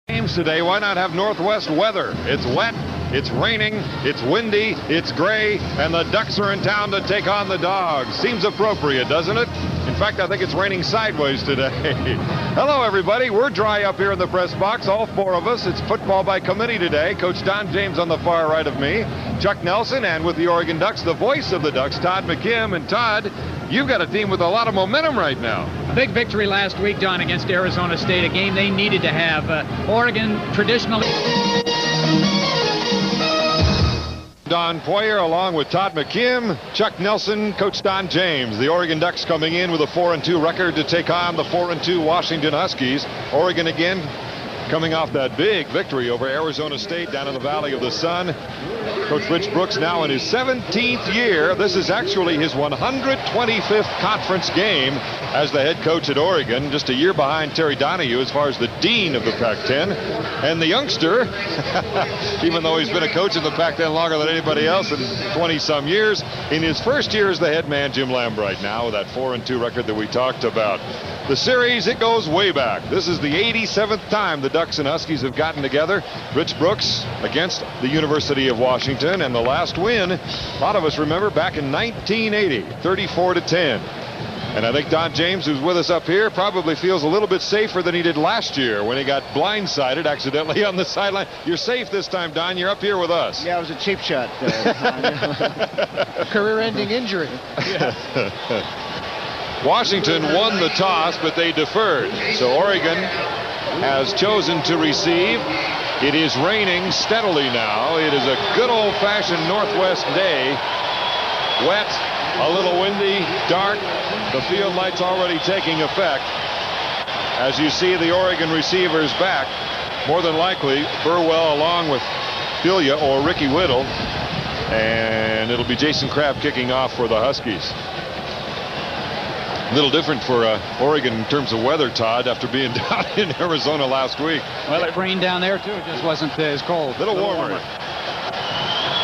Games today, why not have northwest weather? It's wet, it's raining, it's windy, it's gray, and the Ducks are in town to take on the Dogs. Seems appropriate, doesn't it? In fact, I think it's raining sideways today. Hello, everybody. We're dry up here in the press box, all four of us. It's football by committee today. Coach Don James on the far right of me, Chuck Nelson, and with the Oregon Ducks, the voice of the Ducks, Todd McKim. And Todd, you've got a team with a lot of momentum right now. A big victory last week, Don, against Arizona State, a game they needed to have. Oregon traditionally... Don Poyer along with Todd McKim, Chuck Nelson, Coach Don James. The Oregon Ducks coming in with a 4-2 record to take on the 4-2 Washington Huskies. Oregon again coming off that big victory over Arizona State down in the Valley of the Sun. Coach Rich Brooks now in his 17th year. This is actually his 125th conference game as the head coach at Oregon, just a year behind Terry Donahue as far as the dean of the Pac-10. And the youngster, even though he's been a coach in the Pac-10 longer than anybody else in 20-some years, in his first year as the head man, Jim Lambright, now with that 4-2 record that we talked about. The series, it goes way back. This is the 87th time the Ducks and Huskies have gotten together. Rich Brooks against the University of Washington, and the last win, a lot of us remember, back in 1980, 34-10. And I think Don James, who's with us up here, probably feels a little bit safer than he did last year when he got blindsided accidentally on the sideline. You're safe this time, Don. You're up here with us. Yeah, it was a cheap shot. Career-ending injury. Yeah. Washington won the toss, but they deferred. So Oregon has chosen to receive. It is raining steadily now. It is a good old-fashioned northwest day. Wet, a little windy, dark. The field lights already taking effect. As you see the Oregon receivers back, more than likely Burwell along with Filia or Ricky Whittle. And it'll be Jason Crabb kicking off for the Huskies. A little different for Oregon in terms of weather, Todd, after being down in Arizona last week. Well, it rained down there, too. It just wasn't as cold. A little warmer.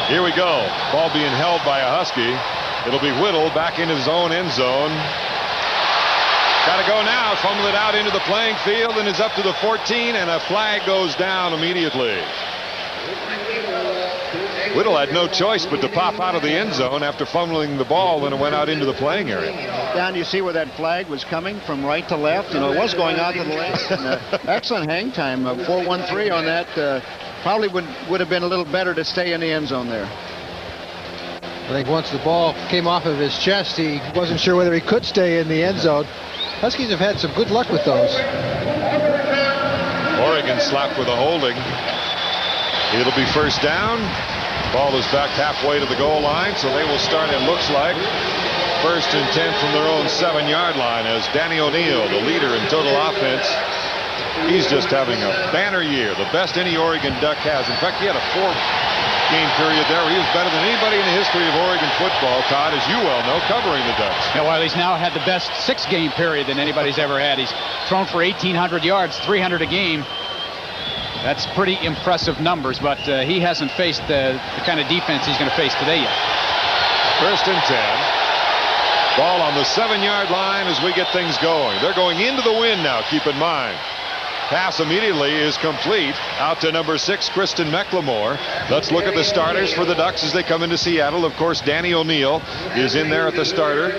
Here we go. Ball being held by a Husky. It'll be Whittle back in his own end zone. Got to go now. Fumble it out into the playing field and is up to the 14, and a flag goes down immediately. Whittle had no choice but to pop out of the end zone after fumbling the ball when it went out into the playing area. Down, you see where that flag was coming from right to left. You know, it was going out to the left. And, excellent hang time. 4-1-3 on that. Probably would have been a little better to stay in the end zone there. I think once the ball came off of his chest, he wasn't sure whether he could stay in the end zone. Huskies have had some good luck with those. Oregon slapped with a holding. It'll be first down. Ball is back halfway to the goal line, so they will start, it looks like, 1st and 10 from their own 7-yard line as Danny O'Neill, the leader in total offense, he's just having a banner year, the best any Oregon Duck has. In fact, he had a 4-game period there where he was better than anybody in the history of Oregon football, Todd, as you well know, covering the Ducks. Yeah, well, he's now had the best 6-game period than anybody's ever had. He's thrown for 1,800 yards, 300 a game. That's pretty impressive numbers, but he hasn't faced the kind of defense he's going to face today yet. 1st and 10. Ball on the 7-yard line as we get things going. They're going into the wind now, keep in mind. Pass immediately is complete out to number 6, Kristen McLemore. Let's look at the starters for the Ducks as they come into Seattle. Of course, Danny O'Neill is in there at the starter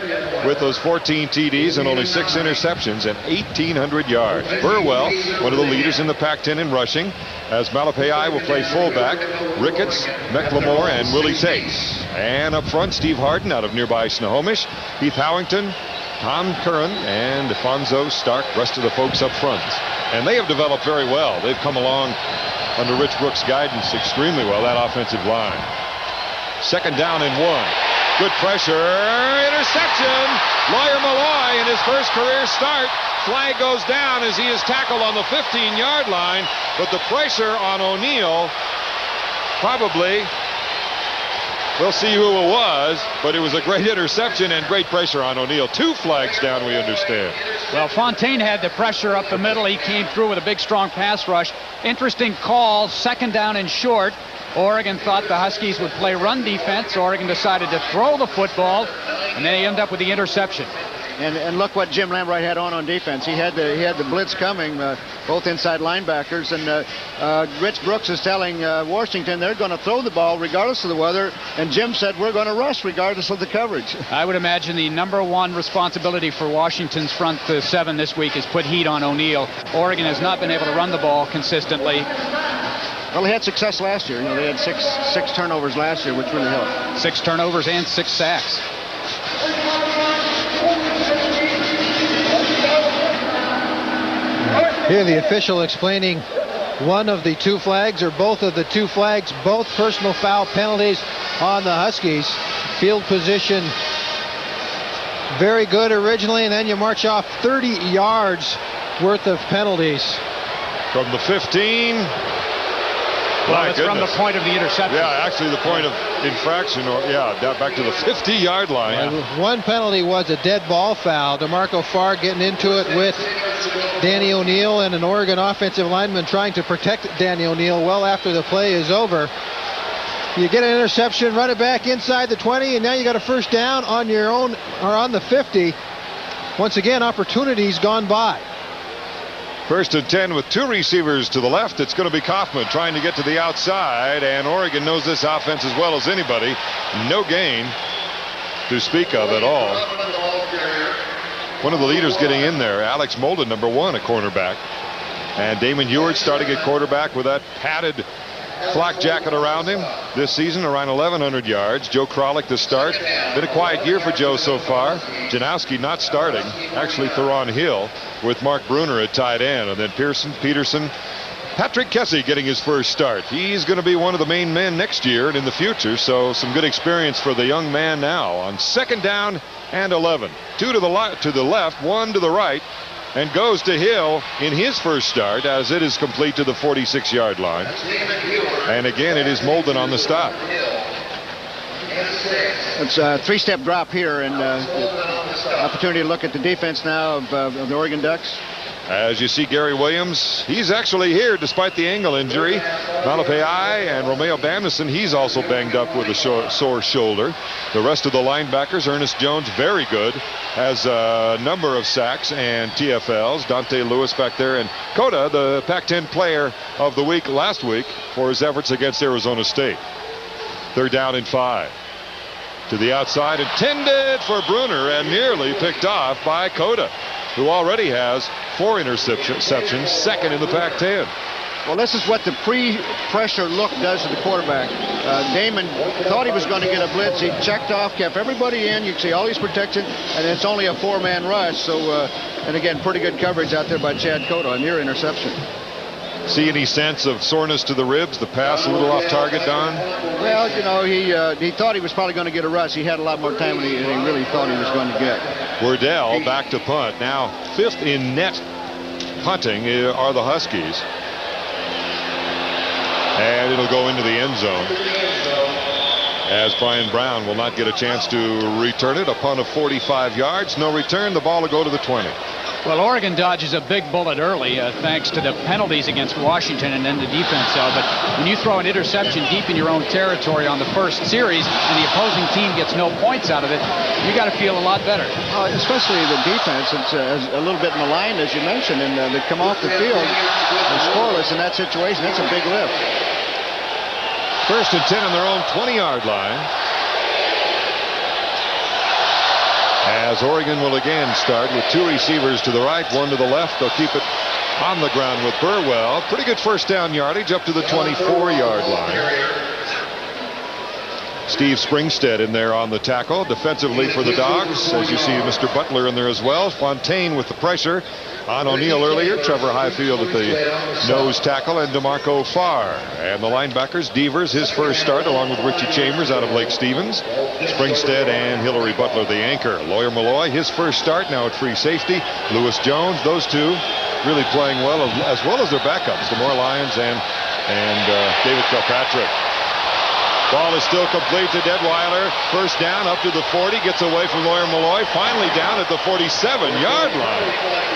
with those 14 TDs and only 6 interceptions and 1,800 yards. Burwell, one of the leaders in the Pac-10 in rushing, as Malapei will play fullback. Ricketts, McLemore, and Willie Tate. And up front, Steve Harden out of nearby Snohomish, Heath Howington, Tom Curran, and Defonso Stark, rest of the folks up front. And they have developed very well. They've come along under Rich Brooks' guidance extremely well, that offensive line. 2nd down and 1. Good pressure. Interception. Lawyer Malloy in his first career start. Flag goes down as he is tackled on the 15-yard line. But the pressure on O'Neill probably... We'll see who it was, but it was a great interception and great pressure on O'Neill. 2 flags down, we understand. Well, Fontaine had the pressure up the middle. He came through with a big, strong pass rush. Interesting call, 2nd down and short. Oregon thought the Huskies would play run defense. Oregon decided to throw the football, and then he ended up with the interception. And look what Jim Lambright had on defense. He had the blitz coming, both inside linebackers. And Rich Brooks is telling Washington they're going to throw the ball regardless of the weather. And Jim said we're going to rush regardless of the coverage. I would imagine the #1 responsibility for Washington's front seven this week is put heat on O'Neal. Oregon has not been able to run the ball consistently. Well, they had success last year. They had six turnovers last year, which really helped. 6 turnovers and 6 sacks. Here the official explaining one of the 2 flags, or both of the 2 flags, both personal foul penalties on the Huskies. Field position very good originally, and then you march off 30 yards worth of penalties. From the 15. Well, it's from the point of the interception. Yeah, actually the point of infraction, or down back to the 50-yard line. One penalty was a dead ball foul. DeMarco Farr getting into it with Danny O'Neal, and an Oregon offensive lineman trying to protect Danny O'Neal well after the play is over. You get an interception, run it back inside the 20, and now you got a first down on your own, or on the 50. Once again, opportunities gone by. 1st and 10 with 2 receivers to the left. It's going to be Kaufman trying to get to the outside, and Oregon knows this offense as well as anybody. No gain to speak of at all. One of the leaders getting in there, Alex Molden, #1, a cornerback. And Damon Ewart starting at quarterback with that padded flak jacket around him this season, around 1,100 yards. Joe Kralik to start. Been a quiet year for Joe so far. Janowski not starting. Actually, Theron Hill with Mark Bruner at tight end. And then Peterson, Patrick Kessie getting his first start. He's going to be one of the main men next year and in the future. So some good experience for the young man now. On 2nd down and 11. 2 to the left, 1 to the right. And goes to Hill in his first start as it is complete to the 46-yard line. And again, it is Molden on the stop. It's a 3-step drop here, and opportunity to look at the defense now of the Oregon Ducks. As you see, Gary Williams, he's actually here despite the ankle injury. Malapai and Romeo Bamison, he's also banged up with a sore shoulder. The rest of the linebackers, Ernest Jones, very good, has a number of sacks and TFLs. Dante Lewis back there, and Cota, the Pac-10 player of the week last week for his efforts against Arizona State. 3rd down and 5. To the outside, intended for Bruner, and nearly picked off by Cota, who already has 4 interceptions, 2nd in the Pac-10. Well, this is what the pre-pressure look does to the quarterback. Damon thought he was going to get a blitz. He checked off, kept everybody in. You can see all these protection, and it's only a 4-man rush. So, and again, pretty good coverage out there by Chad Cota, a near interception. See any sense of soreness to the ribs? The pass a little off target, Don? Well, you know, he thought he was probably going to get a rush. He had a lot more time than he really thought he was going to get. Wardell back to punt. Now 5th in net punting are the Huskies. And it'll go into the end zone, as Brian Brown will not get a chance to return it. A punt of 45 yards. No return. The ball will go to the 20. Well, Oregon dodges a big bullet early thanks to the penalties against Washington and then the defense. But when you throw an interception deep in your own territory on the first series and the opposing team gets no points out of it, you got to feel a lot better. Especially the defense. It's a little bit maligned, as you mentioned, and they come off the field scoreless in that situation. That's a big lift. 1st and 10 on their own 20-yard line. As Oregon will again start with 2 receivers to the right, 1 to the left. They'll keep it on the ground with Burwell. Pretty good first down yardage up to the 24-yard line. Steve Springstead in there on the tackle. Defensively for the Dogs, as you see Mr. Butler in there as well. Fontaine with the pressure on O'Neal earlier. Trevor Highfield at the nose tackle, and DeMarco Farr. And the linebackers, Devers, his first start, along with Richie Chambers out of Lake Stevens. Springstead and Hillary Butler, the anchor. Lawyer Malloy, his first start, now at free safety. Lewis Jones, those two really playing well as their backups, the Moore Lions and David Kilpatrick. Ball is still complete to Detweiler. First down up to the 40. Gets away from Lawyer Milloy. Finally down at the 47-yard line.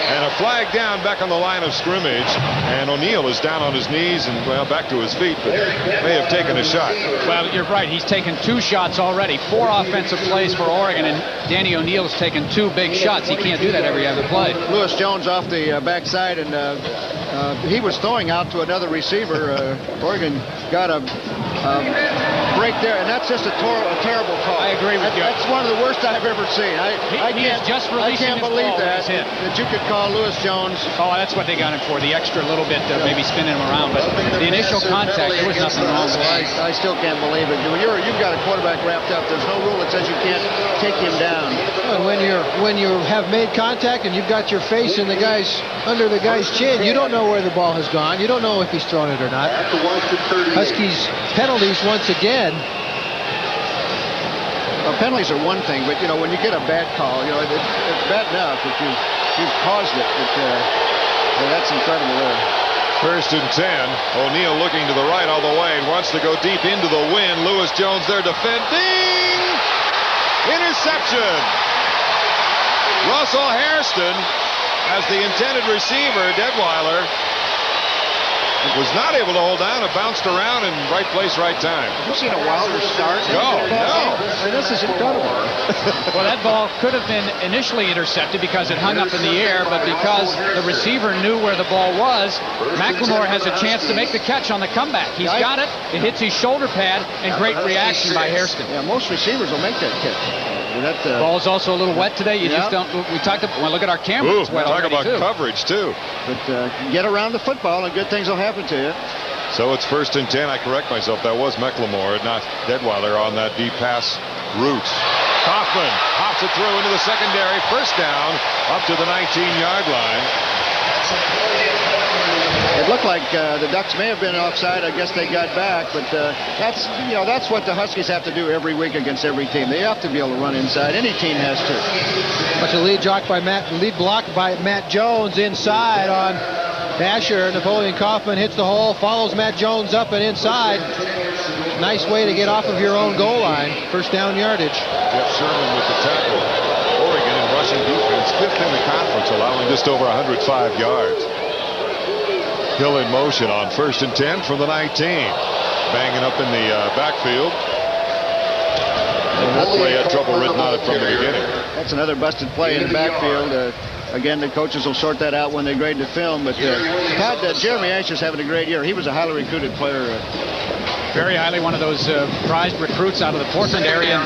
And a flag down back on the line of scrimmage. And O'Neal is down on his knees and, well, back to his feet, but may have taken a shot. Well, you're right. He's taken 2 shots already. 4 offensive plays for Oregon, and Danny O'Neal's taken 2 big shots. He can't do that every other play. Lewis Jones off the backside, and he was throwing out to another receiver. Oregon got a break there, and that's just a terrible call. I agree with you. That's one of the worst I've ever seen. I can't believe that you could call Lewis Jones. Oh, that's what they got him for, the extra little bit, maybe spinning him around. But the initial contact, there was nothing wrong with it. I still can't believe it. When you've got a quarterback wrapped up, there's no rule that says you can't take him down. And when you have made contact and you've got your face in under the guy's chin, you don't know where the ball has gone. You don't know if he's thrown it or not. Huskies penalties once again. Well, penalties are one thing, but when you get a bad call, it's bad enough that you've caused it. But that's incredible there. First and 10. O'Neal looking to the right all the way and wants to go deep into the wind. Lewis Jones there defending. Interception. Russell Hairston as the intended receiver. Detweiler was not able to hold down. It bounced around in right place, right time. Have you seen a wilder start? No. This is incredible. Well, that ball could have been initially intercepted because it hung up in the air, but because the receiver knew where the ball was, McLemore has a chance to make the catch on the comeback. He's got it. It hits his shoulder pad, and great reaction by Hairston. Yeah, most receivers will make that catch. The ball's also a little wet today. You just don't. We talked about. Well, look at our camera. It's wet talk already, about too. coverage too. But get around the football, and good things will happen to you. So it's first and 10. I correct myself. That was McLemore, not Detweiler on that deep pass route. Kaufman hops it through into the secondary. First down up to the 19-yard line. It looked like the Ducks may have been offside. I guess they got back, but that's what the Huskies have to do every week against every team. They have to be able to run inside. Any team has to. But the lead block by Matt Jones inside on Asher. Napoleon Kaufman hits the hole, follows Matt Jones up and inside. Nice way to get off of your own goal line. First down yardage. Jeff Sherman with the tackle. Oregon in rushing defense, 5th in the conference, allowing just over 105 yards. Hill in motion on first and 10 from the 19. Banging up in the backfield. And that play had trouble written on it from the beginning. That's another busted play in the backfield. Again, the coaches will sort that out when they grade the film. But Jeremy Asher's having a great year. He was a highly recruited player. Very highly, one of those prized recruits out of the Portland area.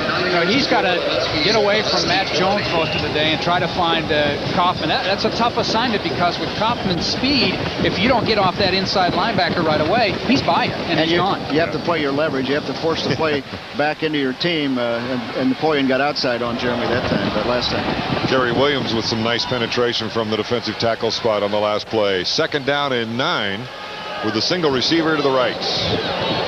He's got to get away from Matt Jones most of the day and try to find Kaufman. That's a tough assignment because with Kaufman's speed, if you don't get off that inside linebacker right away, he's by you and he's gone. You have to play your leverage. You have to force the play back into your team. And Napoleon got outside on Jeremy that last time. Gary Williams with some nice penetration from the defensive tackle spot on the last play. Second down and 9 with a single receiver to the right.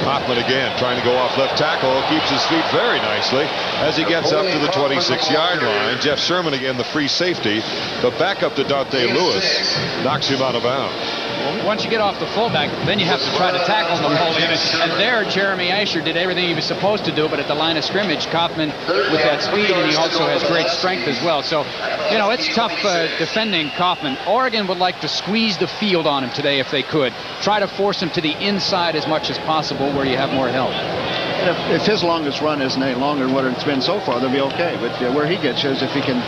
Kaufman again trying to go off left tackle. Keeps his feet very nicely as he gets up to the 26-yard line. Jeff Sherman again, the free safety. The backup to Dante Lewis knocks him out of bounds. Once you get off the fullback, then you have to try to tackle Napoleon. And there, Jeremy Asher did everything he was supposed to do, but at the line of scrimmage, Kaufman with that speed, and he also has great strength as well. So, it's tough defending Kaufman. Oregon would like to squeeze the field on him today if they could. Try to force him to the inside as much as possible where you have more help. And if his longest run isn't any longer than what it's been so far, they'll be okay. But where he gets is if he can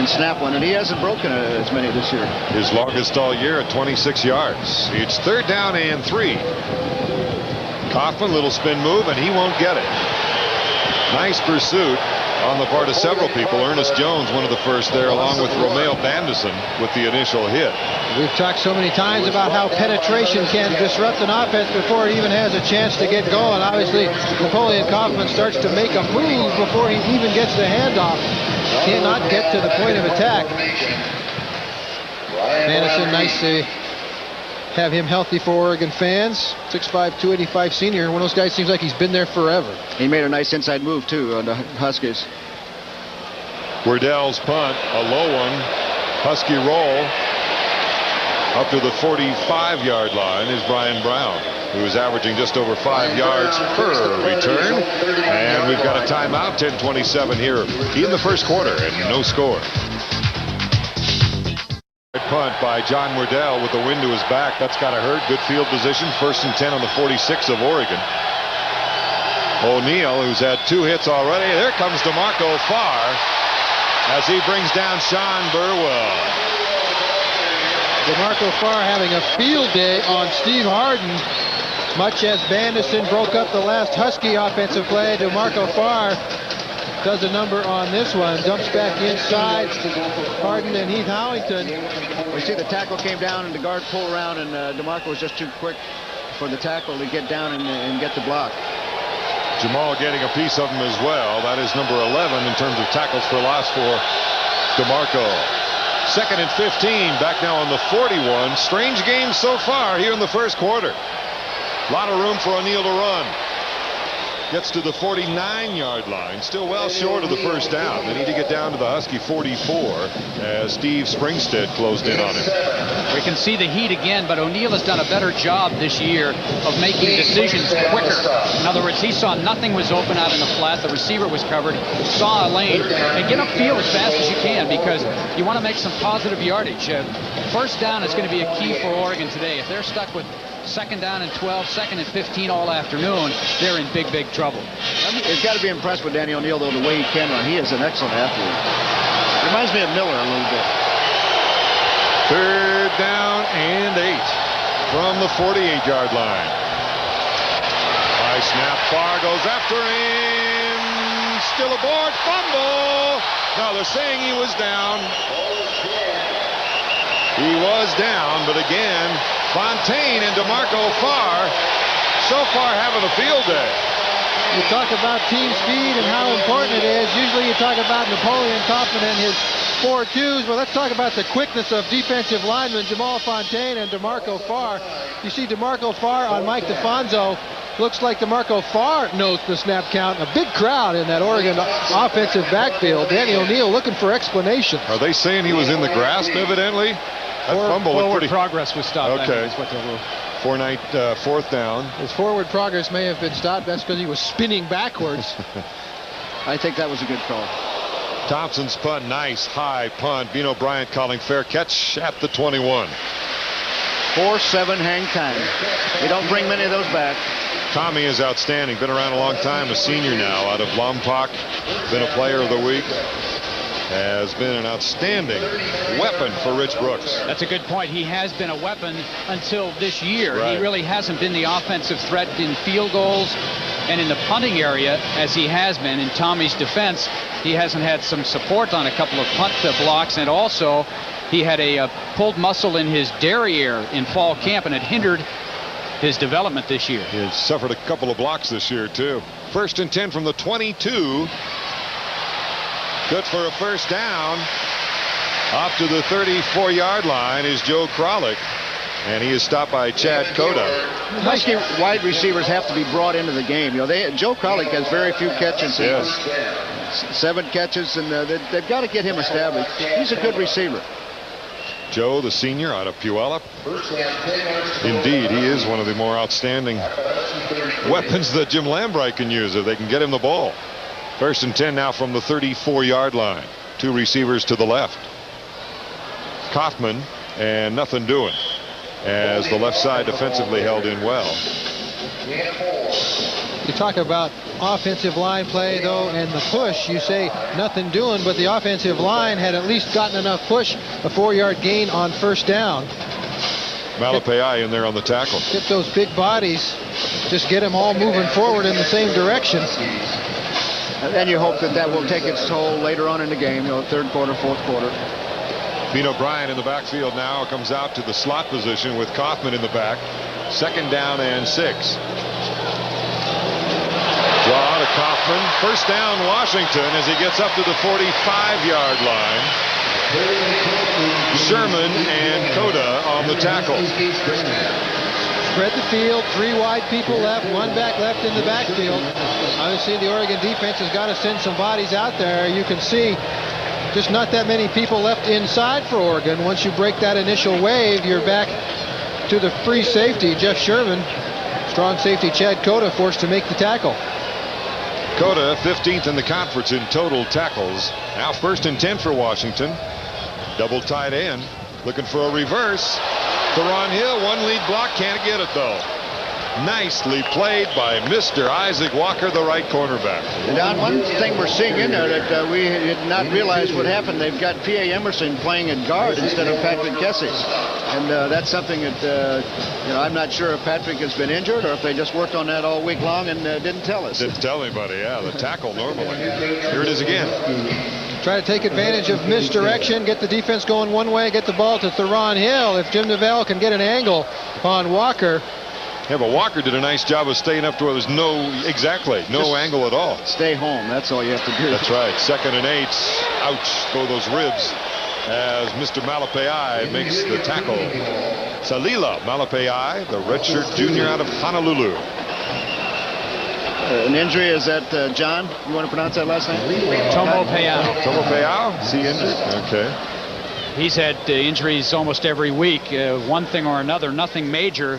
snap one, and he hasn't broken as many this year. His longest all year at 26 yards. It's third down and 3. Kaufman, little spin move, and he won't get it. Nice pursuit on the part of several people. Ernest Jones, one of the first there, along with Romeo Bandison with the initial hit. We've talked so many times about how penetration can disrupt an offense before it even has a chance to get going. Obviously, Napoleon Kaufman starts to make a move before he even gets the handoff. Cannot get to the point of attack. Bandison, nice to have him healthy for Oregon fans. 6'5", 285 senior. One of those guys seems like he's been there forever. He made a nice inside move, too, on the Huskies. Wardell's punt, a low one. Husky roll. Up to the 45-yard line is Brian Brown. who is averaging just over 5 yards per return. And we've got a timeout, 10:27 here in the first quarter, and no score. Punt by John Wardell with the wind to his back. That's got to hurt. Good field position. 1st and 10 on the 46 of Oregon. O'Neal, who's had 2 hits already. There comes DeMarco Farr as he brings down Sean Burwell. DeMarco Farr having a field day on Steve Harden. Much as Bandison broke up the last Husky offensive play, DeMarco Farr does a number on this one. Dumps back inside. Harden and Heath Howington. We see the tackle came down and the guard pulled around, and DeMarco was just too quick for the tackle to get down and get the block. Jamal getting a piece of him as well. That is number 11 in terms of tackles for loss for DeMarco. 2nd and 15. Back now on the 41. Strange game so far here in the first quarter. A lot of room for O'Neal to run. Gets to the 49-yard line. Still well short of the first down. They need to get down to the Husky 44 as Steve Springstead closed in on him. We can see the heat again, but O'Neal has done a better job this year of making decisions quicker. In other words, he saw nothing was open out in the flat. The receiver was covered. Saw a lane. And get upfield as fast as you can because you want to make some positive yardage. First down is going to be a key for Oregon today. If they're stuck with 2nd down and 12, 2nd and 15 all afternoon, they're in big, big trouble. He's got to be impressed with Danny O'Neal, though, the way he can run. He is an excellent athlete. Reminds me of Miller a little bit. 3rd down and 8 from the 48-yard line. High snap. Farr goes after him. Still aboard. Fumble. No, they're saying he was down. He was down, but again, Fontaine and DeMarco Farr so far having a field day. You talk about team speed and how important it is. Usually you talk about Napoleon Kaufman and his 4-2s. Well, let's talk about the quickness of defensive linemen Jamal Fontaine and DeMarco Farr. You see DeMarco Farr on Mike DeFonso. Looks like DeMarco Farr knows the snap count. A big crowd in that Oregon offensive backfield. Danny O'Neal looking for explanations. Are they saying he was in the grasp, evidently? That fumble looked pretty... progress was stopped. Okay. That's what they were. 4th down. His forward progress may have been stopped. That's because he was spinning backwards. I think that was a good call. Thompson's punt, nice high punt. Bino Bryant calling fair catch at the 21. 4-7 hang time. You don't bring many of those back. Tommy is outstanding. Been around a long time. A senior now out of Lompoc. Been a player of the week. Has been an outstanding weapon for Rich Brooks. That's a good point. He has been a weapon until this year. Right. He really hasn't been the offensive threat in field goals and in the punting area as he has been. In Tommy's defense, he hasn't had some support on a couple of punt blocks, and also he had a pulled muscle in his derriere in fall camp, and it hindered his development this year. He has suffered a couple of blocks this year, too. 1st and 10 from the 22. Good for a first down. Up to the 34-yard line is Joe Kralik, and he is stopped by Chad Cota. Husky wide receivers have to be brought into the game. You know, Joe Kralik has very few catches. Yes. 7 catches, and they've got to get him established. He's a good receiver. Joe, the senior out of Puyallup. Indeed, he is one of the more outstanding weapons that Jim Lambright can use if they can get him the ball. 1st and 10 now from the 34-yard line. 2 receivers to the left. Kaufman and nothing doing as the left side defensively held in well. You talk about offensive line play, though, and the push. You say nothing doing, but the offensive line had at least gotten enough push, a 4-yard gain on first down. Malapei in there on the tackle. Get those big bodies, just get them all moving forward in the same direction. And then you hope that will take its toll later on in the game, you know, 3rd quarter, 4th quarter. Bino Bryant in the backfield now comes out to the slot position with Kaufman in the back. 2nd down and 6. Draw to Kaufman. First down Washington as he gets up to the 45-yard line. Sherman and Cota on the tackle. Spread the field, 3 wide people left, 1 back left in the backfield. Obviously the Oregon defense has got to send some bodies out there. You can see just not that many people left inside for Oregon. Once you break that initial wave, you're back to the free safety, Jeff Sherman. Strong safety Chad Cota forced to make the tackle. Cota 15th in the conference in total tackles. Now 1st and 10 for Washington. Double tight end. Looking for a reverse. Theron Hill, one lead block, can't get it though. Nicely played by Mr. Isaac Walker, the right cornerback. And Don, one thing we're seeing in there that we did not realize what happened, they've got P.A. Emerson playing at guard instead of Patrick Kessie. And that's something that, I'm not sure if Patrick has been injured or if they just worked on that all week long and didn't tell us. Didn't tell anybody, yeah, the tackle normally. Here it is again. Try to take advantage of misdirection, get the defense going one way, get the ball to Theron Hill. If Jim Neville can get an angle on Walker. Yeah, but Walker did a nice job of staying up to where there's no angle at all. Stay home, that's all you have to do. That's right, 2nd and 8. Ouch, go those ribs. As Mr. Malapai makes the tackle. Salila Malapai, the redshirt junior out of Honolulu. An injury, is that John? You want to pronounce that last name? Tomo Peao. Tomo Peao? Is he injured? Okay. He's had injuries almost every week. One thing or another, nothing major.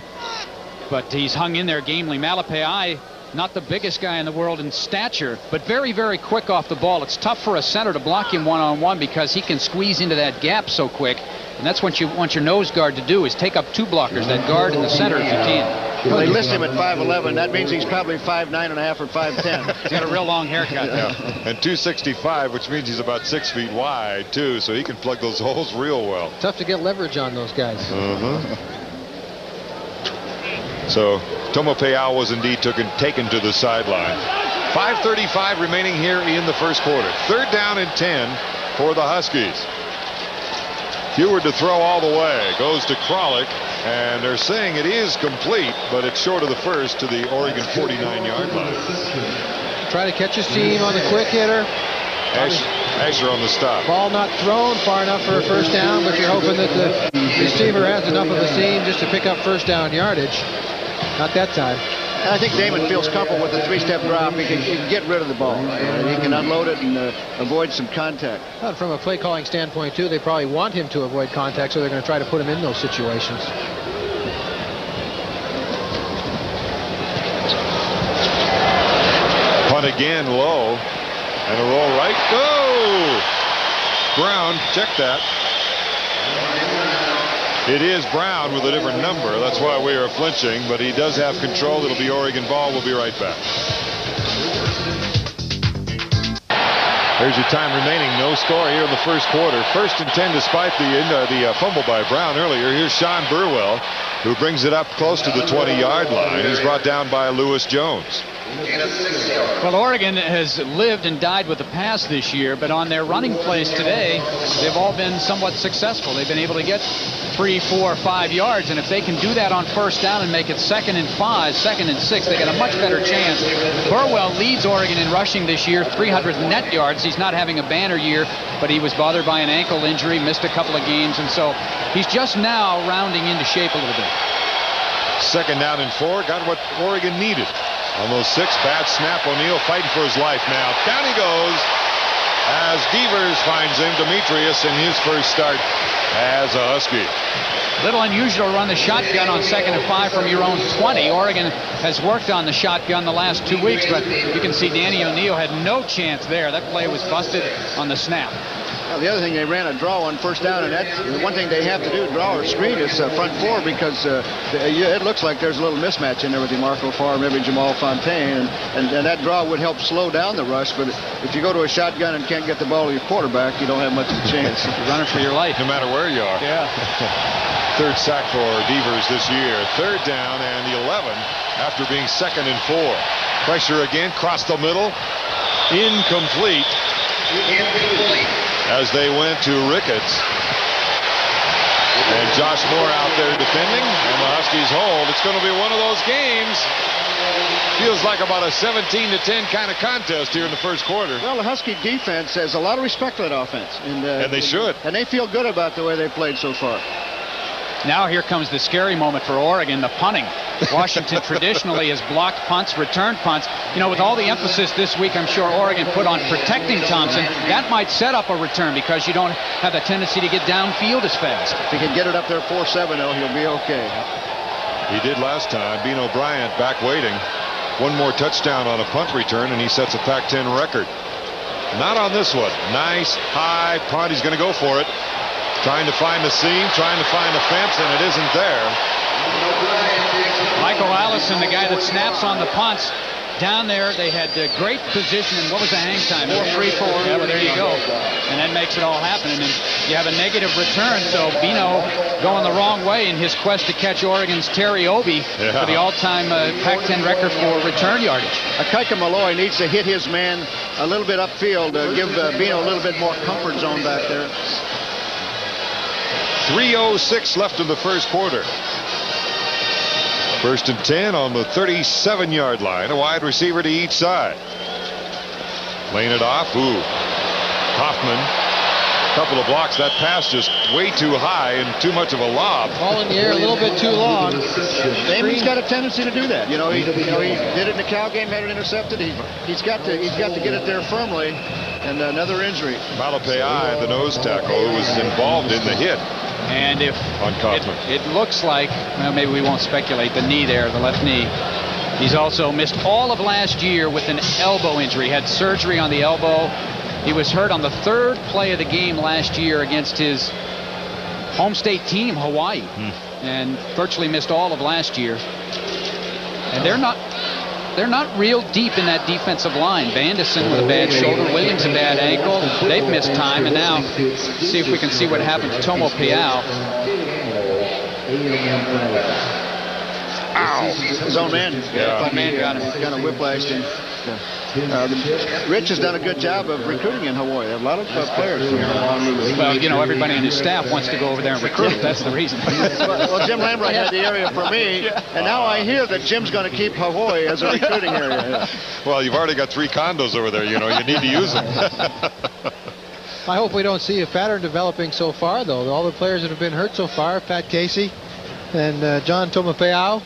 But he's hung in there gamely. Malapai, not the biggest guy in the world in stature, but very, very quick off the ball. It's tough for a center to block him one-on-one because he can squeeze into that gap so quick. And that's what you want your nose guard to do, is take up 2 blockers, that guard and the center if you can. Well, they list him at 5'11". That means he's probably 5'9.5" or 5'10". He's got a real long haircut. Yeah. And 265, which means he's about 6 feet wide, too, so he can plug those holes real well. Tough to get leverage on those guys. So Tomo Peao was indeed taken to the sideline. 5:35 remaining here in the first quarter. 3rd down and 10 for the Huskies. Heward to throw all the way. Goes to Kralik, and they're saying it is complete, but it's short of the first to the Oregon 49-yard line. Try to catch his team on the quick hitter. Asher on the stop. Ball not thrown far enough for a first down, but you're hoping that the receiver has enough of a seam just to pick up first down yardage. Not that time. I think Damon feels comfortable with the 3-step drop. He can get rid of the ball. He can unload it and avoid some contact. Well, from a play calling standpoint, too, they probably want him to avoid contact, so they're going to try to put him in those situations. Punt again low. And a roll right. Oh! Brown, check that. It is Brown with a different number. That's why we are flinching, but he does have control. It'll be Oregon ball. We'll be right back. Here's your time remaining. No score here in the first quarter. 1st and 10 despite the fumble by Brown earlier. Here's Sean Burwell, who brings it up close to the 20-yard line. He's brought down by Lewis Jones. Well, Oregon has lived and died with the pass this year, but on their running plays today, they've all been somewhat successful. They've been able to get 3, 4, 5 yards, and if they can do that on first down and make it 2nd and 5, 2nd and 6, they get a much better chance. Burwell leads Oregon in rushing this year, 300 net yards. He's not having a banner year, but he was bothered by an ankle injury, missed a couple of games, and so he's just now rounding into shape a little bit. 2nd down and 4, got what Oregon needed. On those 6, bad snap. O'Neal fighting for his life now. Down he goes as Devers finds him. Demetrius in his first start as a Husky. Little unusual to run the shotgun on 2nd and 5 from your own 20. Oregon has worked on the shotgun the last 2 weeks, but you can see Danny O'Neal had no chance there. That play was busted on the snap. Well, the other thing, they ran a draw on first down, and that's the one thing they have to do, draw or screen, is front 4, because it looks like there's a little mismatch in there with DeMarco Farr, maybe Jamal Fontaine, and that draw would help slow down the rush, but if you go to a shotgun and can't get the ball to your quarterback, you don't have much of a chance. Run it for your life. No matter where you are. Yeah. 3rd sack for Devers this year. 3rd down and 11 after being 2nd and 4. Pressure again, cross the middle. Incomplete. As they went to Ricketts. And Josh Moore out there defending, and the Huskies hold. It's going to be one of those games. Feels like about a 17-10 kind of contest here in the first quarter. Well, the Husky defense has a lot of respect for that offense. And they should. And they feel good about the way they played so far. Now here comes the scary moment for Oregon, the punting. Washington traditionally has blocked punts, returned punts. You know, with all the emphasis this week, I'm sure Oregon put on protecting Thompson. That might set up a return because you don't have the tendency to get downfield as fast. If he can get it up there 4-7, he'll be okay. He did last time. Beano Bryant back waiting. One more touchdown on a punt return, and he sets a Pac-10 record. Not on this one. Nice high punt. He's going to go for it. Trying to find the seam, trying to find the fence, and it isn't there. Michael Allison, the guy that snaps on the punts, down there. They had great position. And what was the hang time? 4-3-4. Yeah, well, there you go. And that makes it all happen. And then you have a negative return. So Beano going the wrong way in his quest to catch Oregon's Terry Obie for the all-time Pac-10 record for return yardage. Akaika Malloy needs to hit his man a little bit upfield to give Beano a little bit more comfort zone back there. 3:06 left in the first quarter. 1st and 10 on the 37-yard line. A wide receiver to each side. Laying it off. Ooh. Hoffman. Couple of blocks. That pass just way too high and too much of a lob. Ball in the air a little bit too long. Damon's got a tendency to do that. He did it in the Cal game, had it intercepted. He's got to get it there firmly. And another injury. Malapei, the nose tackle, who was involved in the hit. And if it looks like, well, maybe we won't speculate, the knee there, the left knee. He's also missed all of last year with an elbow injury. Had surgery on the elbow. He was hurt on the 3rd play of the game last year against his home state team, Hawaii, and virtually missed all of last year. And they're not real deep in that defensive line. Vandison with a bad shoulder, Williams a bad ankle. They've missed time, and now see if we can see what happened to Tomo Peau. Ow! His own man. Man got him. Kind of whiplashed him. Rich has done a good job of recruiting in Hawaii. There are a lot of players from Honolulu. Well, everybody on his staff wants to go over there and recruit. That's the reason. Well, Jim Lambright had the area for me, and now I hear that Jim's going to keep Hawaii as a recruiting area. Well, you've already got 3 condos over there. You need to use them. I hope we don't see a pattern developing so far, though. All the players that have been hurt so far, Pat Casey and John Tomapeu,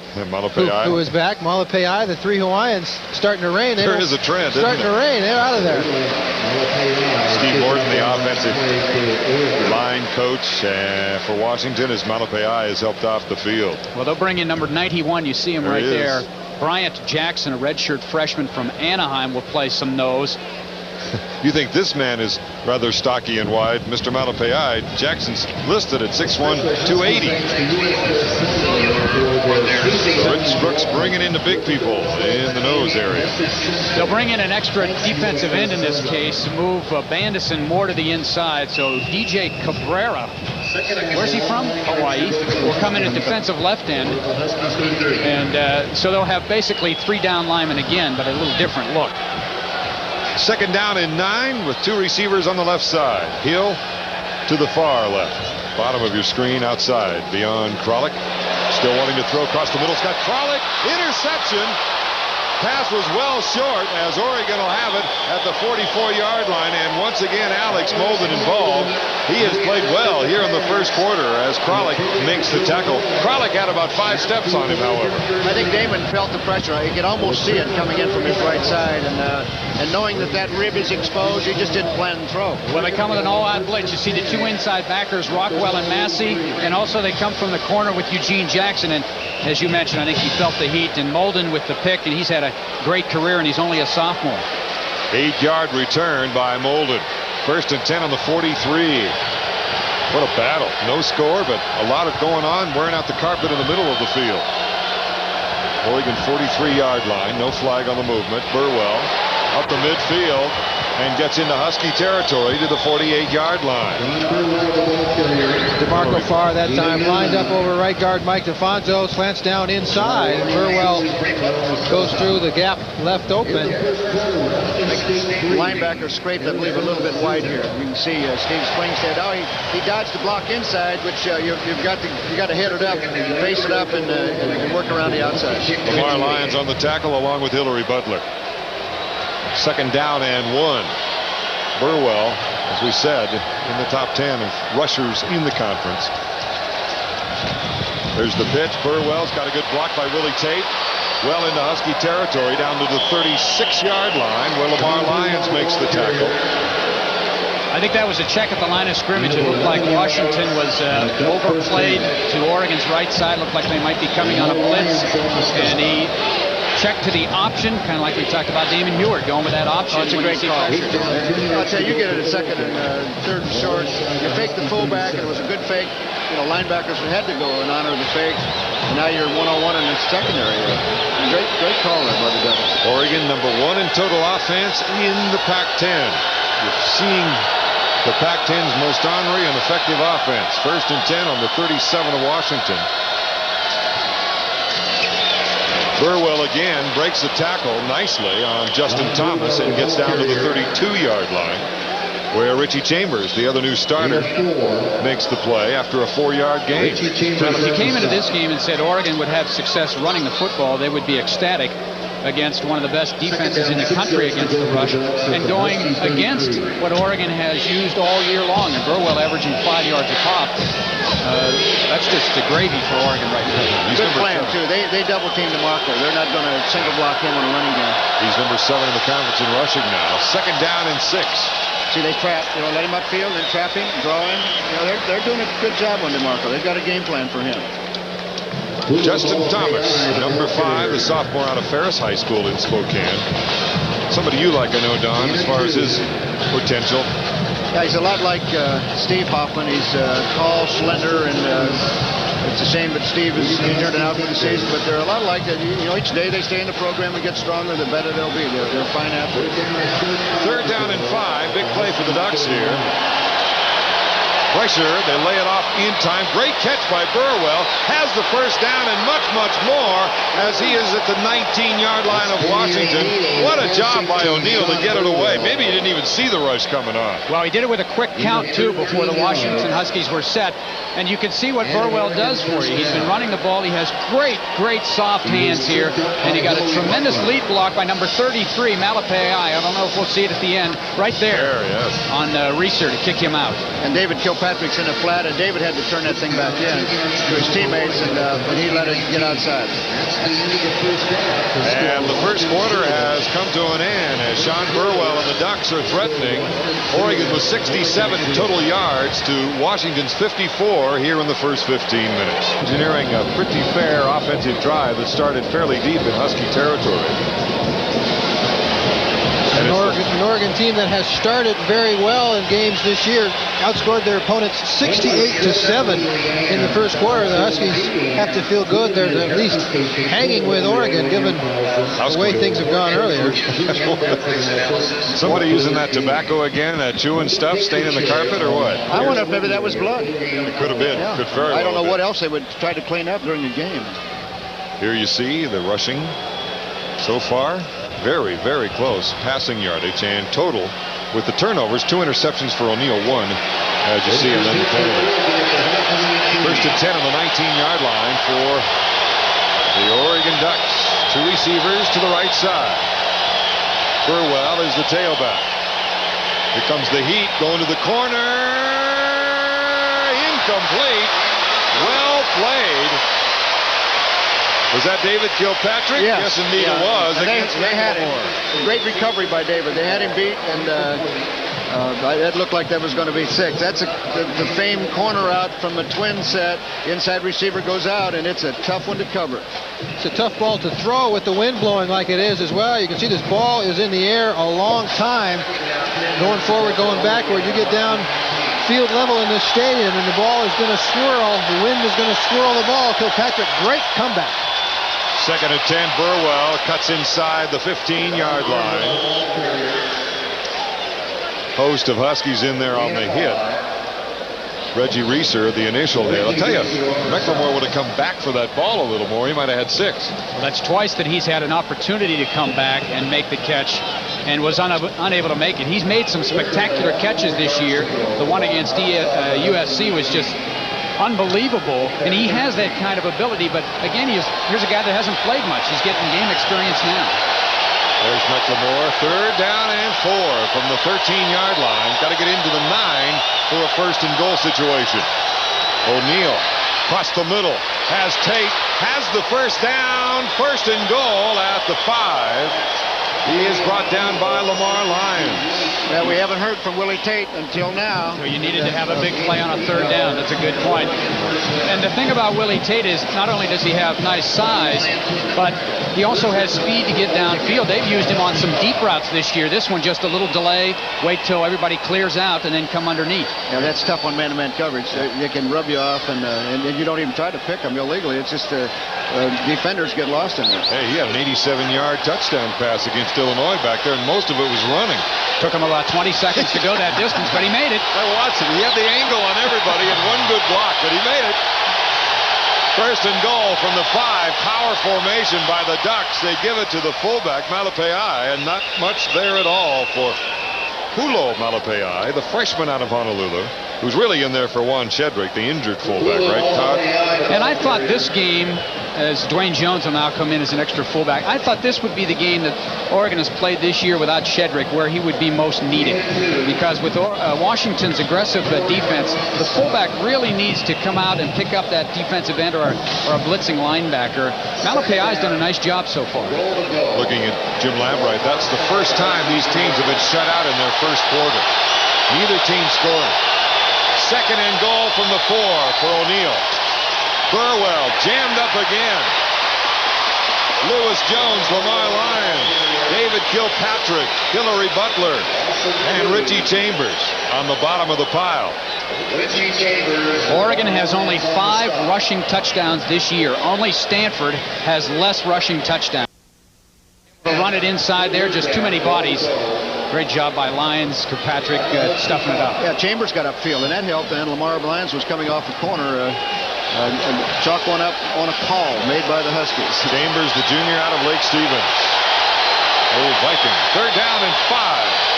who is back. Malapei, the 3 Hawaiians starting to rain. There is a trend, starting to rain. They're out of there. Steve Morton, the offensive line coach for Washington, as Malapei is helped off the field. Well, they'll bring in number 91. You see him there right there. Bryant Jackson, a redshirt freshman from Anaheim, will play some nose. You think this man is rather stocky and wide. Mr. Malapei, Jackson's listed at 6'1", 280. Rich Brooks bringing in the big people in the nose area. They'll bring in an extra defensive end in this case, move Bandison more to the inside. So DJ Cabrera, where's he from? Hawaii. Will come in at defensive left end. And so they'll have basically 3 down linemen again, but a little different look. 2nd down and 9 with 2 receivers on the left side. Hill to the far left. Bottom of your screen outside. Beyond Kralik. Still wanting to throw across the middle. Scott Kralik. Interception. Pass was well short, as Oregon will have it at the 44-yard line. And once again, Alex Molden involved. He has played well here in the first quarter as Kralik makes the tackle. Kralik had about 5 steps on him, however. I think Damon felt the pressure. He could almost see it coming in from his right side. And knowing that rib is exposed, he just didn't plan and throw. When they come with an all-out blitz, you see the 2 inside backers, Rockwell and Massey. And also they come from the corner with Eugene Jackson. And as you mentioned, I think he felt the heat. And Molden with the pick, and he's had a great career, and he's only a sophomore. 8-yard return by Molden. 1st and 10 on the 43. What a battle. No score, but a lot of going on, wearing out the carpet in the middle of the field. Oregon 43-yard line. No flag on the movement. Burwell up the midfield and gets into Husky territory to the 48-yard line. DeMarco Farr that time lined up over right guard Mike DeFonso, slants down inside, and Burwell goes through the gap left open. Linebacker scraped, I believe, a little bit wide here. You can see Steve Springstead. Oh, he dodged the block inside, which you've got to hit it up, face it up, and work around the outside. Lamar Lyons on the tackle along with Hillary Butler. 2nd down and 1. Burwell, as we said, in the top 10 of rushers in the conference. There's the pitch. Burwell's got a good block by Willie Tate. Well into Husky territory, down to the 36-yard line, where Lamar Lyons makes the tackle. I think that was a check at the line of scrimmage. It looked like Washington was overplayed to Oregon's right side. Looked like they might be coming on a blitz. And he checked to the option, kind of like we talked about Damon Ewart going with that option. Oh, it's a great call. I'll tell you, you get it a second and third and short. You fake the fullback, and it was a good fake. You know, linebackers had to go in honor of the fake. And now you're one-on-one in the secondary. Great call there, Buddy Douglas. Oregon #1 in total offense in the Pac-10. You're seeing the Pac-10's most ornery and effective offense. 1st and 10 on the 37 of Washington. Burwell again breaks the tackle nicely on Justin Thomas and gets down to the 32-yard line, where Richie Chambers, the other new starter, makes the play after a 4-yard gain. Well, if you came into this game and said Oregon would have success running the football, they would be ecstatic against one of the best defenses in the country against the rush, and going against what Oregon has used all year long, and Burwell averaging 5 yards a pop. That's just the gravy for Oregon right now. Good plan, too. They double-team DeMarco. They're not going to single-block him on a running game. He's #7 in the conference in rushing now. 2nd down and 6. See, they trap. You know, let him upfield, then trap him, draw him. You know, they're doing a good job on DeMarco. They've got a game plan for him. Justin Thomas, #5, the sophomore out of Ferris High School in Spokane. Somebody you like, I know, Don, as far as his potential. Yeah, he's a lot like Steve Hoffman. He's tall, slender, and it's a shame that Steve is injured and out for the season, but they're a lot like that. You know, each day they stay in the program and get stronger, the better they'll be. They're fine athletes. 3rd down and 5. Big play for the Ducks here. Pressure, they lay it off in time. Great catch by Burwell. Has the 1st down and much, much more as he is at the 19-yard line of Washington. What a job by O'Neal to get it away. Maybe he didn't even see the rush coming on. Well, he did it with a quick count, too, before the Washington Huskies were set. And you can see what Burwell does for you. He's been running the ball. He has great soft hands here. And he got a tremendous lead block by #33, Malapai. I don't know if we'll see it at the end. Right there yes. On Reeser to kick him out. And David Kilpatrick's in the flat, and David had to turn that thing back in to his teammates, and he let it get outside. And the first quarter has come to an end as Sean Burwell and the Ducks are threatening. Oregon with 67 total yards to Washington's 54 here in the first 15 minutes. Engineering a pretty fair offensive drive that started fairly deep in Husky territory. An Oregon team that has started very well in games this year, outscored their opponents 68-7 in the first quarter. The Huskies have to feel good. They're at least hanging with Oregon, given the way things have gone earlier. Somebody using that tobacco again, chewing stuff, staining the carpet, or what? I wonder if maybe that was blood. It could have been. Yeah. Could very I don't know well what else they would try to clean up during the game. Here you see the rushing so far. Very, very close passing yardage, and total with the turnovers, 2 interceptions for O'Neal, 1, as you see, and then the penalty. 1st and 10 on the 19-yard line for the Oregon Ducks. 2 receivers to the right side. Burwell is the tailback. Here comes the heat, going to the corner. Incomplete. Well played. Was that David Kilpatrick? Yes, indeed it was. They had him. Great recovery by David. They had him beat, and that looked like that was going to be 6. That's the famed corner out from the twin set. Inside receiver goes out, and it's a tough one to cover. It's a tough ball to throw with the wind blowing like it is as well. You can see this ball is in the air a long time. Going forward, going backward, you get down field level in this stadium, and the ball is going to swirl. The wind is going to swirl the ball. Kilpatrick, great comeback. 2nd and 10, Burwell cuts inside the 15-yard line. Host of Huskies in there on the hit. Reggie Reeser, the initial hit. I'll tell you, McLemore would have come back for that ball a little more. He might have had 6. Well, that's twice that he's had an opportunity to come back and make the catch and was unable to make it. He's made some spectacular catches this year. The one against USC was just unbelievable, and he has that kind of ability, but again, here's a guy that hasn't played much. He's getting game experience now. There's McLemore, 3rd down and 4 from the 13-yard line. Got to get into the 9 for a 1st and goal situation. O'Neal across the middle, has Tate, has the 1st down, 1st and goal at the 5. He is brought down by Lamar Lyons. Yeah, we haven't heard from Willie Tate until now. So you needed to have a big play on a third down. That's a good point. And the thing about Willie Tate is not only does he have nice size, but he also has speed to get downfield. They've used him on some deep routes this year. This one just a little delay, wait till everybody clears out, and then come underneath. Yeah, that's tough on man-to-man coverage. They can rub you off, and you don't even try to pick them illegally. It's just defenders get lost in there. Hey, he had an 87-yard touchdown pass against Illinois back there, and most of it was running. Took him about 20 seconds to go that distance, but he made it. Hey, Watson, he had the angle on everybody and one good block, but he made it. First and goal from the 5. Power formation by the Ducks. They give it to the fullback, Malepeai, and not much there at all for Hulo Malepeai, the freshman out of Honolulu, who's really in there for Juan Shedrick, the injured fullback, right, Todd? And I thought this game, as Dwayne Jones will now come in as an extra fullback, I thought this would be the game that Oregon has played this year without Shedrick, where he would be most needed. Because with Washington's aggressive defense, the fullback really needs to come out and pick up that defensive end or a blitzing linebacker. Malepeai's done a nice job so far. Looking at Jim Lambright, that's the first time these teams have been shut out in their first quarter. Neither team scoring. Second and goal from the 4 for O'Neal. Burwell jammed up again. Lewis Jones, Lamar Lyons, David Kilpatrick, Hillary Butler, and Richie Chambers on the bottom of the pile. Oregon has only 5 rushing touchdowns this year. Only Stanford has less rushing touchdowns. They'll run it inside there, just too many bodies. Great job by Lyons, Kirkpatrick stuffing it up. Yeah, Chambers got upfield, and that helped. And Lamar Lyons was coming off the corner, and chalk one up on a call made by the Huskies. Chambers, the junior out of Lake Stevens. Old Viking. Third down and 5.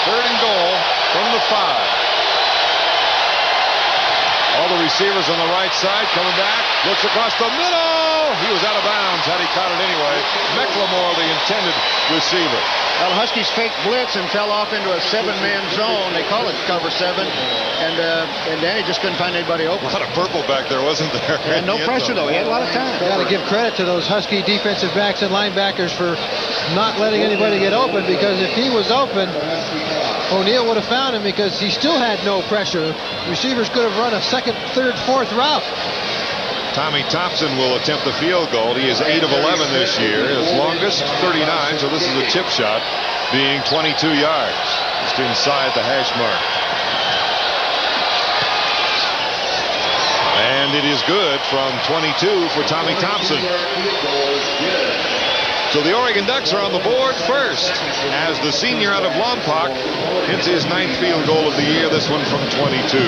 Third and goal from the 5. All the receivers on the right side coming back. Looks across the middle. He was out of bounds had he caught it anyway. McLemore, the intended receiver. Well, the Huskies faked blitz and fell off into a 7-man zone. They call it cover 7. And Danny just couldn't find anybody open. A lot of purple back there, wasn't there? And no pressure, though. He had a lot of time. Got to give credit to those Husky defensive backs and linebackers for not letting anybody get open, because if he was open, O'Neal would have found him, because he still had no pressure. Receivers could have run a second, third, fourth route. Tommy Thompson will attempt the field goal. He is 8 of 11 this year. His longest, 39, so this is a chip shot, being 22 yards. Just inside the hash mark. And it is good from 22 for Tommy Thompson. So the Oregon Ducks are on the board first, as the senior out of Lompoc hits his 9th field goal of the year, this one from 22.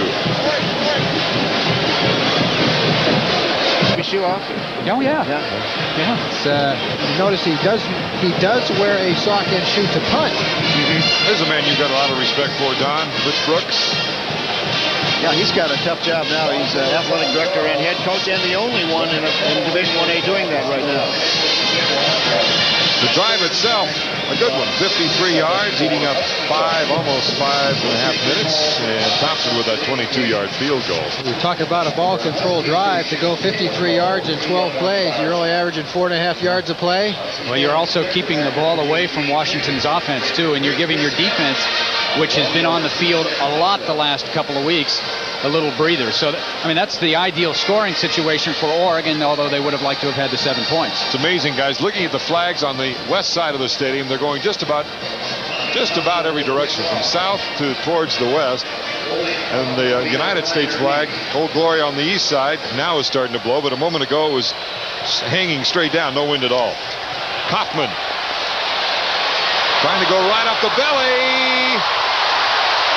Shoe off? Oh, yeah. You notice he does wear a sock and shoe to punt. There's a man you've got a lot of respect for, Don. Rich Brooks. Yeah, he's got a tough job now. He's athletic director and head coach, and the only one in Division 1A doing that right now. The drive itself, a good one. 53 yards, eating up almost 5.5 minutes. And Thompson with that 22-yard field goal. We talk about a ball control drive to go 53 yards in 12 plays. You're only averaging 4.5 yards a play. Well, you're also keeping the ball away from Washington's offense, too, and you're giving your defense, which has been on the field a lot the last couple of weeks, a little breather. So, I mean, that's the ideal scoring situation for Oregon, although they would have liked to have had the 7 points. It's amazing, guys. Looking at the flags on the west side of the stadium, they're going just about every direction, from south to towards the west. And the United States flag, Old Glory, on the east side, now is starting to blow, but a moment ago it was hanging straight down, no wind at all. Kaufman trying to go right up the belly,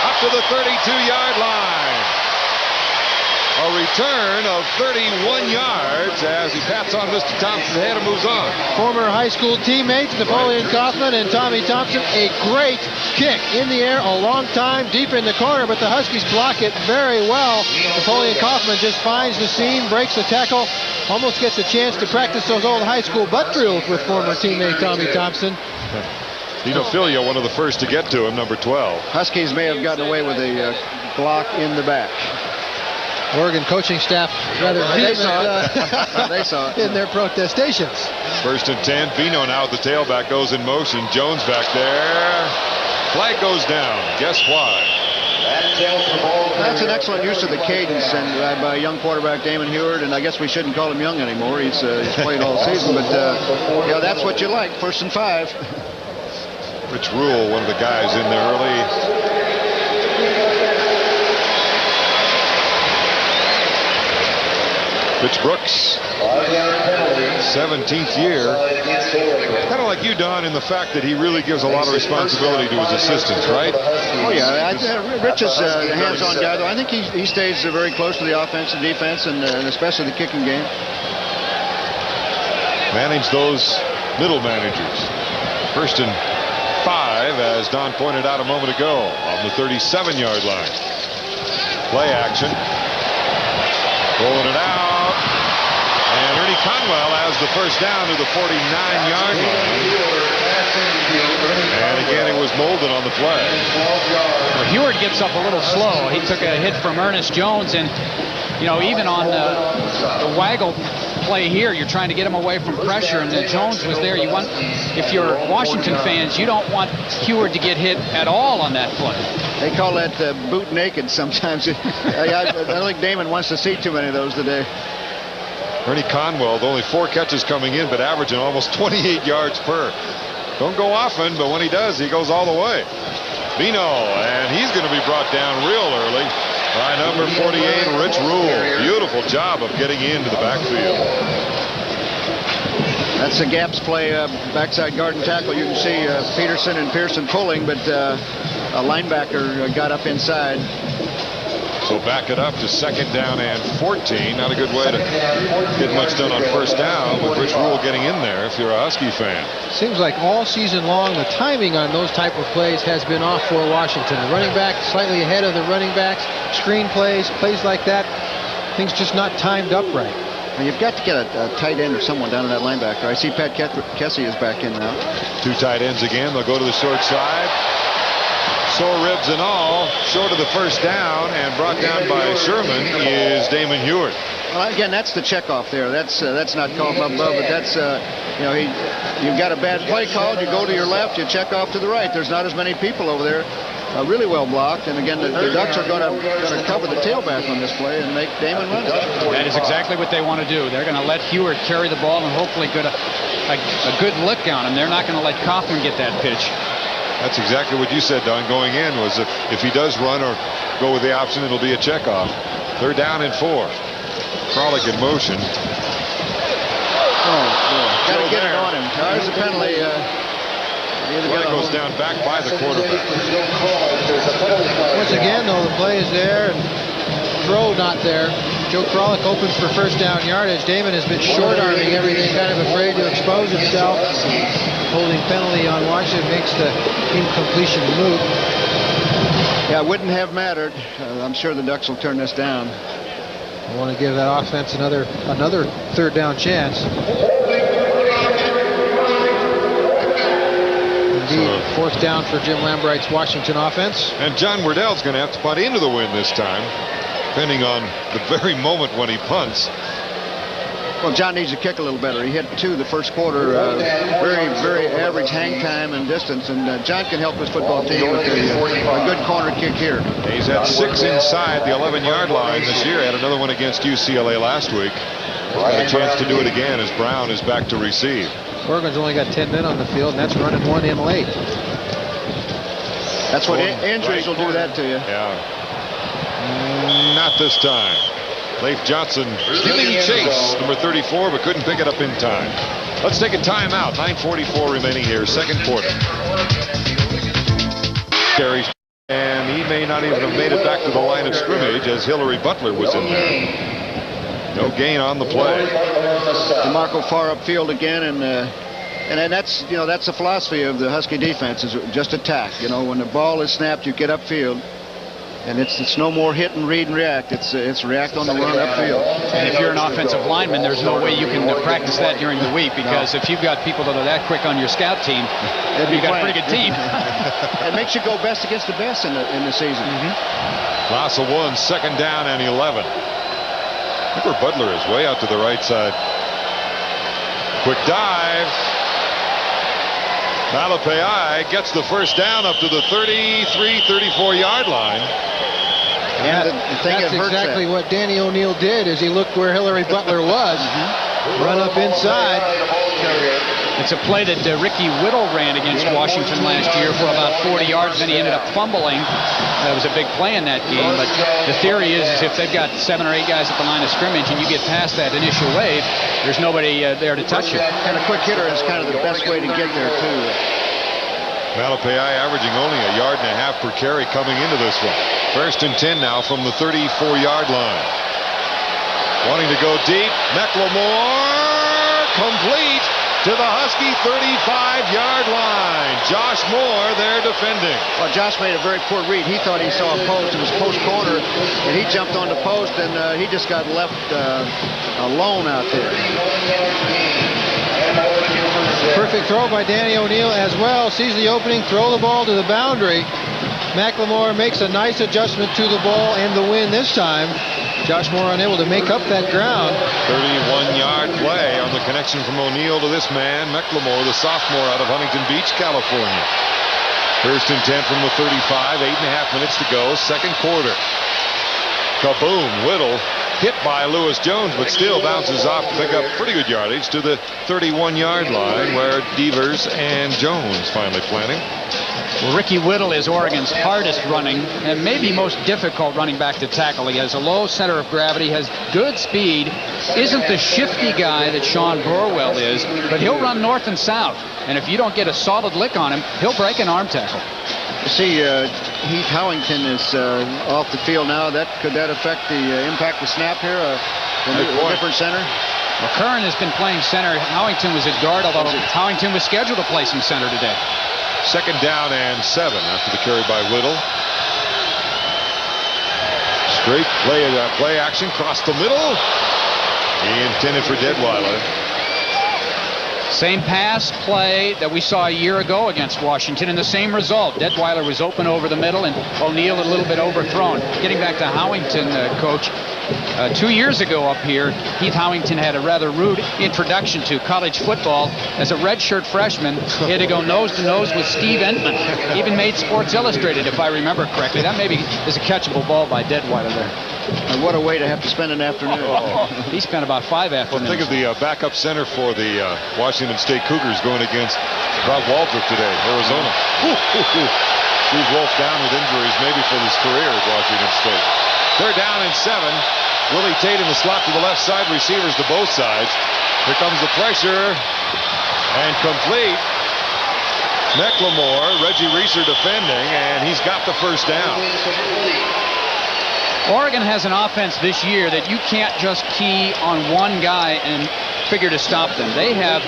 up to the 32-yard line. A return of 31 yards as he pats on Mr. Thompson's head and moves on. Former high school teammates Napoleon Kaufman and Tommy Thompson. A great kick in the air, a long time, deep in the corner, but the Huskies block it very well. Napoleon Kaufman just finds the seam, breaks the tackle, almost gets a chance to practice those old high school butt drills with former teammate Tommy Thompson. Dino Filio, one of the first to get to him, number 12. Huskies may have gotten away with a block in the back. Oregon coaching staff rather They saw it. They saw it. in their protestations. 1st and 10. Vino now at the tailback goes in motion. Jones back there. Flag goes down. Guess why? That's an excellent use of the cadence and by young quarterback Damon Huard, and I guess we shouldn't call him young anymore. He's played all season, but yeah, that's what you like. 1st and 5. Rich Rule, one of the guys in there early. Rich Brooks, 17th year. Kind of like you, Don, in the fact that he really gives a lot of responsibility to his assistants, right? Oh, yeah. Rich is a hands-on guy, though. I think he stays very close to the offense and defense, and especially the kicking game. Manage those middle managers. 1st and 5, as Don pointed out a moment ago, on the 37-yard line. Play action. Rolling it out. And Ernie Conwell has the 1st down to the 49-yard line. And again, it was Molden on the play. Well, Huard gets up a little slow. He took a hit from Ernest Jones, and you know, even on the waggle play here, you're trying to get him away from pressure, and Jones was there. You want, if you're Washington fans, you don't want Huard to get hit at all on that play. They call that boot naked sometimes. I don't think Damon wants to see too many of those today. Ernie Conwell, with only 4 catches coming in, but averaging almost 28 yards per. Don't go often, but when he does, he goes all the way. Vino, and he's going to be brought down real early by number 48, Rich Rule. Beautiful job of getting into the backfield. That's the gaps play, backside guard and tackle. You can see Peterson and Pearson pulling, but a linebacker got up inside. So back it up to 2nd down and 14. Not a good way to get much done on 1st down with Rich Rule getting in there if you're a Husky fan. Seems like all season long the timing on those type of plays has been off for Washington. The running back slightly ahead of the running backs, screen plays like that, things just not timed up right. Well, you've got to get a tight end or someone down in that linebacker. I see Pat Kessie is back in now. 2 tight ends again. They'll go to the short side. Sore ribs and all, short of the 1st down, and brought down by Sherman is Damon Huard. Well, again, that's the checkoff there. That's not called above, but that's you know, you've got a bad play called. You go to your left, you check off to the right. There's not as many people over there. Really well blocked, and again, the Ducks are going to cover the tailback on this play and make Damon run it. That is exactly what they want to do. They're going to let Huard carry the ball and hopefully get a good lick on him. They're not going to let Kaufman get that pitch. That's exactly what you said, Don, going in, was if he does run or go with the option, it'll be a checkoff. 3rd down and 4. Frolic in motion. Oh, got to get it on him. There's a penalty. Play goes down back by the quarterback. Once again, though, the play is there and throw not there. Joe Frolic opens for 1st down yardage. Damon has been short-arming everything, kind of afraid to expose himself. Holding penalty on Washington makes the incompletion moot. Yeah, it wouldn't have mattered. I'm sure the Ducks will turn this down. I want to give that offense another 3rd down chance. Indeed, 4th down for Jim Lambright's Washington offense. And John Wardell's going to have to punt into the wind this time, depending on the very moment when he punts. Well, John needs to kick a little better. He hit 2 the 1st quarter. Very, very average hang time and distance. And John can help his football team with a good corner kick here. He's had 6 inside the 11-yard line this year. Had another one against UCLA last week. He's got a chance to do it again as Brown is back to receive. Oregon's only got 10 men on the field, and that's running one in late. That's what injuries will do that to you. Yeah. Not this time. Leif Johnson giving chase, number 34, but couldn't pick it up in time. Let's take a timeout. 9:44 remaining here, 2nd quarter. Carries, and he may not even have made it back to the line of scrimmage as Hillary Butler was in there. No gain on the play. DeMarco far upfield again, and that's, you know, that's the philosophy of the Husky defense, is just attack. You know, when the ball is snapped, you get upfield. And it's no more hit and read and react. It's react on the run upfield. And if you're an offensive lineman, there's no way you can practice that during the week, because if you've got people that are that quick on your scout team, you've got a pretty good team. It makes you go best against the best in the season. Loss of 1, 2nd down and 11. Look where Butler is, way out to the right side. Quick dive. Malepeai gets the first down up to the 33, 34-yard line. And the thing That's that hurts exactly that. what Danny O'Neil did, is he looked where Hillary Butler was. Run up inside. It's a play that Ricky Whittle ran against Washington last year for about 40 yards, then he ended up fumbling. That was a big play in that game, but the theory is if they've got 7 or 8 guys at the line of scrimmage and you get past that initial wave, there's nobody there to touch you. And a quick hitter is kind of the best way to get there, too. Malepeai averaging only 1.5 yards per carry coming into this one. 1st and 10 now from the 34-yard line. Wanting to go deep. McLemore complete to the Husky 35-yard line. Josh Moore there defending. Well, Josh made a very poor read. He thought he saw a post. It was post corner, and he jumped on the post, and he just got left alone out there. Perfect throw by Danny O'Neil as well. Sees the opening, throw the ball to the boundary. McLemore makes a nice adjustment to the ball and the win this time. Josh Moore unable to make up that ground. 31-yard play on the connection from O'Neil to this man, McLemore, the sophomore out of Huntington Beach, California. 1st and 10 from the 35, 8.5 minutes to go, 2nd quarter. Kaboom, Whittle hit by Lewis Jones, but still bounces off to pick up pretty good yardage to the 31-yard line, where Devers and Jones finally planting. Well, Ricky Whittle is Oregon's hardest running and maybe most difficult running back to tackle. He has a low center of gravity, has good speed, isn't the shifty guy that Sean Burwell is, but he'll run north and south. And if you don't get a solid lick on him, he'll break an arm tackle. You see, Heath Howington is off the field now. Could that affect the impact of snap here? The different center? Well, Curran has been playing center. Howington was at guard, although Howington was scheduled to play some center today. 2nd down and 7 after the carry by Whittle. Straight play action across the middle. He intended for Detweiler. Same pass play that we saw a year ago against Washington, and the same result. Detweiler was open over the middle, and O'Neil a little bit overthrown. Getting back to Howington, Coach, 2 years ago up here, Heath Howington had a rather rude introduction to college football. As a redshirt freshman, he had to go nose-to-nose with Steve Entman. Even made Sports Illustrated, if I remember correctly. That maybe is a catchable ball by Detweiler there. And what a way to have to spend an afternoon. He spent about 5 afternoons. Well, think of the backup center for the Washington State Cougars going against Rob Waldrop today, Arizona. Steve Wolf down with injuries, maybe for his career at Washington State. 3rd down and 7. Willie Tate in the slot to the left side, receivers to both sides. Here comes the pressure, and complete. McLemore, Reggie Reeser defending, and he's got the 1st down. Oregon has an offense this year that you can't just key on one guy and figure to stop them. They have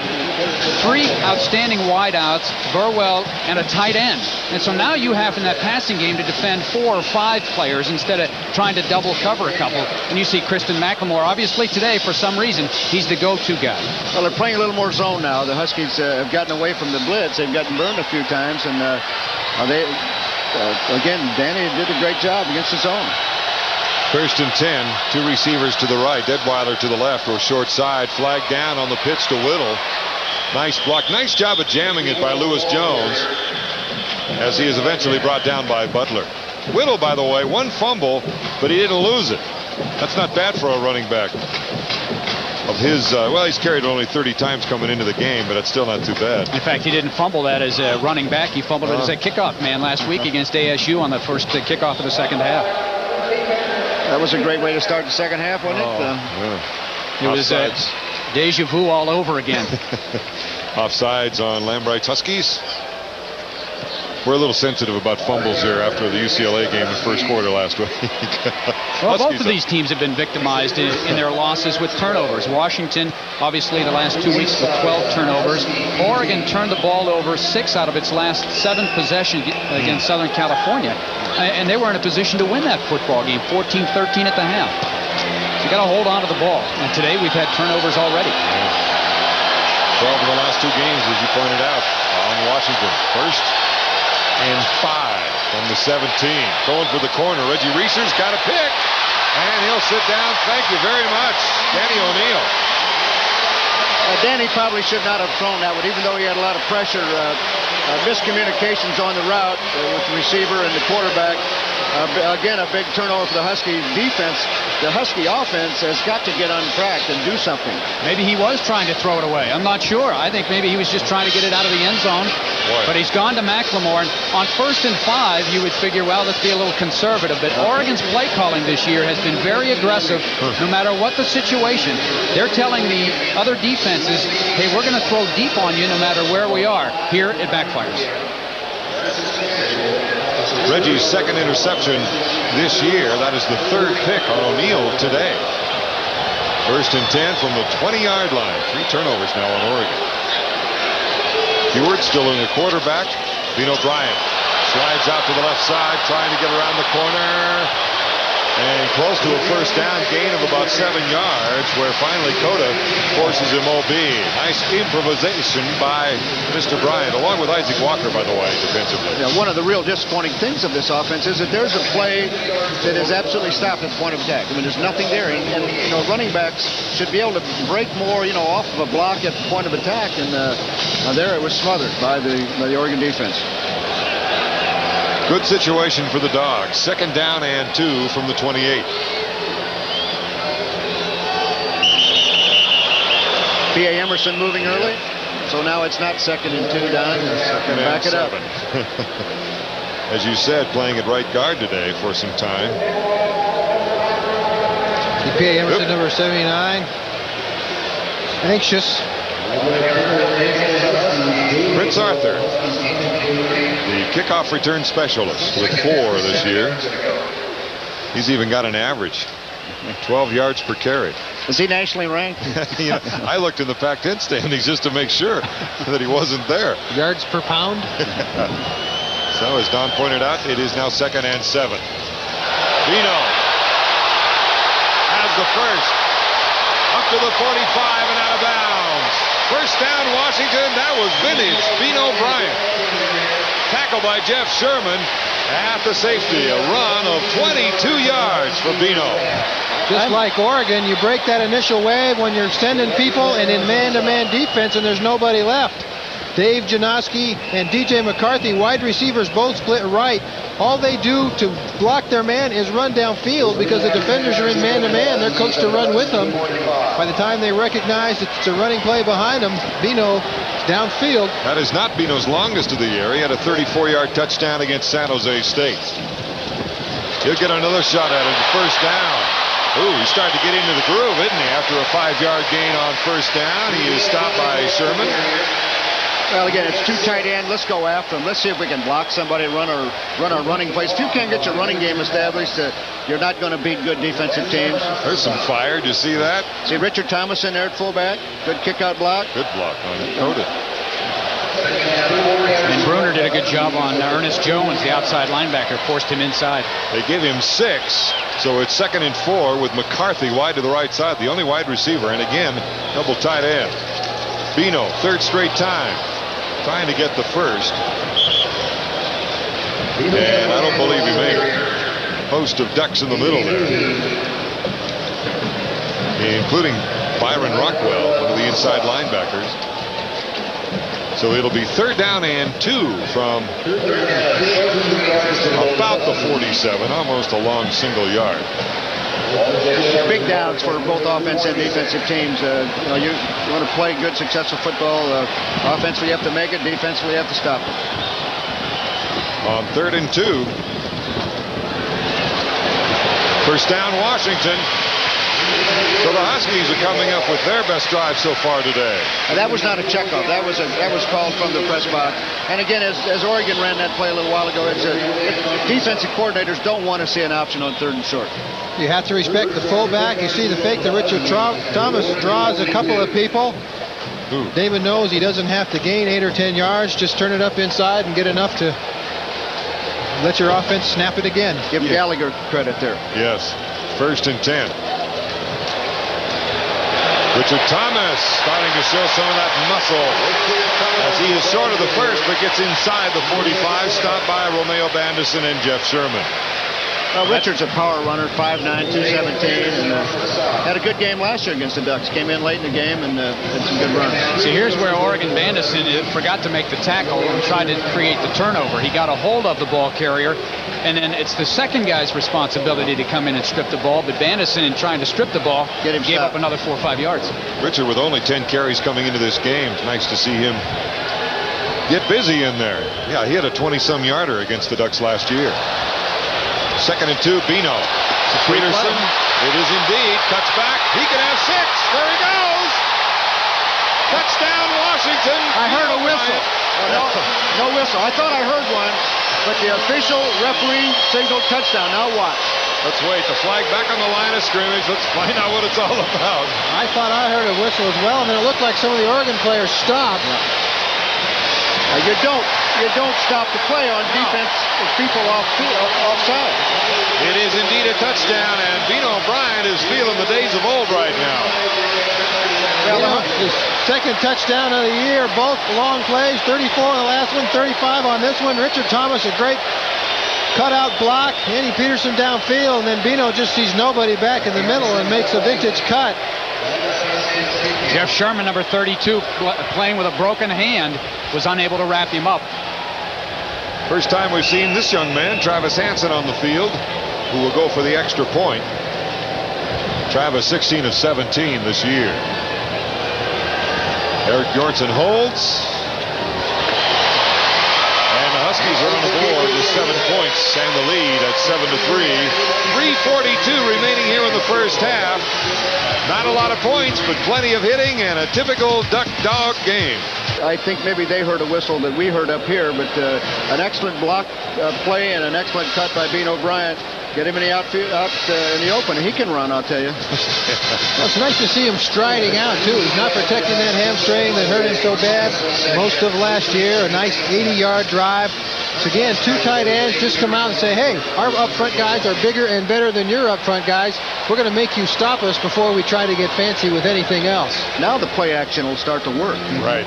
3 outstanding wideouts, Burwell, and a tight end. And so now you have in that passing game to defend 4 or 5 players instead of trying to double cover a couple. And you see Kristen McLemore, obviously today, for some reason, he's the go-to guy. Well, they're playing a little more zone now. The Huskies have gotten away from the blitz. They've gotten burned a few times, and again, Danny did a great job against the zone. 1st and 10, 2 receivers to the right, Detweiler to the left, or short side, flag down on the pitch to Whittle. Nice block, nice job of jamming it by Lewis Jones, as he is eventually brought down by Butler. Whittle, by the way, 1 fumble, but he didn't lose it. That's not bad for a running back of his, well, he's carried only 30 times coming into the game, but it's still not too bad. In fact, he didn't fumble that as a running back. He fumbled it as a kickoff man last week against ASU on the first kickoff of the 2nd half. That was a great way to start the 2nd half, wasn't it? It was deja vu all over again. Offsides on Lambright's Huskies. We're a little sensitive about fumbles here after the UCLA game in the 1st quarter last week. Well, both of these teams have been victimized in their losses with turnovers. Washington, obviously, the last 2 weeks with 12 turnovers. Oregon turned the ball over 6 out of its last 7 possessions against Southern California. And they were in a position to win that football game, 14-13 at the half. So you got to hold on to the ball. And today we've had turnovers already. 12 of the last 2 games, as you pointed out, on Washington. 1st and 5 from the 17. Going for the corner. Reggie Reeser's got a pick. And he'll sit down. Thank you very much, Danny O'Neill. Danny probably should not have thrown that one, even though he had a lot of pressure. Miscommunications on the route with the receiver and the quarterback. Again, a big turnover for the Husky defense. The Husky offense has got to get on track and do something. Maybe he was trying to throw it away. I'm not sure. I think maybe he was just trying to get it out of the end zone. Boy. But he's gone to McLemore. And on 1st and 5, you would figure, well, let's be a little conservative. But Oregon's play calling this year has been very aggressive, no matter what the situation. They're telling the other defenses, hey, we're going to throw deep on you no matter where we are. Here, it backfires. Reggie's second interception this year. That is the 3rd pick on O'Neill today. 1st and 10 from the 20-yard line. 3 turnovers now on Oregon. Heward still in the quarterback. Bino Bryant slides out to the left side, trying to get around the corner. And close to a first down gain of about 7 yards, where finally Cota forces him OB. Nice improvisation by Mr. Bryant, along with Isaac Walker, by the way, defensively. Yeah, one of the real disappointing things of this offense is that there's a play that is absolutely stopped at the point of attack. I mean, there's nothing there. And running backs should be able to break more, off of a block at the point of attack. And there it was smothered by the Oregon defense. Good situation for the Dogs. 2nd down and 2 from the 28. B.A. Emerson moving early. So now it's not 2nd and 2 down. Second Back and it up. 7. As you said, playing at right guard today for some time. B.A. Emerson, number 79. Anxious. Prince Arthur, the kickoff return specialist, with 4 this year. He's even got an average, 12 yards per carry. Is he nationally ranked? I looked in the Pac-10 standings just to make sure that he wasn't there. Yards per pound. So as Don pointed out, it is now 2nd and 7. Bino has the first, up to the 45 and out of bounds. First down, Washington. That was vintage Bino Bryant. Tackled by Jeff Sherman at the safety. A run of 22 yards for Bino. Just like Oregon, you break that initial wave when you're sending people and in man-to-man defense and there's nobody left. Dave Janoski and DJ McCarthy, wide receivers, both split right. All they do to block their man is run downfield because the defenders are in man-to-man. They're coached to run with them. By the time they recognize it's a running play behind them, Bino downfield. That is not Bino's longest of the year. He had a 34-yard touchdown against San Jose State. He'll get another shot at it. First down. Ooh, he's starting to get into the groove, isn't he? After a 5-yard gain on first down, he is stopped by Sherman. Well, again, it's too tight end. Let's go after him. Let's see if we can block somebody, run our running plays. If you can't get your running game established, you're not going to beat good defensive teams. There's some fire. Did you see that? See Richard Thomas in there at fullback. Good kick-out block. Good block on it. Cota. And Bruner did a good job on Ernest Jones, the outside linebacker, forced him inside. They give him 6, so it's 2nd and 4 with McCarthy wide to the right side, the only wide receiver, and again, double tight end. Bino, 3rd straight time, trying to get the first. And I don't believe he made a host of ducks in the middle there, including Byron Rockwell, one of the inside linebackers. So it'll be 3rd down and 2 from about the 47, almost a long single yard. Big downs for both offense and defensive teams. You want to play good, successful football. Offensively, you have to make it. Defensively, you have to stop it. On 3rd and 2. First down, Washington. So the Huskies are coming up with their best drive so far today. And that was not a checkoff. That was called from the press box. And again, as Oregon ran that play a little while ago, defensive coordinators don't want to see an option on 3rd and short. You have to respect the fullback. You see the fake that Richard Thomas draws a couple of people. Ooh. David knows he doesn't have to gain 8 or 10 yards. Just turn it up inside and get enough to let your offense snap it again. Give Gallagher credit there. Yes. 1st and 10. Richard Thomas starting to show some of that muscle as he is short of the first but gets inside the 45, stopped by Romeo Bandison and Jeff Sherman. Richard's a power runner, 5'9", 217, and had a good game last year against the Ducks. Came in late in the game and had some good runs. See, here's where Oregon Bandison forgot to make the tackle and tried to create the turnover. He got a hold of the ball carrier, and then it's the second guy's responsibility to come in and strip the ball, but Bandison, in trying to strip the ball, gave up another 4 or 5 yards. Richard with only 10 carries coming into this game. It's nice to see him get busy in there. Yeah, he had a 20-some yarder against the Ducks last year. 2nd and 2, Bino. Peterson, it is indeed. Cuts back. He can have 6. There he goes. Touchdown, Washington. I heard a whistle. No whistle. I thought I heard one, but the official referee signaled touchdown. Now watch. Let's wait. The flag back on the line of scrimmage. Let's find out what it's all about. I thought I heard a whistle as well, and then it looked like some of the Oregon players stopped. You don't stop the play on defense with people offside. It is indeed a touchdown, and Bino Bryant is feeling the days of old right now. Well, his second touchdown of the year, both long plays, 34 on the last one, 35 on this one. Richard Thomas, a great cutout block. Andy Peterson downfield, and then Bino just sees nobody back in the middle and makes a vintage cut. Jeff Sherman, number 32, playing with a broken hand, was unable to wrap him up. First time we've seen this young man, Travis Hansen, on the field, who will go for the extra point. Travis 16 of 17 this year. Eric Bjornsson holds. And the Huskies are on the board with 7 points and the lead at 7-3. 3:42 remaining here in the first half. Not a lot of points, but plenty of hitting and a typical Duck Dog game. I think maybe they heard a whistle that we heard up here, but an excellent block play and an excellent cut by Bino Bryant. Get him in the outfield, in the open. He can run, I'll tell you. Well, it's nice to see him striding out, too. He's not protecting that hamstring that hurt him so bad most of last year. A nice 80-yard drive. So again, 2 tight ends just come out and say, hey, our up front guys are bigger and better than your up front guys. We're going to make you stop us before we try to get fancy with anything else. Now the play action will start to work. Right.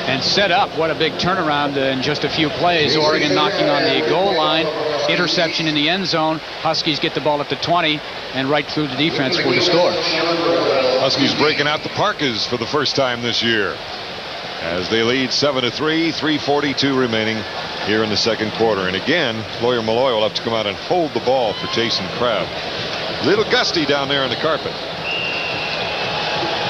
And set up. What a big turnaround in just a few plays. Oregon knocking on the goal line. Interception in the end zone. Huskies get the ball at the 20 and right through the defense for the score. Huskies breaking out the Parkas for the first time this year as they lead 7-3. 3:42 remaining here in the second quarter. And again, Lawyer Malloy will have to come out and hold the ball for Jason Crabb. Little gusty down there on the carpet.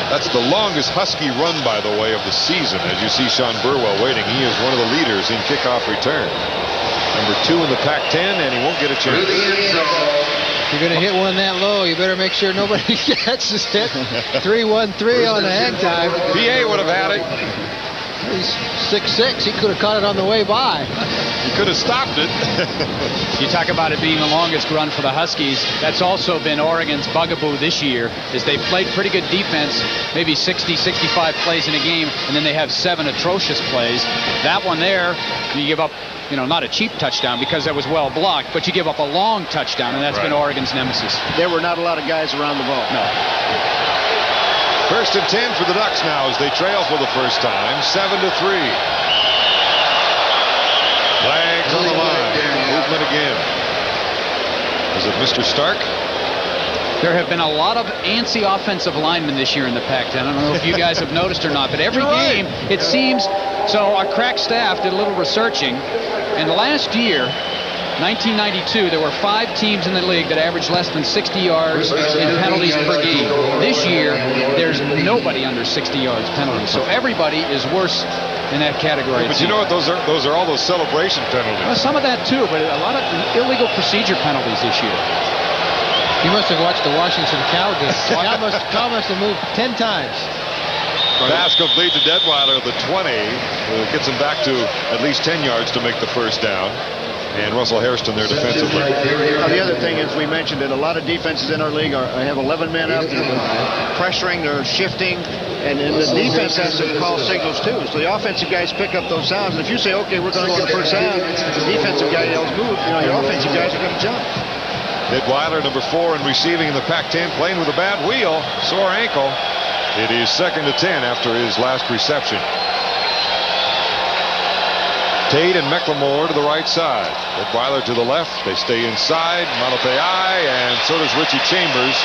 That's the longest Husky run, by the way, of the season. As you see Sean Burwell waiting, he is one of the leaders in kickoff return. Number 2 in the Pac-10, and he won't get a chance. If you're going to hit one that low, you better make sure nobody catches it. 3-1-3 on the hang time. PA would have had it. He's 6'6". He could have caught it on the way by. He could have stopped it. You talk about it being the longest run for the Huskies. That's also been Oregon's bugaboo this year, is they've played pretty good defense, maybe 60, 65 plays in a game, and then they have 7 atrocious plays. That one there, you give up, not a cheap touchdown because that was well blocked, but you give up a long touchdown, and that's been Oregon's nemesis. There were not a lot of guys around the ball. No. 1st and 10 for the Ducks now as they trail for the first time, 7-3. Flags on the line. Movement again. Is it Mr. Stark? There have been a lot of antsy offensive linemen this year in the Pac-10. I don't know if you guys have noticed or not, but every game it seems. So our crack staff did a little researching, and last year, 1992, there were 5 teams in the league that averaged less than 60 yards in penalties per game. This year, there's nobody under 60 yards penalties. So everybody is worse in that category. But you know what? Those are all those celebration penalties. Well, some of that too, but a lot of illegal procedure penalties this year. You must have watched the Washington Cal game. Cal must have moved 10 times. Pass complete to Detweiler at the 20. Gets him back to at least 10 yards to make the first down. And Russell Hairston there defensively. The other thing is, we mentioned that a lot of defenses in our league have 11 men up, pressuring, they're shifting, and the defense has to call signals too. So the offensive guys pick up those sounds. And if you say, okay, we're going to get a first down, the defensive guy yells move, your offensive guys are going to jump. Detweiler, number 4 in receiving in the Pac-10, playing with a bad wheel, sore ankle. It is 2nd and 10 after his last reception. Tate and McLemore to the right side. Detweiler to the left. They stay inside. Malapai, and so does Richie Chambers.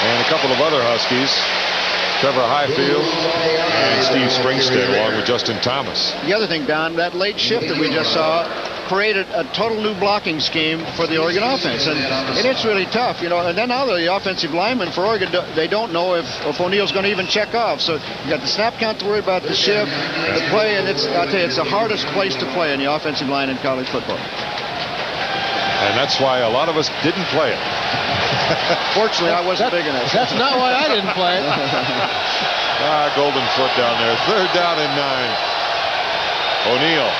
And a couple of other Huskies. Trevor Highfield and Steve Springstead, along with Justin Thomas. The other thing, Don, that late shift that we just saw created a total new blocking scheme for the Oregon offense, and it's really tough, you know. And then now the offensive linemen for Oregon, they don't know if O'Neill's going to even check off. So you got the snap count to worry about, the shift, the play, and I'll tell you, it's the hardest place to play in the offensive line in college football. And that's why a lot of us didn't play it. Fortunately, I wasn't big enough. That's not why I didn't play it. Golden foot down there. 3rd down and 9. O'Neill.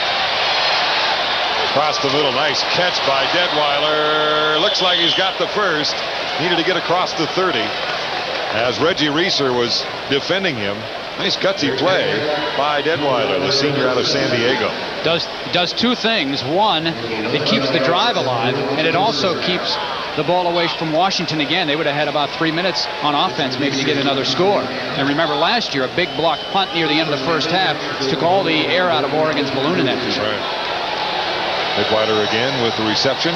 Across the middle. Nice catch by Detweiler. Looks like he's got the first. Needed to get across the 30. As Reggie Reeser was defending him. Nice gutsy play by Detweiler, the senior out of San Diego. Does two things. One, it keeps the drive alive, and it also keeps the ball away from Washington again. They would have had about 3 minutes on offense maybe to get another score. And remember last year, a big block punt near the end of the first half took all the air out of Oregon's balloon in that position. Right. Detweiler again with the reception.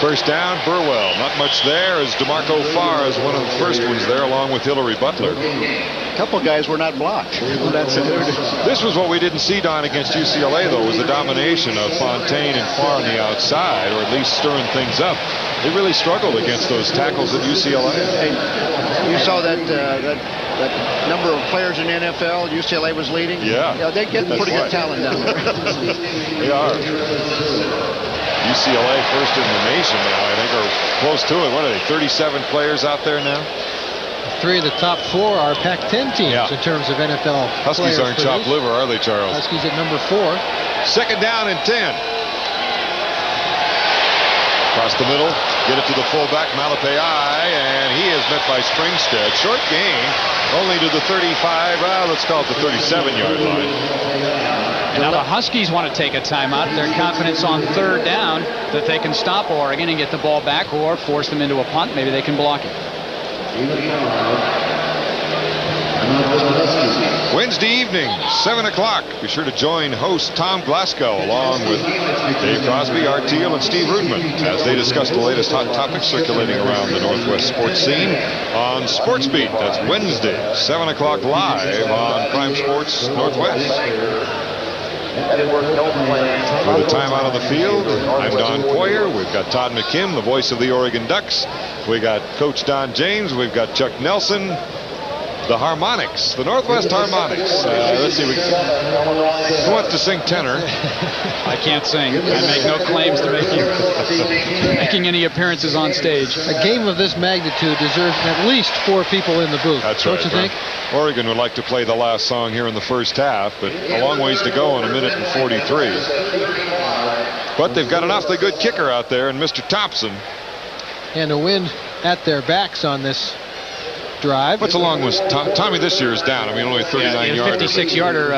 First down, Burwell. Not much there as DeMarco Farr is one of the first ones there, along with Hillary Butler. A couple guys were not blocked. This was what we didn't see, Don, against UCLA, though, was the domination of Fontaine and Farr on the outside, or at least stirring things up. They really struggled against those tackles at UCLA. Hey, you saw that number of players in the NFL UCLA was leading? Yeah. They get pretty good talent down there. They are. UCLA first in the nation now, I think, or close to it. What are they, 37 players out there now? 3 of the top 4 are Pac-10 teams in terms of NFL Huskies aren't chopped liver, are they, Charles? Huskies at number 4. 2nd down and 10. Across the middle, get it to the fullback, Malapai, and he is met by Springstead. Short gain, only to the 35, let's call it the 37-yard line. And now the Huskies want to take a timeout. Their confidence on 3rd down that they can stop Oregon and get the ball back or force them into a punt. Maybe they can block it. Wednesday evening, 7 o'clock. Be sure to join host Tom Glasgow along with Dave Crosby, Art Thiel, and Steve Rudman as they discuss the latest hot topics circulating around the Northwest sports scene on Sports Beat. That's Wednesday, 7 o'clock live on Prime Sports Northwest. For the time out of the field, I'm Don Poyer. We've got Todd McKim, the voice of the Oregon Ducks. We got Coach Don James. We've got Chuck Nelson. The Harmonics, the Northwest Harmonics. Let's see, who wants to sing tenor? I can't sing. I make no claims to making any appearances on stage. A game of this magnitude deserves at least 4 people in the booth. That's don't right, you think? Oregon would like to play the last song here in the first half, but a long ways to go in 1 minute and 43. But they've got an awfully good kicker out there, and Mr. Thompson. And a wind at their backs on this drive. What's along with Tommy this year is down. I mean, only 39 yards. 56-yarder,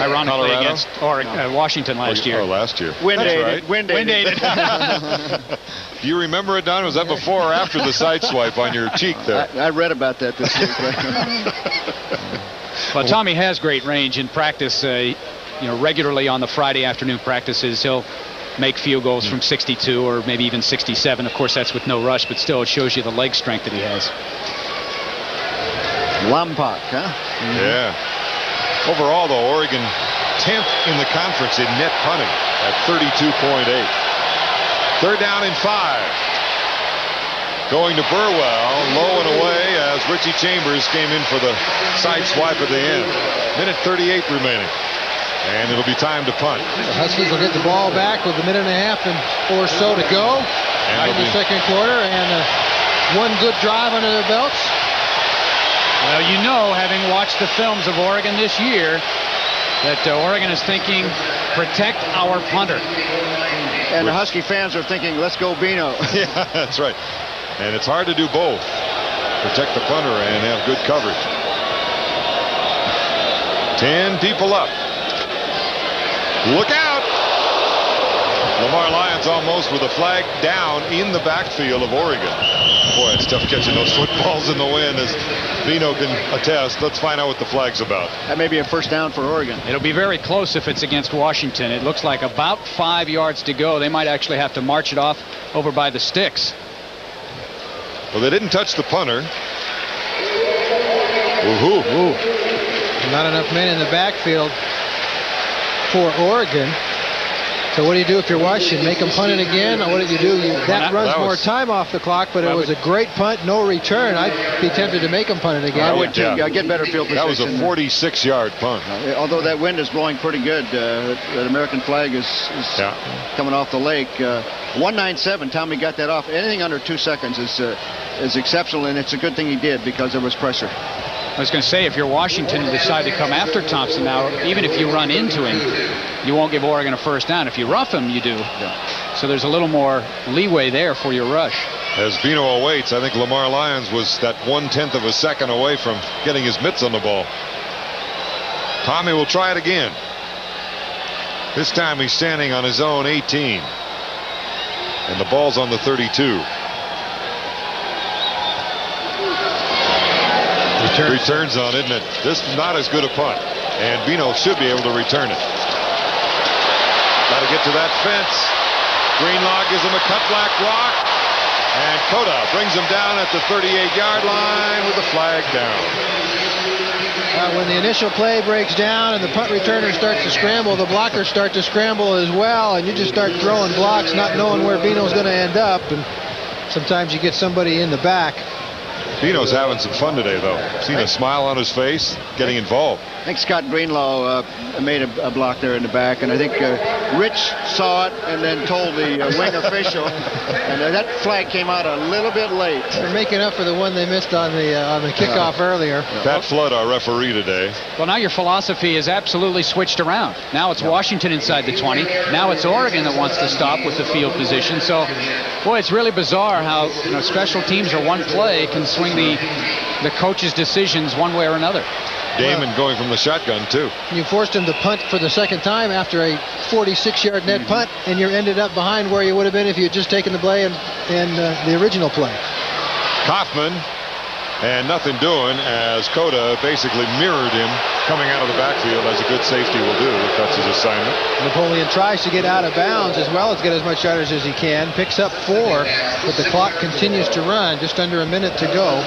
ironically, against Washington last year. Oh, last year. Wind That's aided. right. Do you remember it, Don? Was that before or after the side swipe on your cheek there? I read about that this week. But Tommy has great range in practice. Regularly on the Friday afternoon practices, he'll make field goals from 62 or maybe even 67. Of course, that's with no rush, but still, it shows you the leg strength that he has. Lompoc, huh? Yeah. Overall, though, Oregon 10th in the conference in net punting at 32.8. 3rd down and 5. Going to Burwell, low and away as Richie Chambers came in for the side swipe at the end. 1:38 remaining. And it'll be time to punt. The Huskies will get the ball back with 1.5 minutes or so to go in the second quarter, and one good drive under their belts. Well, having watched the films of Oregon this year, that Oregon is thinking, protect our punter. And the Husky fans are thinking, let's go Bino. Yeah, that's right. And it's hard to do both. Protect the punter and have good coverage. 10 people up. Look out! Lamar Lyons almost with a flag down in the backfield of Oregon. Boy, it's tough catching those footballs in the wind, as Vino can attest. Let's find out what the flag's about. That may be a first down for Oregon. It'll be very close if it's against Washington. It looks like about 5 yards to go. They might actually have to march it off over by the sticks. Well, they didn't touch the punter. Ooh. Not enough men in the backfield for Oregon. So what do you do if you're Washington? Make them punt it again? Or what did you do? That runs more time off the clock, but it was a great punt, no return. I'd be tempted to make them punt it again. I would too. Get better field position. That was a 46-yard punt. Although that wind is blowing pretty good, that American flag is coming off the lake. 197, Tommy got that off. Anything under 2 seconds is exceptional, and it's a good thing he did because there was pressure. I was going to say, if you're Washington and decide to come after Thompson now, even if you run into him, you won't give Oregon a first down. If you rough him, you do. Yeah. So there's a little more leeway there for your rush. As Vino awaits, I think Lamar Lyons was that 1/10 of a second away from getting his mitts on the ball. Tommy will try it again. This time he's standing on his own 18. And the ball's on the 32. Returns on, isn't it? This is not as good a punt. And Vino should be able to return it. Got to get to that fence. Greenlaw gives him a cut black block. And Cota brings him down at the 38-yard line with the flag down. When the initial play breaks down and the punt returner starts to scramble, the blockers start to scramble as well, and you just start throwing blocks, not knowing where Vino's going to end up. And sometimes you get somebody in the back. Vino's having some fun today, though. Seen a smile on his face, getting involved. I think Scott Greenlaw made a block there in the back, and I think Rich saw it and then told the wing official, and that flag came out a little bit late. They're making up for the one they missed on the kickoff earlier. Pat Flood, our referee today. Well, now your philosophy is absolutely switched around. Now it's Washington inside the 20. Now it's Oregon that wants to stop with the field position. So, boy, it's really bizarre how special teams or one play can swing the coach's decisions one way or another. Damon going from the shotgun, too. You forced him to punt for the second time after a 46-yard net punt, and you ended up behind where you would have been if you had just taken the play and the original play. Kaufman, and nothing doing as Cota basically mirrored him coming out of the backfield, as a good safety will do if that's his assignment. Napoleon tries to get out of bounds as well as get as much yardage as he can. Picks up 4, but the clock continues to run. Just under a minute to go.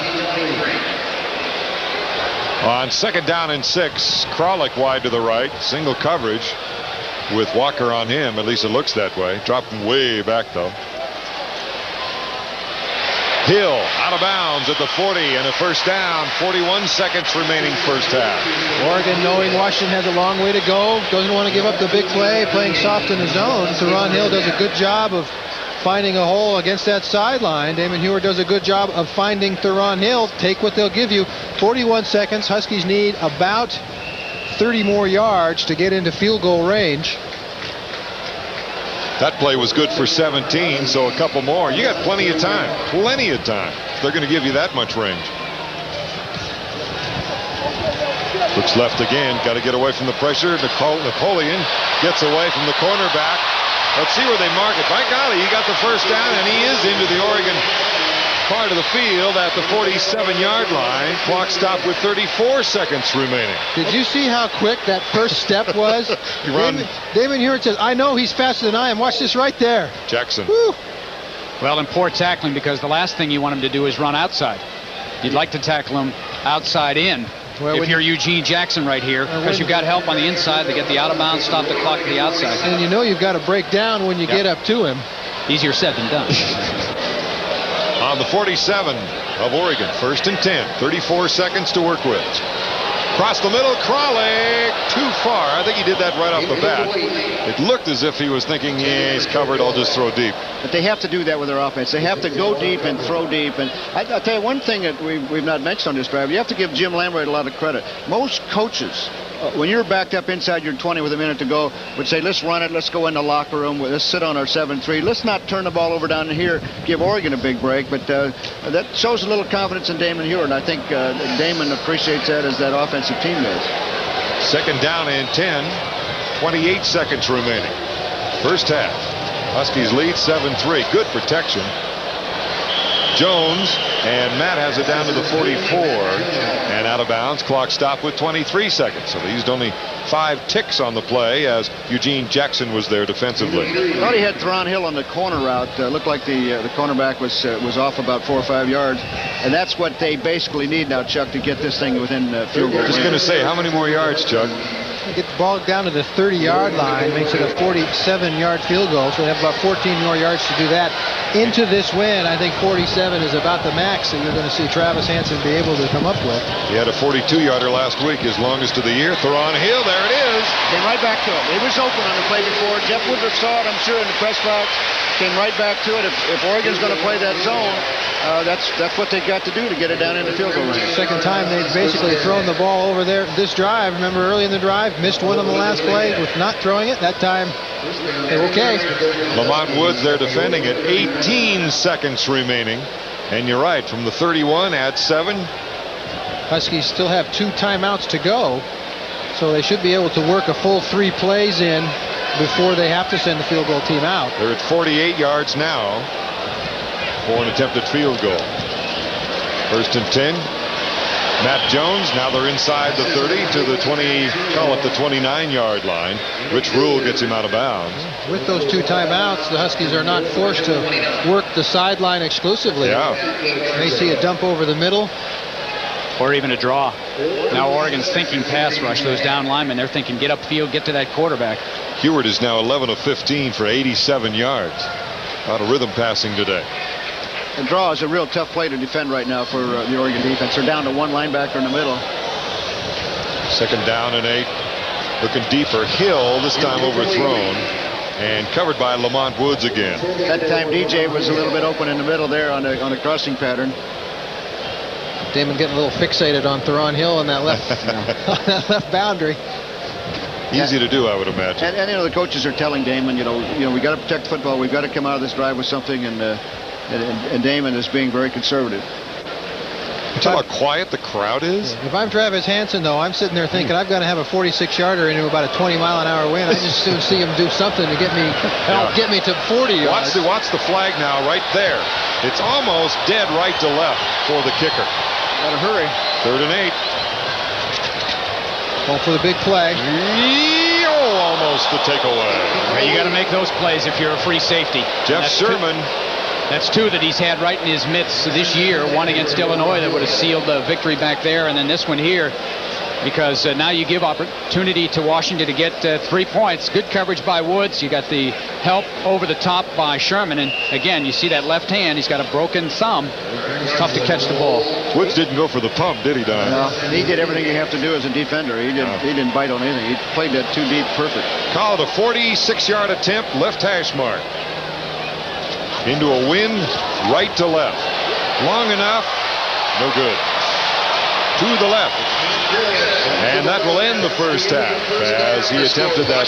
On 2nd down and 6, Kralik wide to the right. Single coverage with Walker on him. At least it looks that way. Dropped him way back, though. Hill out of bounds at the 40 and a first down. 41 seconds remaining first half. Oregon, knowing Washington has a long way to go, doesn't want to give up the big play, playing soft in the zone. Theron Hill does a good job of finding a hole against that sideline. Damon Huard does a good job of finding Theron Hill. Take what they'll give you. 41 seconds. Huskies need about 30 more yards to get into field goal range. That play was good for 17, so a couple more. You got plenty of time. Plenty of time. They're going to give you that much range. Looks left again. Got to get away from the pressure. Napoleon gets away from the cornerback. Let's see where they mark it. By golly, he got the first down, and he is into the Oregon part of the field at the 47-yard line. Clock stopped with 34 seconds remaining. Did you see how quick that first step was? Damon Huard says, I know he's faster than I am. Watch this right there. Jackson. Woo. Well, and poor tackling, because the last thing you want him to do is run outside. You'd like to tackle him outside in. Well, if you're Eugene Jackson right here, because you've got help on the inside to get the out of bounds, stop the clock at the outside. And you know you've got to break down when you get up to him. Easier said than done. On the 47 of Oregon, 1st and 10, 34 seconds to work with. Across the middle, Kralik, too far. I think he did that right off the bat. It looked as if he was thinking, yeah, he's covered, I'll just throw deep. But they have to do that with their offense. They have to go deep and throw deep. And I'll tell you one thing that we've not mentioned on this drive. You have to give Jim Lambright a lot of credit. Most coaches, when you're backed up inside your 20 with a minute to go, would say, let's run it, let's go in the locker room, let's sit on our 7-3, let's not turn the ball over down here, give Oregon a big break. But that shows a little confidence in Damon Huard, and I think Damon appreciates that as that offensive team does. 2nd down and 10, 28 seconds remaining. First half. Huskies lead 7-3. Good protection. Jones, and Matt has it down to the 44 and out of bounds. Clock stopped with 23 seconds. So they used only 5 ticks on the play as Eugene Jackson was there defensively. Thought he had Theron Hill on the corner route. Looked like the cornerback was off about 4 or 5 yards, and that's what they basically need now, Chuck, to get this thing within field goal. Just going to say, how many more yards, Chuck? Get the ball down to the 30-yard line, makes it a 47-yard field goal, so they have about 14 more yards to do that. Into this win, I think 47 is about the max that you're going to see Travis Hansen be able to come up with. He had a 42-yarder last week, his longest of the year. Theron Hill, there it is. Came right back to him. He was open on the play before. Jeff Woodruff saw it, I'm sure, in the press box. Came right back to it. If Oregon's going to play that zone, that's what they've got to do to get it down in the field goal range. Second time they've basically thrown the ball over there this drive. Remember early in the drive, missed one on the last play with not throwing it. That time, they're okay. Lamont Woods there defending it. 18 seconds remaining. And you're right, from the 31, add 7. Huskies still have 2 timeouts to go, so they should be able to work a full 3 plays in before they have to send the field goal team out. They're at 48 yards now for an attempted field goal. 1st and 10. Matt Jones, now they're inside the 30 to the 20, call it the 29-yard line. Rich Rule gets him out of bounds. With those 2 timeouts, the Huskies are not forced to work the sideline exclusively. Yeah. May see a dump over the middle. Or even a draw. Now Oregon's thinking pass rush. Those down linemen, they're thinking get upfield, get to that quarterback. Heward is now 11 of 15 for 87 yards. A lot of rhythm passing today. The draw is a real tough play to defend right now for the Oregon defense. They're down to 1 linebacker in the middle. 2nd down and 8. Looking deeper. Hill, this time overthrown. And covered by Lamont Woods again. That time DJ was a little bit open in the middle there on a crossing pattern. Damon getting a little fixated on Theron Hill on that left, on that left boundary. Easy to do, I would imagine. And the coaches are telling Damon, we got to protect football. We've got to come out of this drive with something, and Damon is being very conservative. You tell how quiet the crowd is? If I'm Travis Hansen, though, I'm sitting there thinking I've got to have a 46-yarder into about a 20-mile-an-hour wind. I just soon see him do something to get me to 40 yards. Watch the flag now, right there. It's almost dead right to left for the kicker. Gotta hurry. 3rd and 8. Going for the big play. Almost the takeaway. You got to make those plays if you're a free safety. Jeff Sherman. That's 2 that he's had right in his midst this year. One against Illinois that would have sealed the victory back there, and then this one here, because now you give opportunity to Washington to get 3 points. Good coverage by Woods. You got the help over the top by Sherman, and again, you see that left hand. He's got a broken thumb. It's tough to catch the ball. Woods didn't go for the pump, did he, Don? No, and he did everything you have to do as a defender. He didn't bite on anything. He played that 2 deep perfect. Call it a 46-yard attempt, left hash mark. Into a wind, right to left. Long enough, no good. To the left. And that will end the first half as he attempted that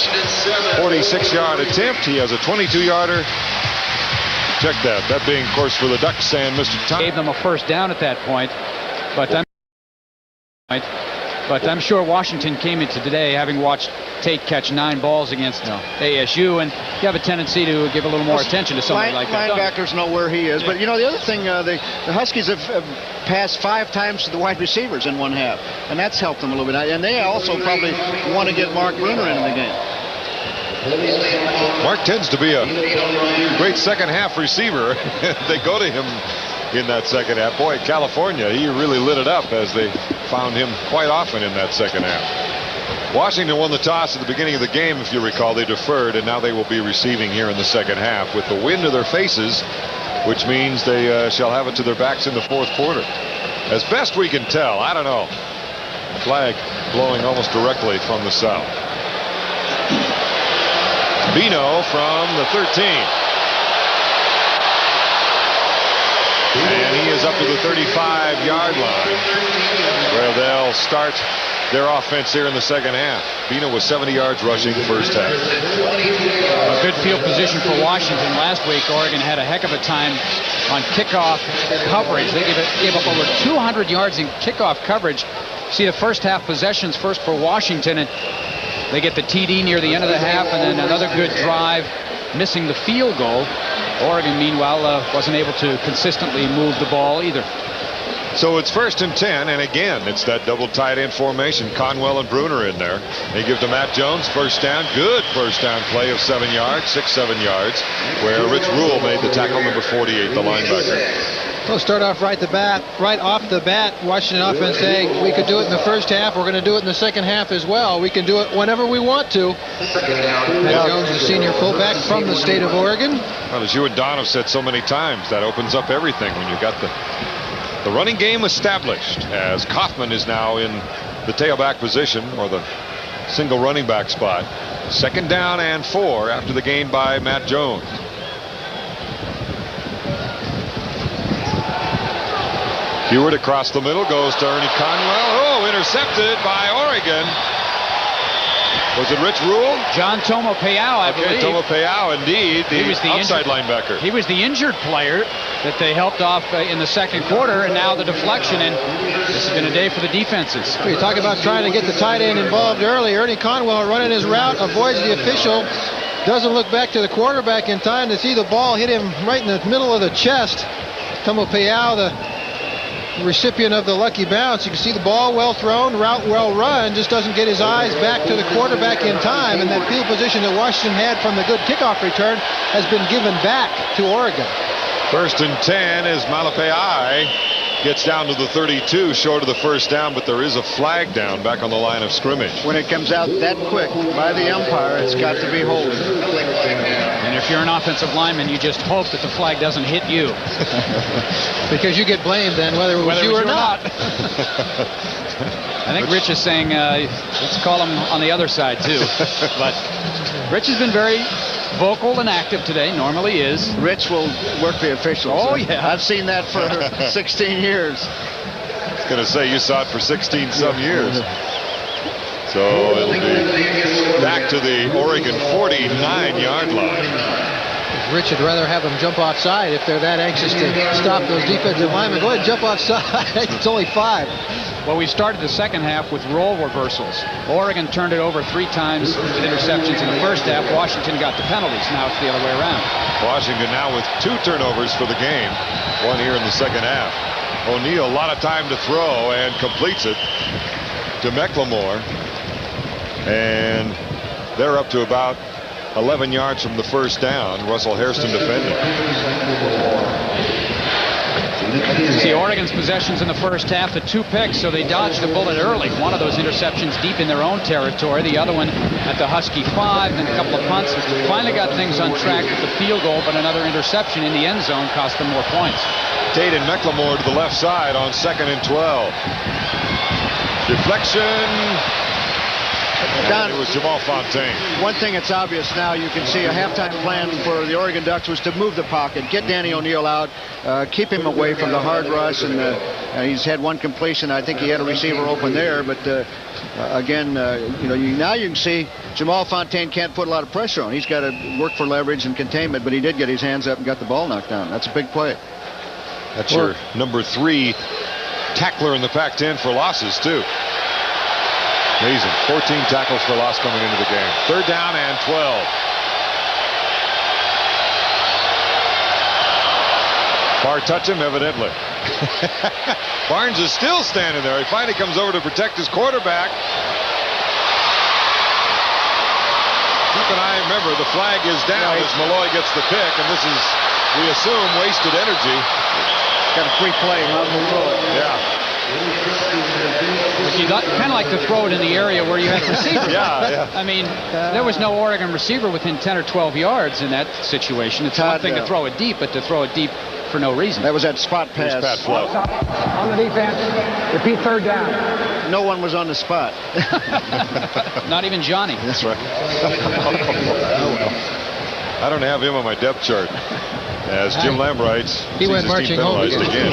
46-yard attempt. He has a 22-yarder. Check that. That being, of course, for the Ducks and Mr. Tom. Gave them a 1st down at that point, but I'm sure Washington came into today having watched Tate catch 9 balls against ASU, and you have a tendency to give a little more attention to somebody like that. Linebackers know where he is, but the other thing, the Huskies have passed 5 times to the wide receivers in 1 half, and that's helped them a little bit. And they also probably want to get Mark Bruner into the game. Mark tends to be a great second half receiver. They go to him in that second half. Boy, California, he really lit it up as they found him quite often in that second half. Washington won the toss at the beginning of the game, if you recall. They deferred, and now they will be receiving here in the second half with the wind to their faces, which means they shall have it to their backs in the 4th quarter. As best we can tell, I don't know. Flag blowing almost directly from the south. Bino from the 13. And he is up to the 35-yard line, where they'll start their offense here in the second half. Bino was 70 yards rushing the first half. A good field position for Washington. Last week, Oregon had a heck of a time on kickoff coverage. They gave up over 200 yards in kickoff coverage. See the first half possessions first for Washington, and they get the TD near the end of the half, and then another good drive missing the field goal. Oregon, meanwhile, wasn't able to consistently move the ball either. So it's 1st and 10, and again, it's that double tight end formation. Conwell and Bruner in there. They give to Matt Jones, first down. Good first down play of 7 yards, 6-7 yards, where Rich Rule made the tackle, number 48, the linebacker. We'll start off right off the bat, Washington offense saying we could do it in the first half. We're going to do it in the second half as well. We can do it whenever we want to. Matt Jones, the senior fullback from the state of Oregon. Well, as you and Don have said so many times, that opens up everything when you've got the running game established, as Kaufman is now in the tailback position, or the single running back spot. 2nd down and 4 after the gain by Matt Jones. Hewitt across the middle, goes to Ernie Conwell. Oh, intercepted by Oregon. Was it Rich Rule? John Tomopeau, I believe. Tomopeau, indeed, the outside linebacker. He was the injured player that they helped off in the second quarter, and now the deflection, and this has been a day for the defenses. You talk about trying to get the tight end involved early. Ernie Conwell running his route, avoids the official, doesn't look back to the quarterback in time to see the ball hit him right in the middle of the chest. Tomopeau, the recipient of the lucky bounce. You can see the ball well thrown, route well run, just doesn't get his eyes back to the quarterback in time, and that field position that Washington had from the good kickoff return has been given back to Oregon. 1st and 10 as Malapai gets down to the 32, short of the first down, but there is a flag down back on the line of scrimmage. When it comes out that quick by the umpire, it's got to be holding. And if you're an offensive lineman, you just hope that the flag doesn't hit you. Because you get blamed then, whether it was you or not. I think Rich is saying, let's call him on the other side, too. But Rich has been very vocal and active today, normally is. Rich will work the officials. Oh, yeah. I've seen that for 16 years. I was going to say, you saw it for 16 some years. So it'll be back to the Oregon 49-yard line. Rich would rather have them jump offside if they're that anxious to stop those defensive linemen. Go ahead and jump offside. It's only 5. Well, we started the second half with role reversals. Oregon turned it over 3 times with interceptions in the first half. Washington got the penalties. Now it's the other way around. Washington now with 2 turnovers for the game. 1 here in the second half. O'Neal, a lot of time to throw, and completes it to McLemore. And they're up to about 11 yards from the first down. Russell Hairston defending. See Oregon's possessions in the first half, the 2 picks, so they dodged a bullet early. One of those interceptions deep in their own territory, the other one at the Husky 5, then a couple of punts. Finally got things on track with the field goal, but another interception in the end zone cost them more points. Tate and McLemore to the left side on 2nd and 12. Deflection. Don, it was Jamal Fontaine. One thing that's obvious now, you can see a halftime plan for the Oregon Ducks was to move the pocket, get Danny O'Neal out, keep him away from the hard rush, and he's had 1 completion. I think he had a receiver open there, but again, now you can see Jamal Fontaine can't put a lot of pressure on. He's got to work for leverage and containment, but he did get his hands up and got the ball knocked down. That's a big play. That's your number 3 tackler in the Pac-10 for losses, too. Amazing. 14 tackles for loss coming into the game. 3rd down and 12. Far touch him, evidently. Barnes is still standing there. He finally comes over to protect his quarterback. Keep an eye. Remember, the flag is down as Malloy gets the pick, and this is, we assume, wasted energy. Got a free play. Yeah. You'd kind of like to throw it in the area where you had a receiver. Yeah. I mean, there was no Oregon receiver within 10 or 12 yards in that situation. It's one thing to throw it deep, but to throw it deep for no reason. That was that spot pass. Pat Flood. On the defense, repeat 3rd down. No one was on the spot. Not even Johnny. That's right. I don't have him on my depth chart. As Jim Lamb writes, he went marching home again.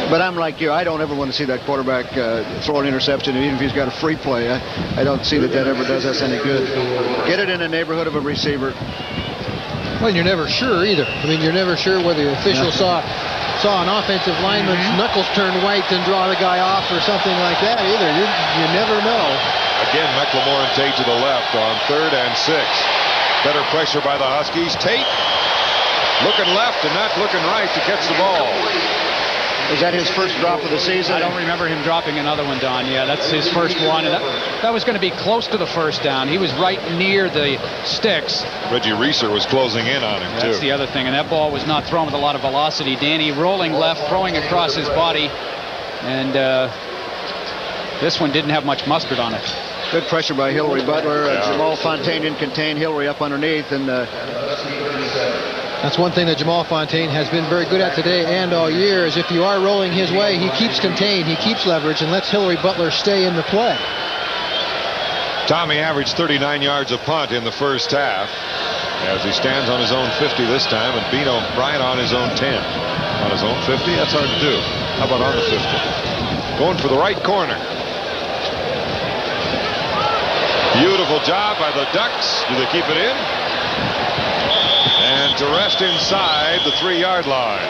But I'm like you. I don't ever want to see that quarterback throw an interception, and even if he's got a free play, I don't see that ever does us any good. Get it in the neighborhood of a receiver. Well, you're never sure either. I mean, you're never sure whether the official saw an offensive lineman's knuckles turn white and draw the guy off or something like that either. You never know. Again, McLemore and Tate to the left on 3rd and 6. Better pressure by the Huskies. Tate looking left and not looking right to catch the ball. Is that his first drop of the season? I don't remember him dropping another one, Don. Yeah, that's his first one. And that was going to be close to the first down. He was right near the sticks. Reggie Reeser was closing in on him, too. That's the other thing. And that ball was not thrown with a lot of velocity. Danny rolling left, throwing across his body. And this one didn't have much mustard on it. Good pressure by Hilary Butler. Jamal Fontaine didn't contain Hilary up underneath. And that's one thing that Jamal Fontaine has been very good at today and all year, is if you are rolling his way, he keeps contained, he keeps leverage, and lets Hilary Butler stay in the play. Tommy averaged 39 yards a punt in the first half as he stands on his own 50 this time, and Bino Bryant on his own 10. On his own 50? That's hard to do. How about on the 50? Going for the right corner. Beautiful job by the Ducks. Do they keep it in? And to rest inside the 3-yard line.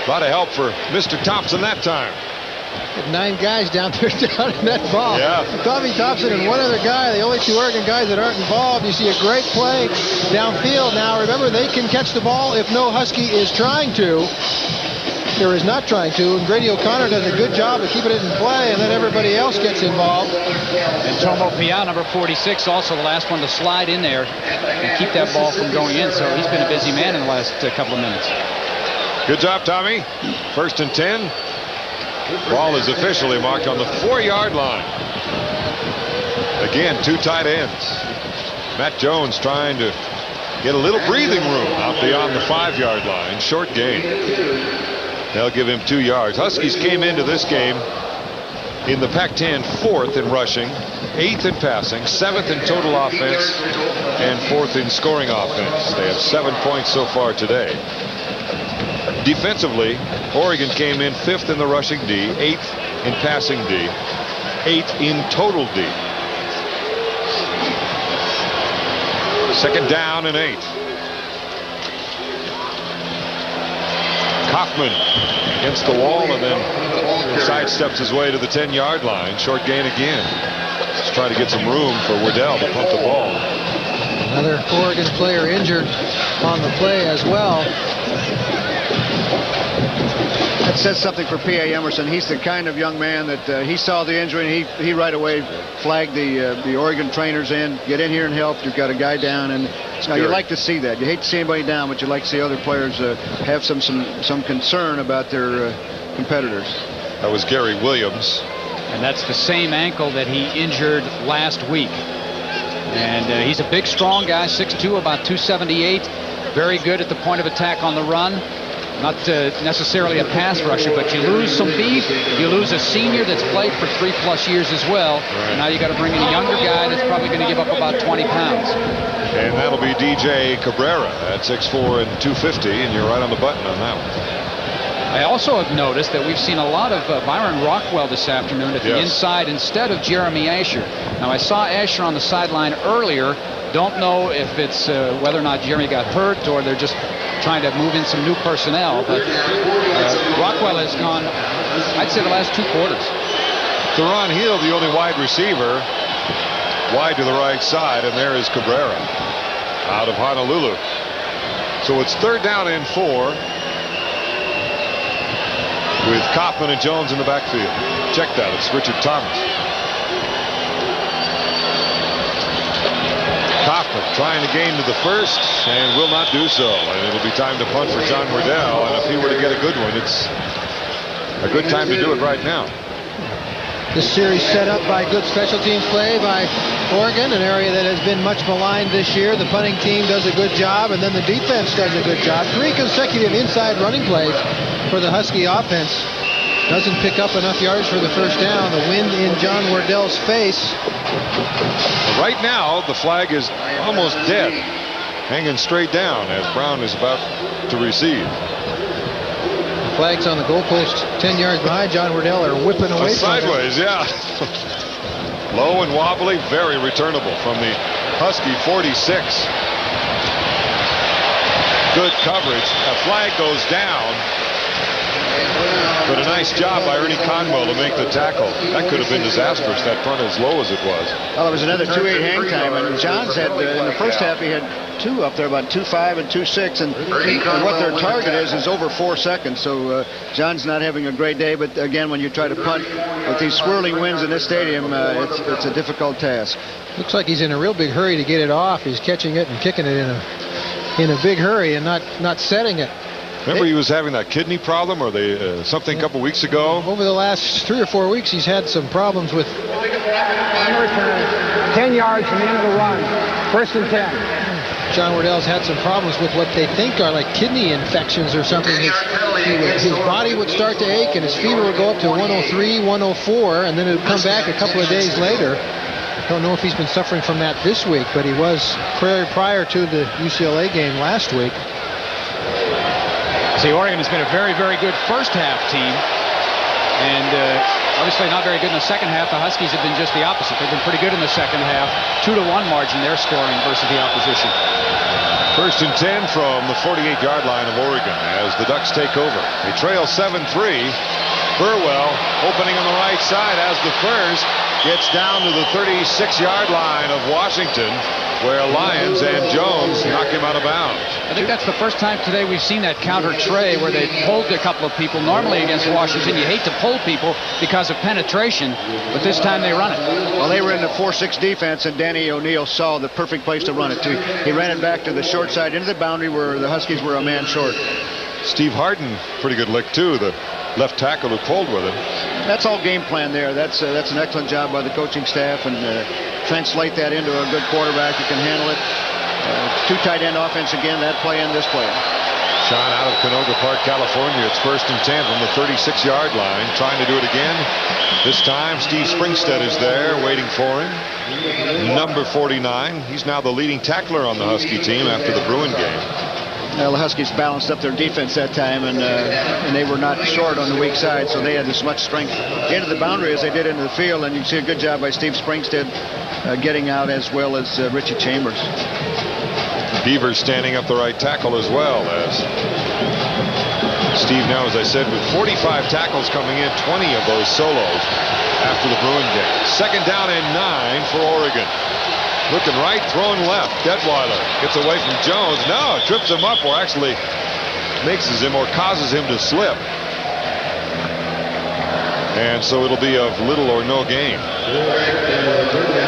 A lot of help for Mr. Thompson that time. 9 guys down there down in that ball. Yeah. Tommy Thompson and one other guy, the only 2 Oregon guys that aren't involved. You see a great play downfield. Now remember, they can catch the ball if no Husky is trying to. Or is not trying to, and Grady O'Connor does a good job of keeping it in play, and then everybody else gets involved. And Tomo Pia, number 46, also the last one to slide in there and keep that ball from going in. So he's been a busy man in the last couple of minutes. Good job, Tommy. 1st and 10. Ball is officially marked on the 4-yard line. Again, 2 tight ends. Matt Jones trying to get a little breathing room out beyond the 5-yard line. Short gain. They'll give him 2 yards. Huskies came into this game in the Pac-10 4th in rushing, 8th in passing, 7th in total offense, and 4th in scoring offense. They have 7 points so far today. Defensively, Oregon came in 5th in the rushing D, 8th in passing D, 8th in total D. 2nd down and 8. Kaufman against the wall and then sidesteps his way to the 10-yard line. Short gain again. Let's try to get some room for Waddell to pump the ball. Another Oregon player injured on the play as well. That says something for P.A. Emerson. He's the kind of young man that he saw the injury and he right away flagged the Oregon trainers in. Get in here and help. You've got a guy down, and you like to see that. You hate to see anybody down, but you like to see other players have some concern about their competitors. That was Gary Williams. And that's the same ankle that he injured last week. And he's a big, strong guy, 6'2", about 278. Very good at the point of attack on the run. Not necessarily a pass rusher, but you lose some beef. You lose a senior that's played for 3+ years as well. Right. And now you got to bring in a younger guy that's probably going to give up about 20 pounds. And that'll be DJ Cabrera at 6'4" and 250, and you're right on the button on that one. I also have noticed that we've seen a lot of Byron Rockwell this afternoon at the inside instead of Jeremy Asher. Now, I saw Asher on the sideline earlier. Don't know if it's whether or not Jeremy got hurt or they're just trying to move in some new personnel. But Rockwell has gone, I'd say, the last 2 quarters. Theron Hill, the only wide receiver, wide to the right side, and there is Cabrera out of Honolulu. So it's 3rd down and 4 with Kaufman and Jones in the backfield. Check that. It's Richard Thomas. Kaufman trying to gain to the 1st and will not do so. And it'll be time to punt for John Waddell. And if he were to get a good one, it's a good time to do it right now. This series set up by good special teams play by Oregon, an area that has been much maligned this year. The punting team does a good job, and then the defense does a good job. 3 consecutive inside running plays for the Husky offense. Doesn't pick up enough yards for the 1st down. The wind in John Waddell's face. Right now, the flag is almost dead, hanging straight down as Brown is about to receive. The flag's on the goalpost 10 yards behind. John Waddell are whipping away sideways, yeah. Low and wobbly, very returnable from the Husky 46. Good coverage. A flag goes down. But a nice job by Ernie Conwell to make the tackle. That could have been disastrous, that front as low as it was. Well, it was another 2-8 hang time, and Johns had, in the first half, he had 2 up there, about 2.5 and 2.6, and what their target is over 4 seconds. So Johns not having a great day, but again, when you try to punt with these swirling winds in this stadium, it's a difficult task. Looks like he's in a real big hurry to get it off. He's catching it and kicking it in a big hurry and not setting it. Remember he was having that kidney problem or something a couple weeks ago? Over the last 3 or 4 weeks, he's had some problems with... Return, 10 yards from the end of the run. 1st and 10. John Wardell's had some problems with what they think are like kidney infections or something. His body would start to ache and his fever would go up to 103, 104, and then it would come back a couple of days later. Don't know if he's been suffering from that this week, but he was prior to the UCLA game last week. See, Oregon has been a very, very good first half team, and obviously not very good in the second half. The Huskies have been just the opposite. They've been pretty good in the second half. 2-1 margin they're scoring versus the opposition. 1st and 10 from the 48-yard line of Oregon as the Ducks take over. They trail 7-3. Burwell opening on the right side as the first gets down to the 36-yard line of Washington, where Lyons and Jones knock him out of bounds. I think that's the first time today we've seen that counter tray where they pulled a couple of people. Normally against Washington, you hate to pull people because of penetration, but this time they run it. Well, they were in the 4-6 defense, and Danny O'Neill saw the perfect place to run it to. He ran it back to the short side into the boundary where the Huskies were a man short. Steve Harden, pretty good lick too, the left tackle who pulled with him. That's all game plan there. That's an excellent job by the coaching staff, and translate that into a good quarterback who can handle it. 2 tight end offense again, that play and this play. Shot out of Canoga Park, California. It's 1st and 10 from the 36-yard line. Trying to do it again. This time Steve Springstead is there waiting for him. Number 49. He's now the leading tackler on the Husky team after the Bruin game. Well, the Huskies balanced up their defense that time, and they were not short on the weak side, so they had as much strength into the boundary as they did into the field, and you can see a good job by Steve Springstead getting out, as well as Richie Chambers. Beavers standing up the right tackle as well, as Steve now, as I said, with 45 tackles coming in, 20 of those solos after the Bruin game. 2nd down and 9 for Oregon. Looking right, throwing left. Detweiler gets away from Jones. No, trips him up, or actually mixes him or causes him to slip. And so it'll be of little or no gain.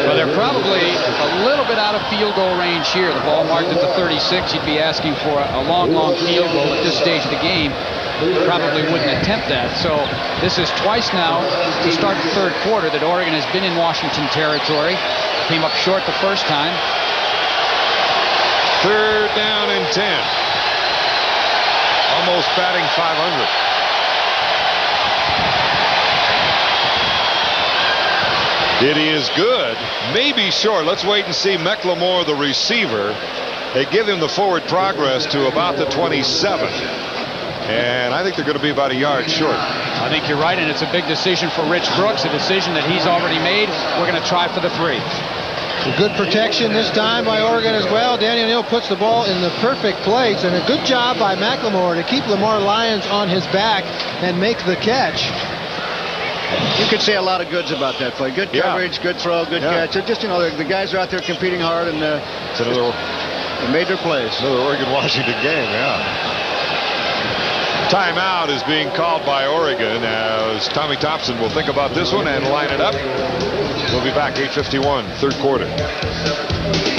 Well, they're probably a little bit out of field goal range here. The ball marked at the 36. You'd be asking for a long, long field goal at this stage of the game. Probably wouldn't attempt that. So this is twice now to start the 3rd quarter that Oregon has been in Washington territory. Came up short the first time. 3rd down and 10. Almost batting .500. It is good. Maybe short. Let's wait and see. McLemore, the receiver. They give him the forward progress to about the 27. And I think they're going to be about a yard short. I think you're right, and it's a big decision for Rich Brooks, a decision that he's already made. We're going to try for the 3. Good protection this time by Oregon as well. Danny O'Neill puts the ball in the perfect place, and a good job by McLemore to keep Lamar Lyons on his back and make the catch. You could say a lot of goods about that play. Good coverage, good throw, good catch. Just, you know, the guys are out there competing hard, and it's another, they made their plays. Another Oregon-Washington game, Timeout is being called by Oregon as Tommy Thompson will think about this one and line it up. We'll be back 8:51, 3rd quarter.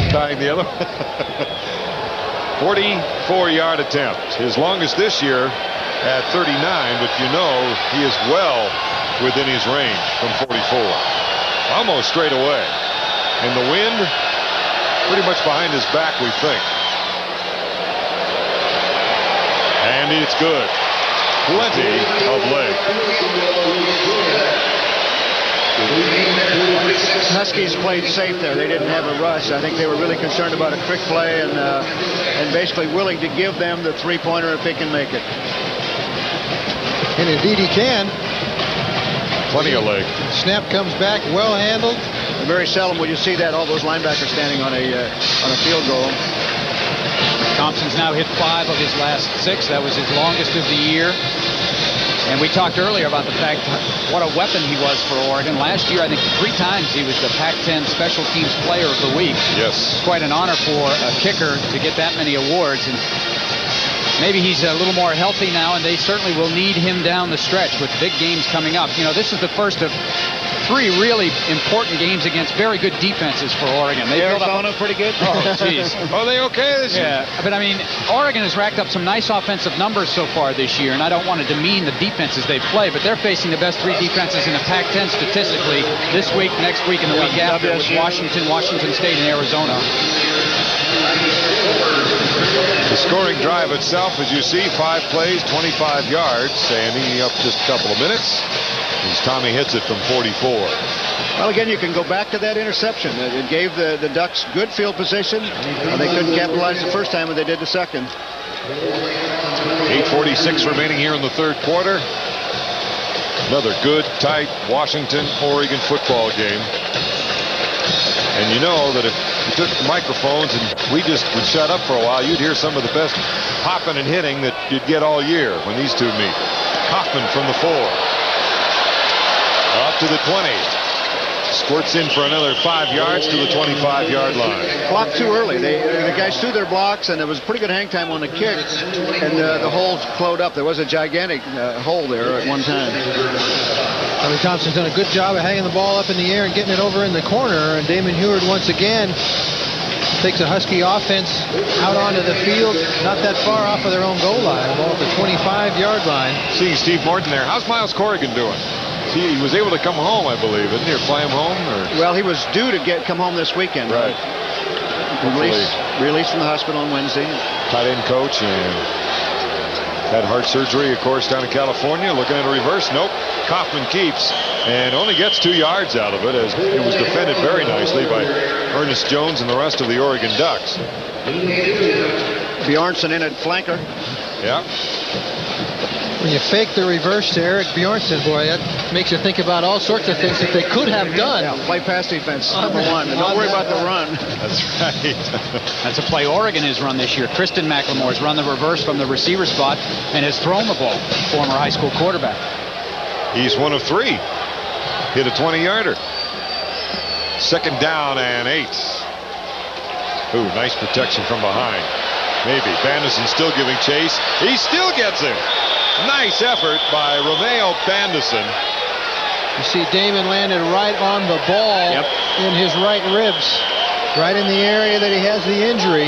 Tying the other 44-yard attempt. His longest this year at 39, but you know he is well within his range from 44. Almost straight away. And the wind pretty much behind his back, we think. And it's good. Plenty of leg. Huskies played safe there. They didn't have a rush. I think they were really concerned about a quick play and basically willing to give them the 3-pointer if they can make it. And indeed he can. Plenty of leg. Snap comes back, well handled. Very seldom will you see that, all those linebackers standing on a field goal. Thompson's now hit 5 of his last 6. That was his longest of the year. And we talked earlier about the fact what a weapon he was for Oregon. Last year, I think 3 times he was the Pac-10 Special Teams Player of the Week. Yes. Quite an honor for a kicker to get that many awards. And maybe he's a little more healthy now, and they certainly will need him down the stretch with big games coming up. You know, this is the first of 3 really important games against very good defenses for Oregon. They Arizona pretty good. Oh, jeez. Are they okay this year? Yeah, but I mean, Oregon has racked up some nice offensive numbers so far this year, and I don't want to demean the defenses they play, but they're facing the best 3 defenses in the Pac-10 statistically this week, next week, and the week after with Washington, Washington State, and Arizona. The scoring drive itself, as you see, 5 plays, 25 yards, Sandy up just a couple of minutes as Tommy hits it from 44. Well, again, you can go back to that interception. It gave the Ducks good field position. They couldn't capitalize the first time, and they did the second. 8:46 remaining here in the third quarter. Another good, tight Washington-Oregon football game. And you know that if you took the microphones and we just would shut up for a while, you'd hear some of the best popping and hitting that you'd get all year when these two meet. Kaufman from the 4. Up to the 20. Squirts in for another 5 yards to the 25-yard line. Blocked too early. The guys threw their blocks, and there was pretty good hang time on the kick, and the holes flowed up. There was a gigantic hole there at one time. Tommy Thompson's done a good job of hanging the ball up in the air and getting it over in the corner, and Damon Huard once again takes a Husky offense out onto the field, not that far off of their own goal line, ball at the 25-yard line. Seeing Steve Morton there. How's Miles Corrigan doing? He was able to come home, I believe, isn't he? Or fly him home? Or? Well, he was due to come home this weekend. Right. Released from the hospital on Wednesday. Tight end coach and had heart surgery, of course, down in California. Looking at a reverse. Nope. Kaufman keeps and only gets 2 yards out of it as it was defended very nicely by Ernest Jones and the rest of the Oregon Ducks. Bjornsson in at flanker. Yeah. When you fake the reverse to Eric Bjornsson, boy, that makes you think about all sorts of things that they could have done. Yeah, play pass defense, number 1. And don't worry about the run. That's right. That's a play Oregon has run this year. Kristen McLemore has run the reverse from the receiver spot and has thrown the ball. Former high school quarterback. He's 1 of 3. Hit a 20-yarder. 2nd down and 8. Ooh, nice protection from behind. Maybe. Bandison still giving chase. He still gets him. Nice effort by Romeo Bandison. You see Damon landed right on the ball in his right ribs, right in the area that he has the injury.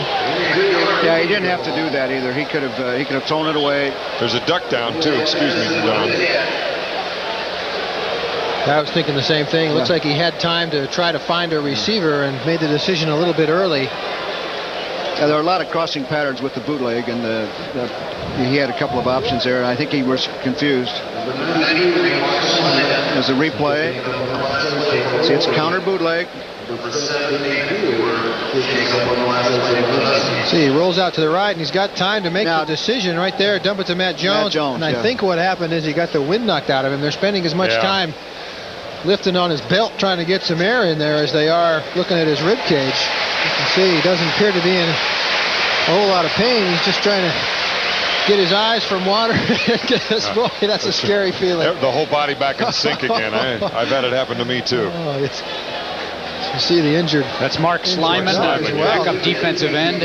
Yeah, he didn't have to do that either. He could have thrown it away. There's a duck down too. Excuse me, Don. I was thinking the same thing. Looks like he had time to try to find a receiver and made the decision a little bit early. Yeah, there are a lot of crossing patterns with the bootleg, and he had a couple of options there. I think he was confused. There's a replay. See, it's counter bootleg. See, he rolls out to the right, and he's got time to make the decision right there. Dump it to Matt Jones. And I think what happened is he got the wind knocked out of him. They're spending as much time lifting on his belt trying to get some air in there as they are looking at his rib cage. You can see he doesn't appear to be in a whole lot of pain. He's just trying to get his eyes from water. Boy, that's a scary feeling. The whole body back in sync again. I've had it happen to me too. Oh, you see the injured. That's Mark Slyman, backup defensive end.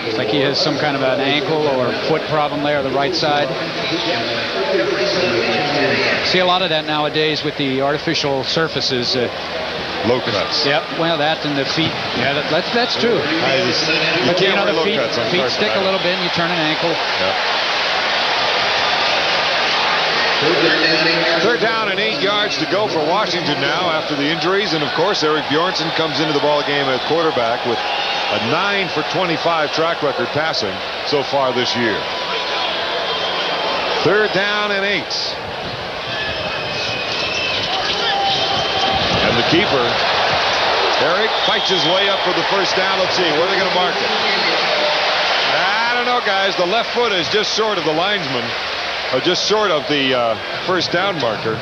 Looks like he has some kind of an ankle or foot problem there on the right side. See a lot of that nowadays with the artificial surfaces. Low cuts. Yep, well, that and the feet. Yeah, that's true. You can't wear low cuts on feet stick a little bit and you turn an ankle. Yep. 3rd down and 8 yards to go for Washington now after the injuries. And, of course, Eric Bjornsson comes into the ball game at quarterback with a 9 for 25 track record passing so far this year. 3rd down and 8. And the keeper, Eric, fights his way up for the first down. Let's see, where are they going to mark it? I don't know, guys. The left foot is just short of the linesman, or just short of the first down marker.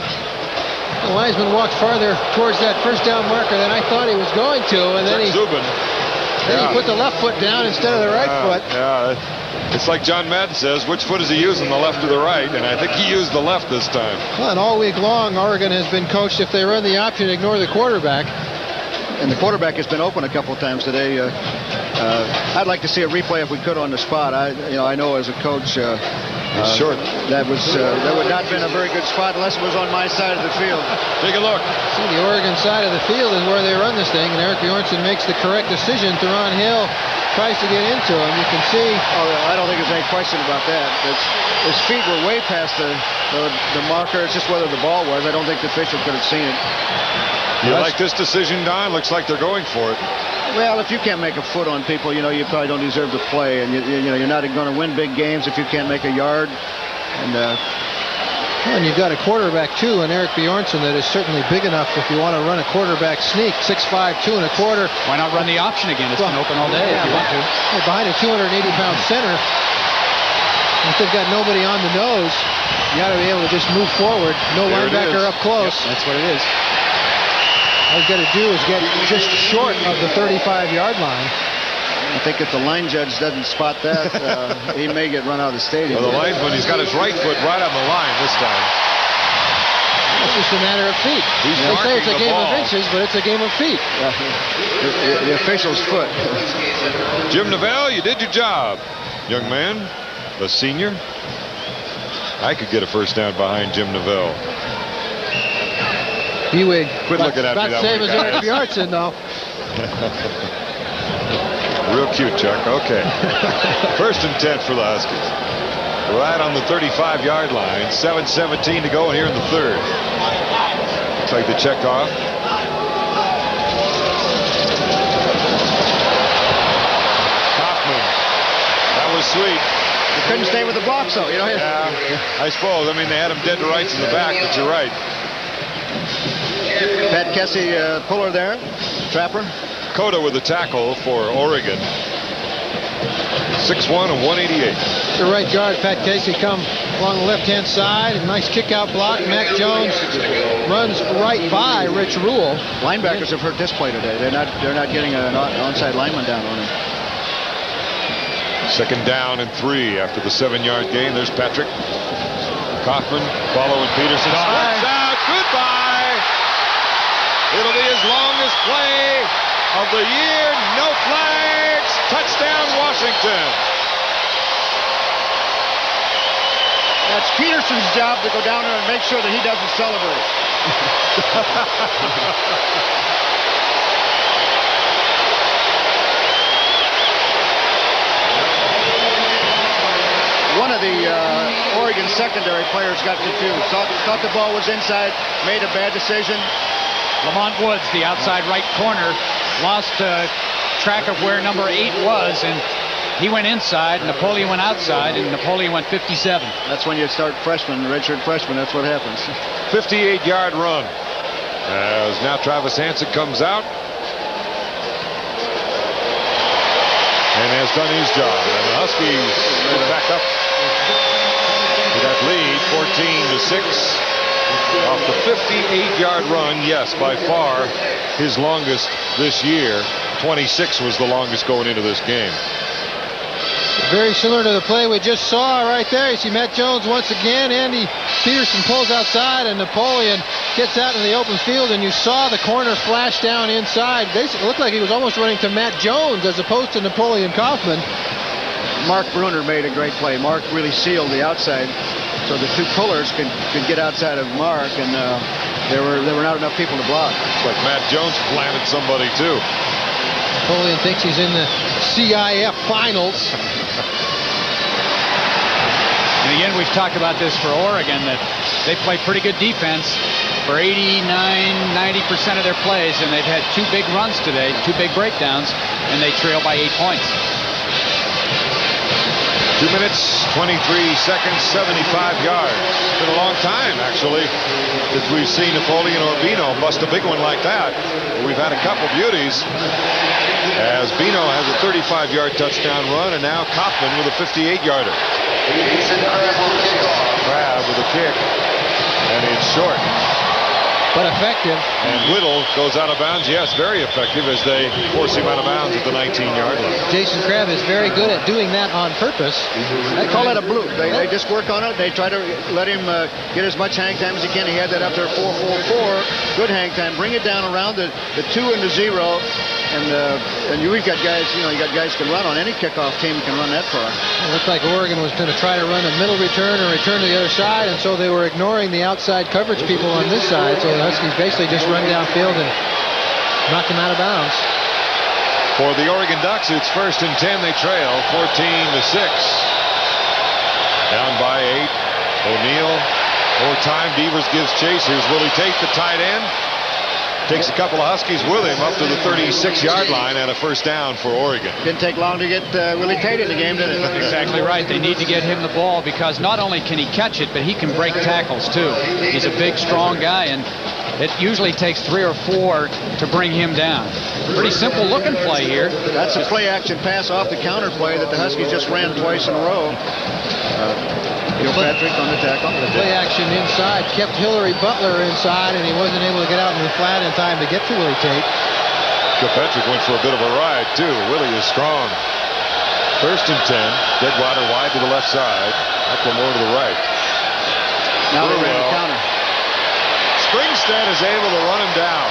The linesman walked farther towards that first down marker than I thought he was going to, and then Zubin. Then he put the left foot down instead of the right foot. Yeah, it's like John Madden says, which foot is he using, the left or the right? And I think he used the left this time. Well, and all week long, Oregon has been coached, if they run the option, ignore the quarterback. And the quarterback has been open a couple of times today. I'd like to see a replay if we could on the spot. I know as a coach, short. That would not have been a very good spot unless it was on my side of the field. Take a look. See, the Oregon side of the field is where they run this thing, and Eric Bjornsson makes the correct decision. Theron Hill tries to get into him. You can see. Oh, I don't think there's any question about that. His feet were way past the marker. It's just whether the ball was. I don't think the official could have seen it. You like this decision, Don? Looks like they're going for it. Well, if you can't make a foot on people, you probably don't deserve to play, and you're not going to win big games if you can't make a yard. And you've got a quarterback too, and Eric Bjornsson, that is certainly big enough if you want to run a quarterback sneak, 6'5", 2 1/4. Why not run the option again? It's been open all day if you want to. Behind a 280-pound center, if they've got nobody on the nose, you got to be able to just move forward. No linebacker up close. Yep, that's what it is. All he's got to do is get just short of the 35-yard line. I think if the line judge doesn't spot that, he may get run out of the stadium. Well, the linesman, he's got his right foot right on the line this time. It's just a matter of feet. They say it's a game of inches, but it's a game of feet. The official's foot. Jim Neville, you did your job, young man. The senior. I could get a first down behind Jim Neville. Ewig. Quit looking at me that same way, as Eric Bjornsson, though. Real cute, Chuck. Okay. First and 10 for the Huskies. Right on the 35-yard line. 7:17 to go, and here in the third. Looks like they checked off. Kaufman. That was sweet. You couldn't stay with the blocks, though. Yeah, I suppose. I mean, they had him dead to rights in the back, but you're right. Pat Kessie, puller there. Trapper. Cota with the tackle for Oregon. 6'1" and 188. The right guard, Pat Casey, come along the left-hand side. A nice kick-out block. Mac Jones runs right by Rich Rule. Linebackers have hurt this play today. They're not getting an onside lineman down on him. Second down and 3 after the 7-yard gain. There's Patrick. Kaufman following Peterson. Slips out. Goodbye. It'll be his longest play of the year. No flags. Touchdown, Washington. That's Peterson's job to go down there and make sure that he doesn't celebrate. One of the Oregon secondary players got confused. Thought the ball was inside, made a bad decision. Lamont Woods, the outside right corner, lost track of where number 8 was, and he went inside, Napoleon went outside, and Napoleon went 57. That's when you start freshman, redshirt freshman, that's what happens. 58-yard run. As now Travis Hansen comes out and has done his job. And the Huskies get back up to that lead, 14-6. Off the 58-yard run, yes, by far his longest this year. 26 was the longest going into this game. Very similar to the play we just saw right there. You see Matt Jones once again. Andy Peterson pulls outside, and Napoleon gets out in the open field, and you saw the corner flash down inside. Basically, it looked like he was almost running to Matt Jones as opposed to Napoleon Kaufman. Mark Bruner made a great play. Mark really sealed the outside, so the two pullers could get outside of Mark, and there were not enough people to block. It's like Matt Jones planted somebody too. Napoleon thinks he's in the CIF finals. And again, we've talked about this for Oregon, that they play pretty good defense for 89-90% of their plays, and they've had 2 big runs today, 2 big breakdowns, and they trail by 8 points. 2 minutes, 23 seconds, 75 yards. It's been a long time, actually, since we've seen Napoleon Urbino bust a big one like that. We've had a couple beauties, as Bino has a 35-yard touchdown run, and now Kaufman with a 58-yarder. Crab with a kick, and it's short. but effective. And Whittle goes out of bounds. Yes, very effective as they force him out of bounds at the 19-yard line. Jason Crabb is very good at doing that on purpose. I call that a blue. They just work on it. They try to let him get as much hang time as he can. He had that up there, 4.44. Good hang time. Bring it down around the 2 and the 0. And we've got guys, you got guys who can run on any kickoff team can run that far. It looked like Oregon was going to try to run a middle return or return to the other side, and so they were ignoring the outside coverage people on this side. So the Huskies basically just run downfield and knocked them out of bounds. For the Oregon Ducks, it's 1st and 10. They trail 14-6. Down by 8. O'Neal. More time. Devers gives chase. Here's Willie Tate, the tight end. Takes a couple of Huskies with him up to the 36-yard line and a first down for Oregon. Didn't take long to get Willie Tate in the game, did it? Exactly right. They need to get him the ball because not only can he catch it, but he can break tackles too. He's a big, strong guy, and it usually takes 3 or 4 to bring him down. Pretty simple looking play here. That's a play action pass off the counter play that the Huskies just ran twice in a row. Kilpatrick on the tackle. The play action inside kept Hillary Butler inside, and he wasn't able to get out in the flat in time to get to Willie Tate. Kilpatrick went for a bit of a ride, too. Willie is strong. 1st and 10. Deadwater wide to the left side. McLemore to the right. Now they ran the counter. Springstead is able to run him down.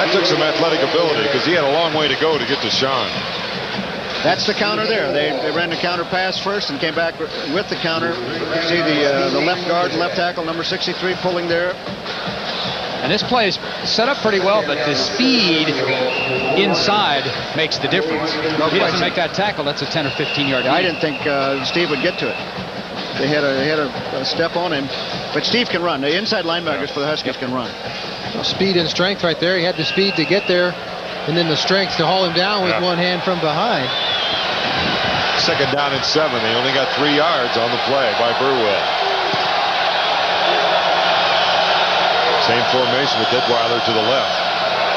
That took some athletic ability because he had a long way to go to get to Sean. That's the counter there. They ran the counter pass first and came back with the counter. You see the left guard, left tackle, number 63, pulling there. And this play is set up pretty well, but the speed inside makes the difference. If he doesn't make that tackle, that's a 10 or 15-yard. I didn't think Steve would get to it. They had a step on him, but Steve can run. The inside linebackers for the Huskies can run. Speed and strength right there. He had the speed to get there, and then the strength to haul him down with one hand from behind. 2nd down and 7. They only got 3 yards on the play by Burwell. Same formation with Detweiler to the left.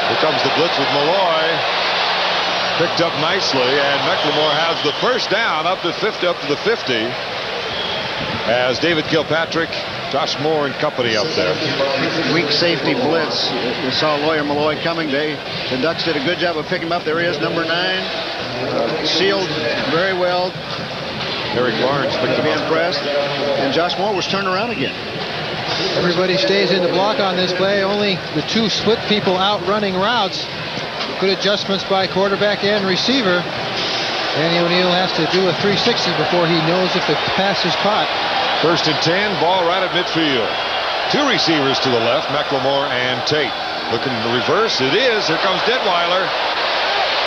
Here comes the blitz with Malloy. Picked up nicely, and McLemore has the first down up to the 50. As David Kilpatrick, Josh Moore and company up there. Weak safety blitz. You saw Lawyer Malloy coming. The Ducks did a good job of picking him up. There he is, number 9. Sealed very well. Eric Barnes picked him up. Impressed. And Josh Moore was turned around again. Everybody stays in the block on this play. Only the 2 split people out running routes. Good adjustments by quarterback and receiver. Danny O'Neal has to do a 360 before he knows if the pass is caught. 1st and 10, ball right at midfield. 2 receivers to the left, McLemore and Tate. Looking to reverse, it is. Here comes Detweiler.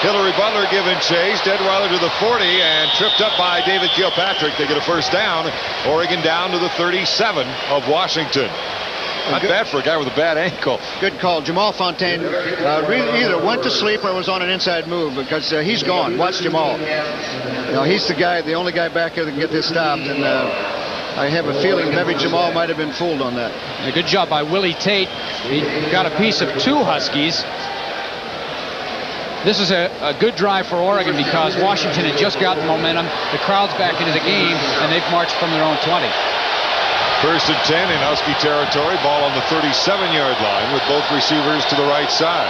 Hillary Butler giving chase. Detweiler to the 40 and tripped up by David Kilpatrick. They get a first down. Oregon down to the 37 of Washington. Not bad for a guy with a bad ankle. Good call. Jamal Fontaine either went to sleep or was on an inside move because he's gone. Watch Jamal. He's the only guy back here that can get this stopped. And I have a feeling maybe Jamal might have been fooled on that. A good job by Willie Tate. He got a piece of 2 Huskies. This is a good drive for Oregon because Washington had just gotten momentum. The crowd's back into the game, and they've marched from their own 20. 1st and 10 in Husky territory. Ball on the 37-yard line with both receivers to the right side.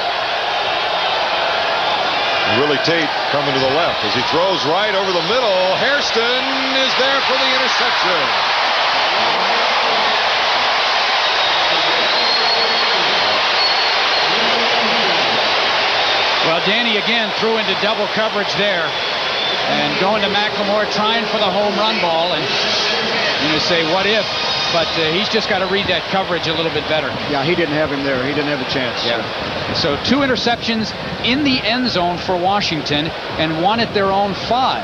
Willie Tate coming to the left as he throws right over the middle. Hairston is there for the interception. Well, Danny again threw into double coverage there and going to McLemore trying for the home run ball, and you say what if, but he's just got to read that coverage a little bit better. Yeah, he didn't have him there. He didn't have a chance. Yeah. So 2 interceptions in the end zone for Washington and 1 at their own 5.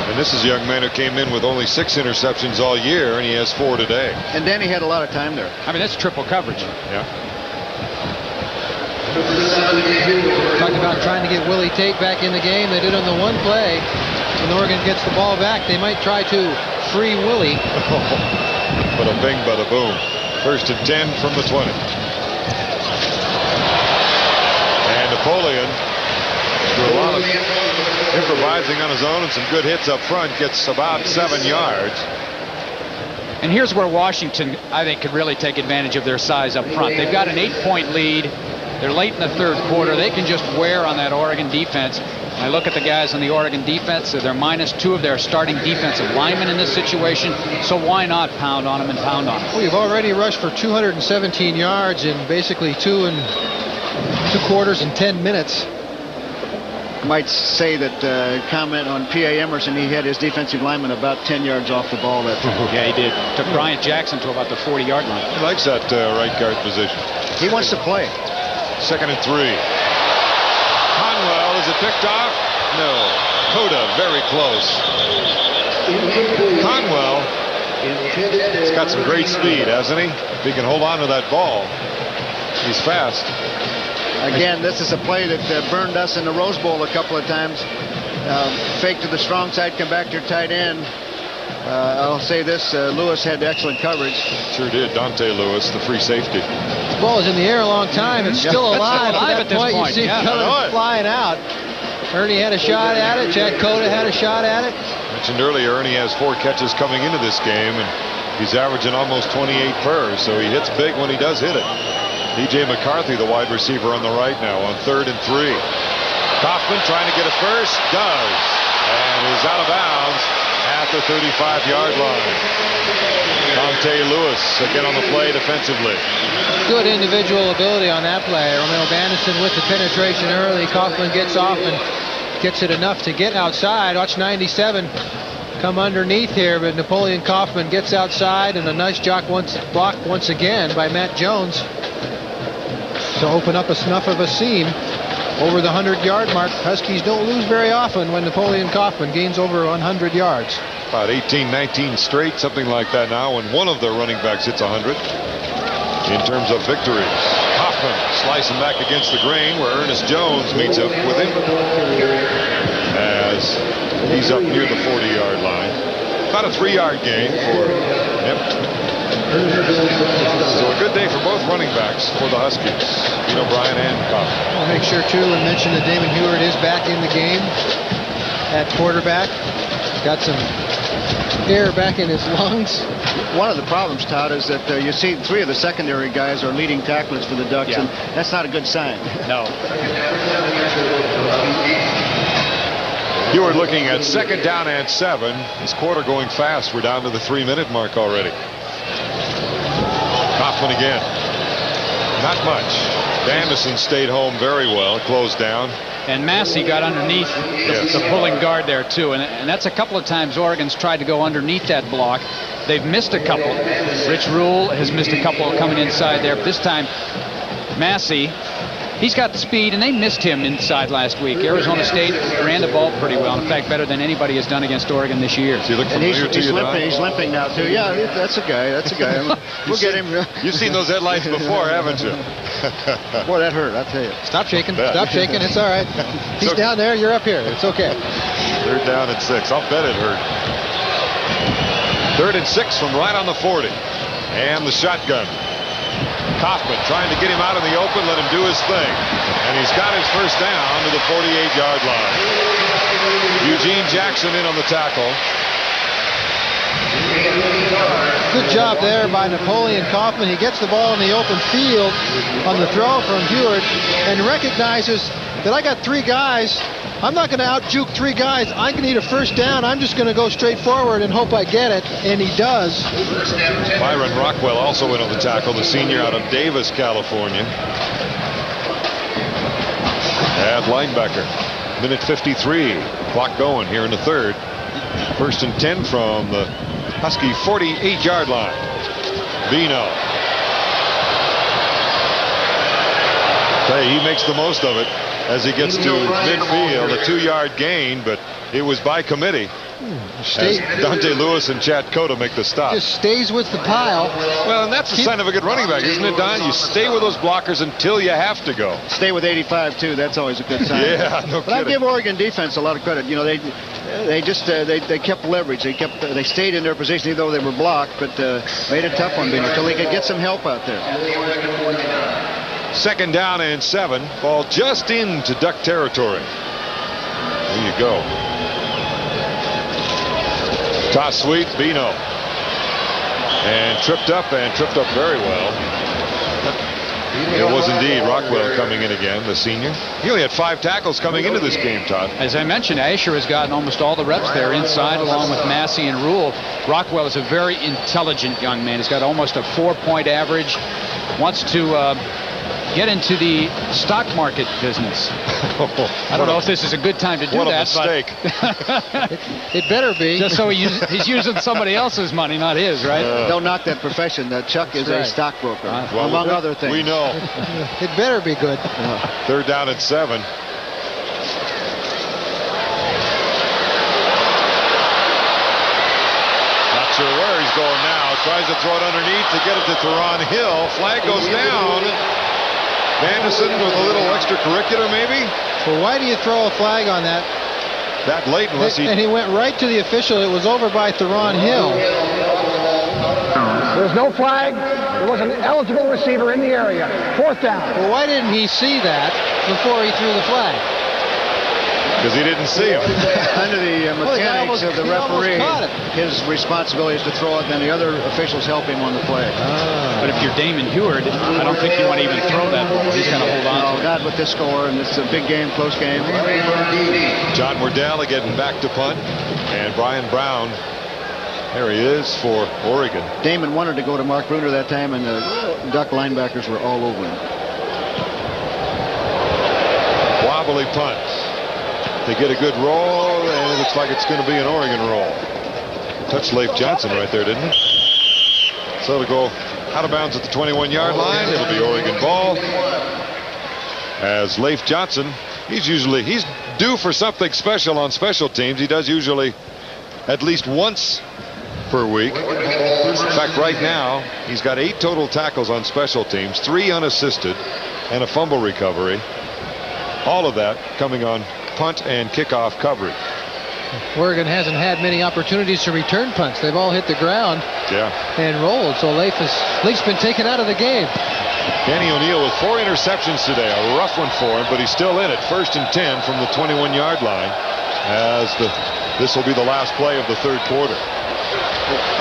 And this is a young man who came in with only 6 interceptions all year, and he has 4 today. And Danny had a lot of time there. I mean, that's triple coverage. Yeah. Talked about trying to get Willie Tate back in the game. They did on the 1 play. When Oregon gets the ball back, they might try to free Willie. Bada bing, bada boom. 1st and 10 from the 20. And Napoleon, through a lot of improvising on his own and some good hits up front, gets about 7 yards. And here's where Washington, I think, could really take advantage of their size up front. They've got an 8-point lead. They're late in the third quarter. They can just wear on that Oregon defense. I look at the guys on the Oregon defense. They're -2 of their starting defensive linemen in this situation. So why not pound on them and pound on them? We've already rushed for 217 yards in basically 2 quarters and 10 minutes. Might say that comment on P.A. Emerson, he had his defensive lineman about 10 yards off the ball that time. Yeah, he did. Took Bryant Jackson to about the 40-yard line. He likes that right guard position. He wants to play. 2nd and 3. Conwell, is it picked off? No. Cota, very close. Conwell, he's got some great speed, hasn't he? If he can hold on to that ball, he's fast. Again, this is a play that burned us in the Rose Bowl a couple of times. Fake to the strong side, come back to your tight end. I'll say this, Lewis had excellent coverage. Sure did. Dante Lewis, the free safety. The ball is in the air a long time. It's still alive. At this point. You see it coming flying out. Ernie had a shot at it. Chad Cota had a shot at it. Mentioned earlier, Ernie has 4 catches coming into this game, and he's averaging almost 28 per, so he hits big when he does hit it. DJ McCarthy, the wide receiver on the right now on 3rd and 3. Kaufman trying to get a first, does, and is out of bounds at the 35-yard line. Dante Lewis again on the play defensively. Good individual ability on that play. Romeo Bandison with the penetration early. Kaufman gets off and gets it enough to get outside. Watch 97 come underneath here, but Napoleon Kaufman gets outside, and a nice block once again by Matt Jones to open up a snuff of a seam over the 100-yard mark. Huskies don't lose very often when Napoleon Kaufman gains over 100 yards. About 18, 19 straight, something like that now, when one of their running backs hits 100 in terms of victories. Kaufman slicing back against the grain where Ernest Jones meets up with him as he's up near the 40-yard line. About a 3-yard gain for him. So a good day for both running backs for the Huskies, O'Brien and Kaufman. I'll make sure too and mention that Damon Huard is back in the game at quarterback. Got some air back in his lungs. One of the problems, Todd, is that you see 3 of the secondary guys are leading tacklers for the Ducks, and that's not a good sign. No. Huard looking at 2nd down and 7. This quarter going fast. We're down to the 3-minute mark already. Kaufman again. Not much. Bandison stayed home very well, closed down. And Massey got underneath the pulling guard there too, and that's a couple of times Oregon's tried to go underneath that block. They've missed a couple. Rich Rule has missed a couple coming inside there, but this time Massey, he's got the speed, and they missed him inside last week. Arizona State ran the ball pretty well. In fact, better than anybody has done against Oregon this year. Does he look familiar to you, Don? He's limping now too. Yeah, that's a guy. We'll get him. You've seen those headlights before, haven't you? Boy, that hurt, I'll tell you. Stop shaking. Stop shaking. It's all right. He's down there. You're up here. It's okay. 3rd down and 6. I'll bet it hurt. 3rd and 6 from right on the 40. And the shotgun. Kaufman trying to get him out in the open, let him do his thing. And he's got his first down to the 48-yard line. Eugene Jackson in on the tackle. Good job there by Napoleon Kaufman. He gets the ball in the open field on the throw from Huard and recognizes that I got 3 guys. I'm not going to out-juke 3 guys. I'm going to need a first down. I'm just going to go straight forward and hope I get it, and he does. Byron Rockwell also in on the tackle, the senior out of Davis, California. At linebacker. Minute 53. Clock going here in the 3rd. 1st and 10 from the Husky 48-yard line. Bino. He makes the most of it as he gets to midfield. A 2-yard gain, but it was by committee. As Dante Lewis and Chad Cota make the stop. Just stays with the pile. Well, and that's a sign of a good running back, isn't it, Don? You stay with those blockers until you have to go. Stay with 85 too. That's always a good sign. Yeah, no But I give Oregon defense a lot of credit. They kept leverage. They stayed in their position even though they were blocked, but made it tough on Bino until they could get some help out there. 2nd down and 7. Ball just into Duck territory. There you go. Toss sweep, Bino. And tripped up very well. It was indeed Rockwell coming in again, the senior. He only had 5 tackles coming into this game, Todd. As I mentioned, Asher has gotten almost all the reps there inside, along with Massey and Rule. Rockwell is a very intelligent young man. He's got almost a 4-point average. Wants to get into the stock market business. I don't know if this is a good time to do what that. What a mistake. It better be. Just so he's using somebody else's money, not his, right? Don't knock that profession. Chuck is a stockbroker, among other things. We know. It better be good. 3rd down and 7. Not sure where he's going now. Tries to throw it underneath to get it to Theron Hill. Flag goes down. Vandison with a little extracurricular, maybe? Well, why do you throw a flag on that? That late, unless he... And he went right to the official. It was over by Theron Hill. There's no flag. There was an eligible receiver in the area. 4th down. Well, why didn't he see that before he threw the flag? Because he didn't see him. Under the mechanics of the referee, caught it. his responsibility is to throw it, and then the other officials help him on the play. But if you're Damon Heward, I don't think you want to even throw that ball. He's going to hold on to it. Not with this score, and it's a big game, close game. John Wardell getting back to punt. And Brian Brown, there he is for Oregon. Damon wanted to go to Mark Bruner that time, and the Duck linebackers were all over him. Wobbly punt. They get a good roll, and it looks like it's going to be an Oregon roll. Touched Leif Johnson right there, didn't it? So it'll go out of bounds at the 21-yard line. It'll be Oregon ball. As Leif Johnson, he's due for something special on special teams. He does usually at least once per week. In fact, right now, he's got 8 total tackles on special teams, 3 unassisted, and a fumble recovery. All of that coming on punt and kickoff coverage. Oregon hasn't had many opportunities to return punts. They've all hit the ground and rolled. So Leif's been taken out of the game. Danny O'Neil with 4 interceptions today. A rough one for him, but he's still in it. 1st and 10 from the 21-yard line. As this will be the last play of the 3rd quarter.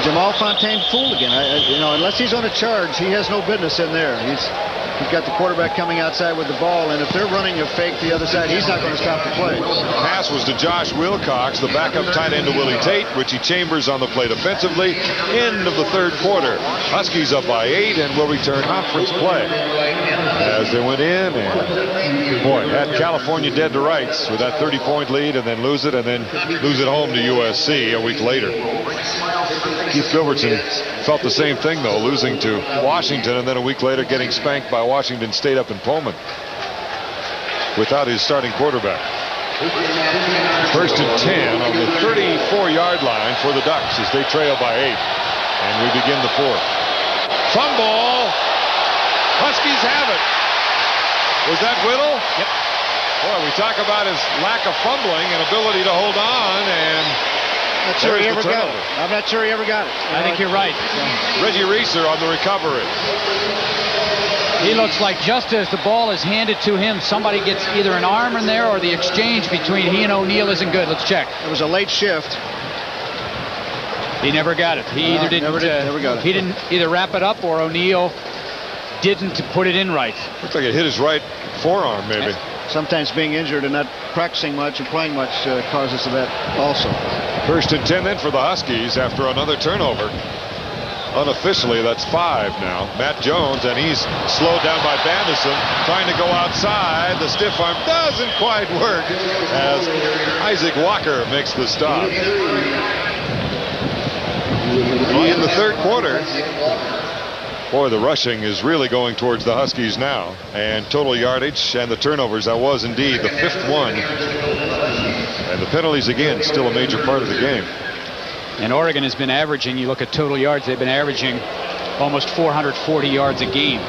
Jamal Fontaine fooled again. Unless he's on a charge, he has no business in there. He's got the quarterback coming outside with the ball, and if they're running a fake the other side, he's not going to stop the play. Pass was to Josh Wilcox, the backup tight end to Willie Tate. Richie Chambers on the play defensively. End of the 3rd quarter. Huskies up by 8 and will return conference play. As they went in and, boy, had California dead to rights with that 30-point lead and then lose it home to USC a week later. Keith Gilbertson felt the same thing, though, losing to Washington and then a week later getting spanked by Washington State up in Pullman without his starting quarterback. 1st and 10 on the 34-yard line for the Ducks as they trail by 8. And we begin the 4th. Fumble. Huskies have it. Was that Whittle? Yep. Boy, we talk about his lack of fumbling and ability to hold on, and I'm not sure he ever got it. I'm not sure he ever got it. I think you're right. Reggie Reeser on the recovery. He looks like just as the ball is handed to him, somebody gets either an arm in there or the exchange between he and O'Neil isn't good. Let's check. It was a late shift. He never got it. He either didn't. Never got it. He didn't either wrap it up or O'Neil didn't put it in right. Looks like it hit his right forearm, maybe. Sometimes being injured and not practicing much and playing much causes that also. 1st and 10 then for the Huskies after another turnover. Unofficially, that's 5 now. Matt Jones, and he's slowed down by Bandison, trying to go outside. The stiff arm doesn't quite work as Isaac Walker makes the stop. In the 3rd quarter, boy, the rushing is really going towards the Huskies now. And total yardage and the turnovers, that was indeed the 5th one. And the penalties, again, still a major part of the game. And Oregon has been averaging, you look at total yards, they've been averaging almost 440 yards a game.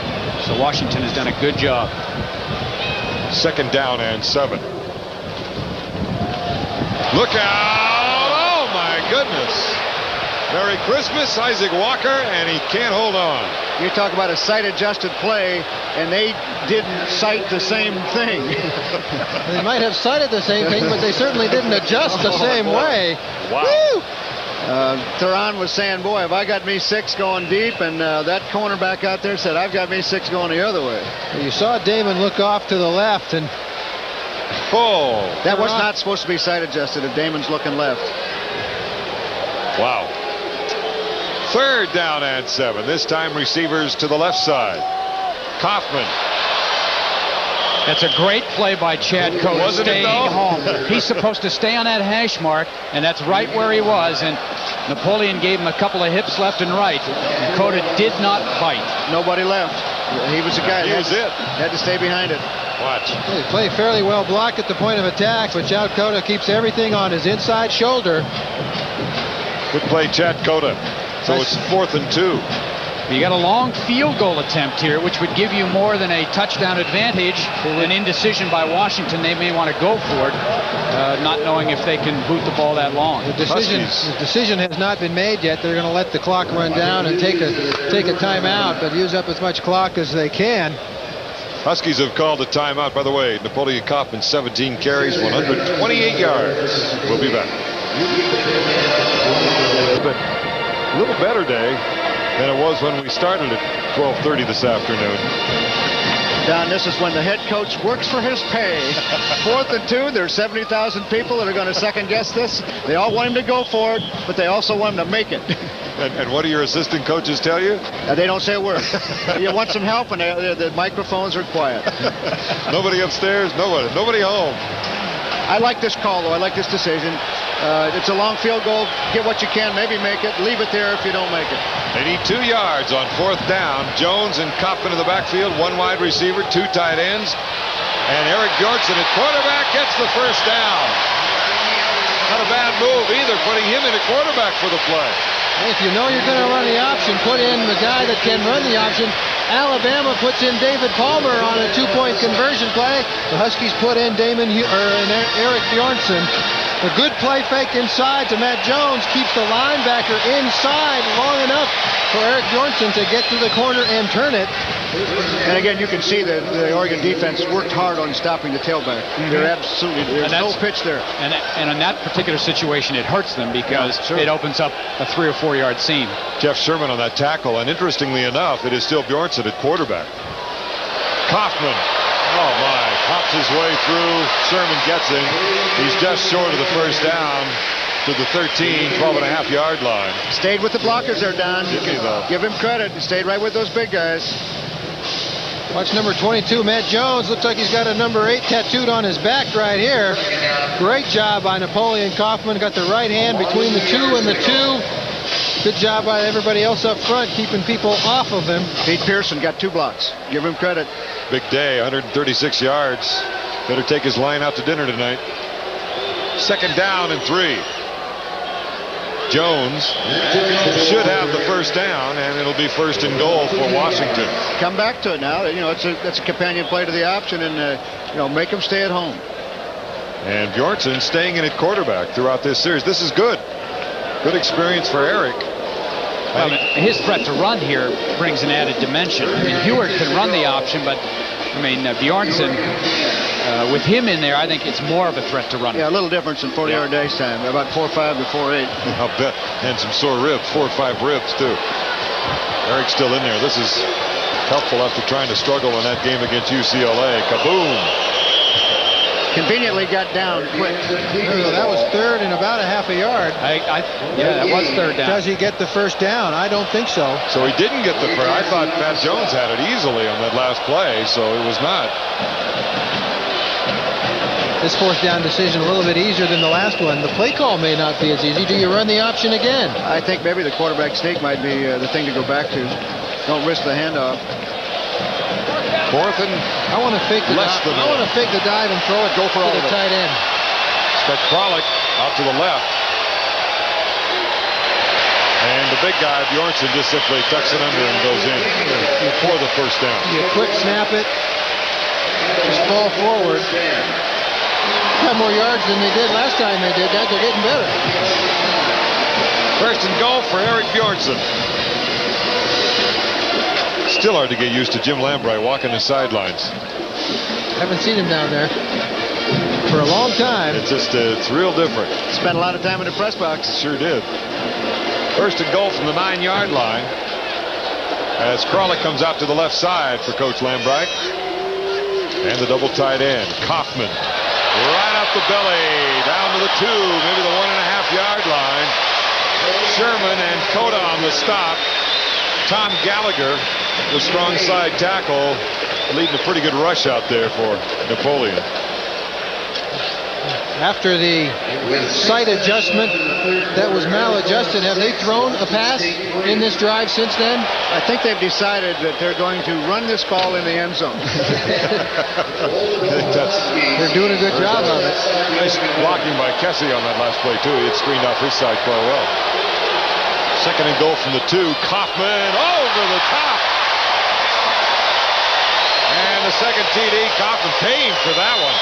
So Washington has done a good job. 2nd down and 7. Look out! Oh, my goodness. Merry Christmas, Isaac Walker, and he can't hold on. You talk about a sight-adjusted play, and they didn't sight the same thing. They might have sighted the same thing, but they certainly didn't adjust the same way. Wow. Woo! Theron was saying, boy, have I got me 6 going deep, and that cornerback out there said, I've got me 6 going the other way. You saw Damon look off to the left, and that was not supposed to be side adjusted if Damon's looking left. Wow. 3rd down and 7. This time receivers to the left side. Kaufman. That's a great play by Chad Cota, Wasn't it, staying though? home. He's supposed to stay on that hash mark, and that's right where he was. And Napoleon gave him a couple of hips left and right. And Cota did not bite. Nobody left. He was the guy. He was it. Had to stay behind it. Watch. they play fairly well blocked at the point of attack, but Chad Cota keeps everything on his inside shoulder. Good play, Chad Cota. So it's 4th and 2. You got a long field goal attempt here, which would give you more than a touchdown advantage. An indecision by Washington. They may want to go for it, not knowing if they can boot the ball that long. The decision has not been made yet. They're going to let the clock run down and take a timeout, but use up as much clock as they can. Huskies have called a timeout. By the way, Napoleon Kaufman, 17 carries, 128 yards. We'll be back. A little better day than it was when we started at 12:30 this afternoon. Don, this is when the head coach works for his pay. 4th and 2, there's 70,000 people that are going to second guess this. They all want him to go for it, but they also want him to make it. And what do your assistant coaches tell you? They don't say a word. You want some help, and the microphones are quiet. Nobody upstairs, nobody home. I like this call, though. I like this decision. It's a long field goal. Get what you can, maybe make it. Leave it there if you don't make it. They need 2 yards on 4th down. Jones and Kaufman in the backfield, 1 wide receiver, 2 tight ends. And Eric Bjornsson at quarterback gets the first down. Not a bad move either, putting him in at quarterback for the play. If you know you're going to run the option, put in the guy that can run the option. Alabama puts in David Palmer on a 2-point conversion play. The Huskies put in Eric Bjornsson. A good play fake inside to Matt Jones keeps the linebacker inside long enough for Eric Bjornsson to get to the corner and turn it. And again, you can see that the Oregon defense worked hard on stopping the tailback. There's no pitch there. And in that particular situation, it hurts them because it opens up a 3 or 4 yard seam. Jeff Sherman on that tackle, and interestingly enough, it is still Bjornsson at quarterback. Kaufman, oh my, pops his way through. Sherman gets him. He's just short of the first down to the 12.5 yard line. Stayed with the blockers there, Don. Though. Give him credit. He stayed right with those big guys. Watch number 22, Matt Jones. Looks like he's got a number 8 tattooed on his back right here. Great job by Napoleon Kaufman. Got the right hand between the 2 and the 2. Good job by everybody else up front, keeping people off of him. Pete Pearson got 2 blocks. Give him credit. Big day, 136 yards. Better take his line out to dinner tonight. 2nd down and 3. Jones should have the first down, and it'll be 1st and goal for Washington. Come back to it now. You know, that's a companion play to the option, and make them stay at home. And Bjornsson staying in at quarterback throughout this series. This is good. Good experience for Eric. Well, his threat to run here brings an added dimension. I mean, Heward can run the option, but Bjornsson, with him in there, I think it's more of a threat to run. Yeah, a little difference in 40-yard dash time. About 4.5 to 4.8. I'll bet. And some sore ribs, 4 or 5 ribs too. Eric's still in there. This is helpful after trying to struggle in that game against UCLA. Kaboom! Conveniently got down quick. That was 3rd and about a half a yard. Yeah, that was 3rd down. Does he get the first down? I don't think so. So he didn't get the first. I thought Matt Jones had it easily on that last play, so it was not. This 4th down decision a little bit easier than the last one. The play call may not be as easy. Do you run the option again? I think maybe the quarterback sneak might be the thing to go back to. Don't risk the handoff. 4th and I want to fake the dive and throw it Go for to all the of it. tight end. Spec Frolic out to the left. And the big guy, Bjornsson, just simply tucks it under and goes in for the first down. You quick snap it. Just fall forward. Got more yards than they did last time they did that. They're getting better. 1st and goal for Eric Bjornsson. Still hard to get used to Jim Lambright walking the sidelines. Haven't seen him down there. for a long time. It's just, it's real different. Spent a lot of time in the press box. Sure did. First and goal from the 9-yard line as Kralik comes out to the left side for Coach Lambright. And the double tight end, Kaufman, right up the belly, down to the 2, maybe the 1.5-yard line. Sherman and Cota on the stop. Tom Gallagher, the strong side tackle, leading a pretty good rush out there for Napoleon. After the sight adjustment that was maladjusted, have they thrown a pass in this drive since then? I think they've decided that they're going to run this ball in the end zone. They're doing a good job of it. Nice blocking by Kessie on that last play, too. He had screened off his side quite well. Second and goal from the 2. Kaufman over the top. And the second TD, Kaufman paying for that one.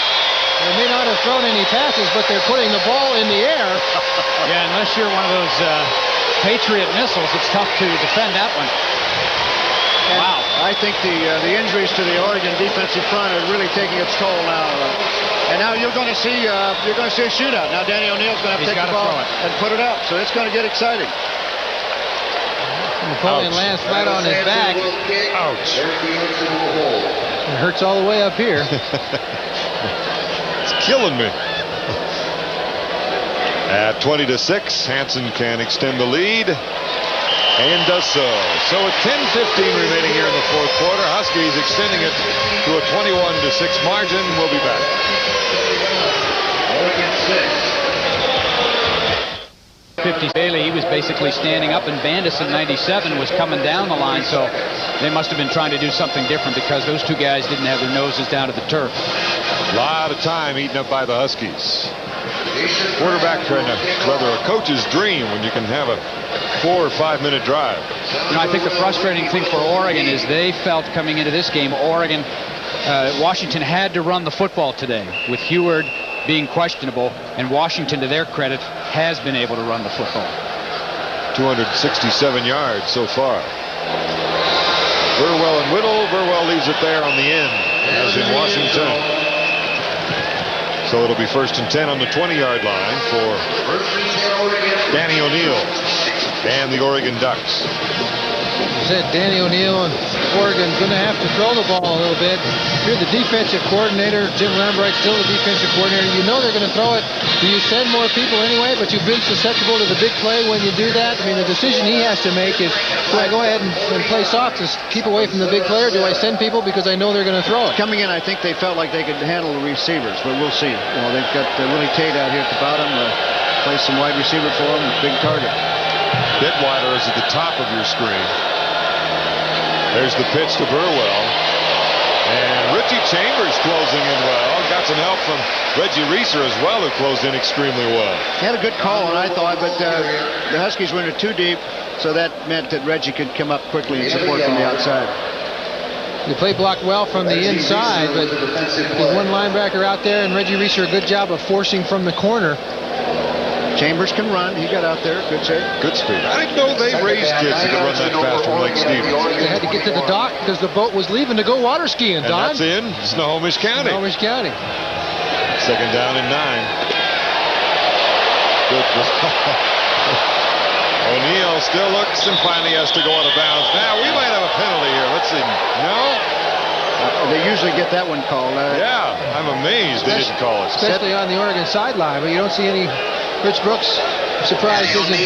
They may not have thrown any passes, but they're putting the ball in the air. Yeah, unless you're one of those Patriot missiles, it's tough to defend that one. And wow. I think the injuries to the Oregon defensive front are really taking its toll now. And now you're going to see a shootout. Now Danny O'Neill's going to have to take the ball and put it up. So it's going to get exciting. Napoleon lands flat on his back. Ouch. It hurts all the way up here. It's killing me. At 20-6, Hanson can extend the lead. And does so. So with 10:15 remaining here in the fourth quarter, Huskies extending it to a 21-6 margin. We'll be back. Oregon 6. Bailey, he was basically standing up, and Bandis in 97 was coming down the line, so they must have been trying to do something different because those two guys didn't have their noses down to the turf. A lot of time eaten up by the Huskies. Quarterback, rather a coach's dream when you can have a 4 or 5 minute drive. You know, I think the frustrating thing for Oregon is they felt coming into this game, Washington had to run the football today with Heward being questionable, and Washington, to their credit, has been able to run the football. 267 yards so far. Burwell and Whittle. Burwell leaves it there on the end, as in Washington. So it'll be 1st and 10 on the 20-yard line for Danny O'Neill and the Oregon Ducks. You said Danny O'Neill and Oregon going to have to throw the ball a little bit. If you're the defensive coordinator, Jim Lambright's still the defensive coordinator. You know they're going to throw it. Do you send more people anyway, but you've been susceptible to the big play when you do that? I mean, the decision he has to make is, do I go ahead and play soft to keep away from the big player? Do I send people because I know they're going to throw it? Coming in, I think they felt like they could handle the receivers, but we'll see. You know, they've got Willie Tate out here at the bottom. Play some wide receiver for him, big target. Detwiler is at the top of your screen. There's the pitch to Burwell. And Richie Chambers closing in well. Got some help from Reggie Reeser as well, who closed in extremely well. He had a good call, and I thought, but the Huskies went in too deep, so that meant that Reggie could come up quickly and support from the outside. The play blocked well from the inside, but with one linebacker out there, and Reggie Reeser a good job of forcing from the corner. Chambers can run. He got out there. Good shape. Good speed. I didn't know they raised kids that could run that fast from Lake Stevens. They had to get to the dock because the boat was leaving to go water skiing, And Don. that's in Snohomish County. Snohomish County. 2nd down and 9. Good. O'Neal still looks and finally has to go out of bounds. Now, we might have a penalty here. Let's see. No? They usually get that one called. Yeah, I'm amazed they didn't call it. Especially on the Oregon sideline, but you don't see any. Rich Brooks, surprised isn't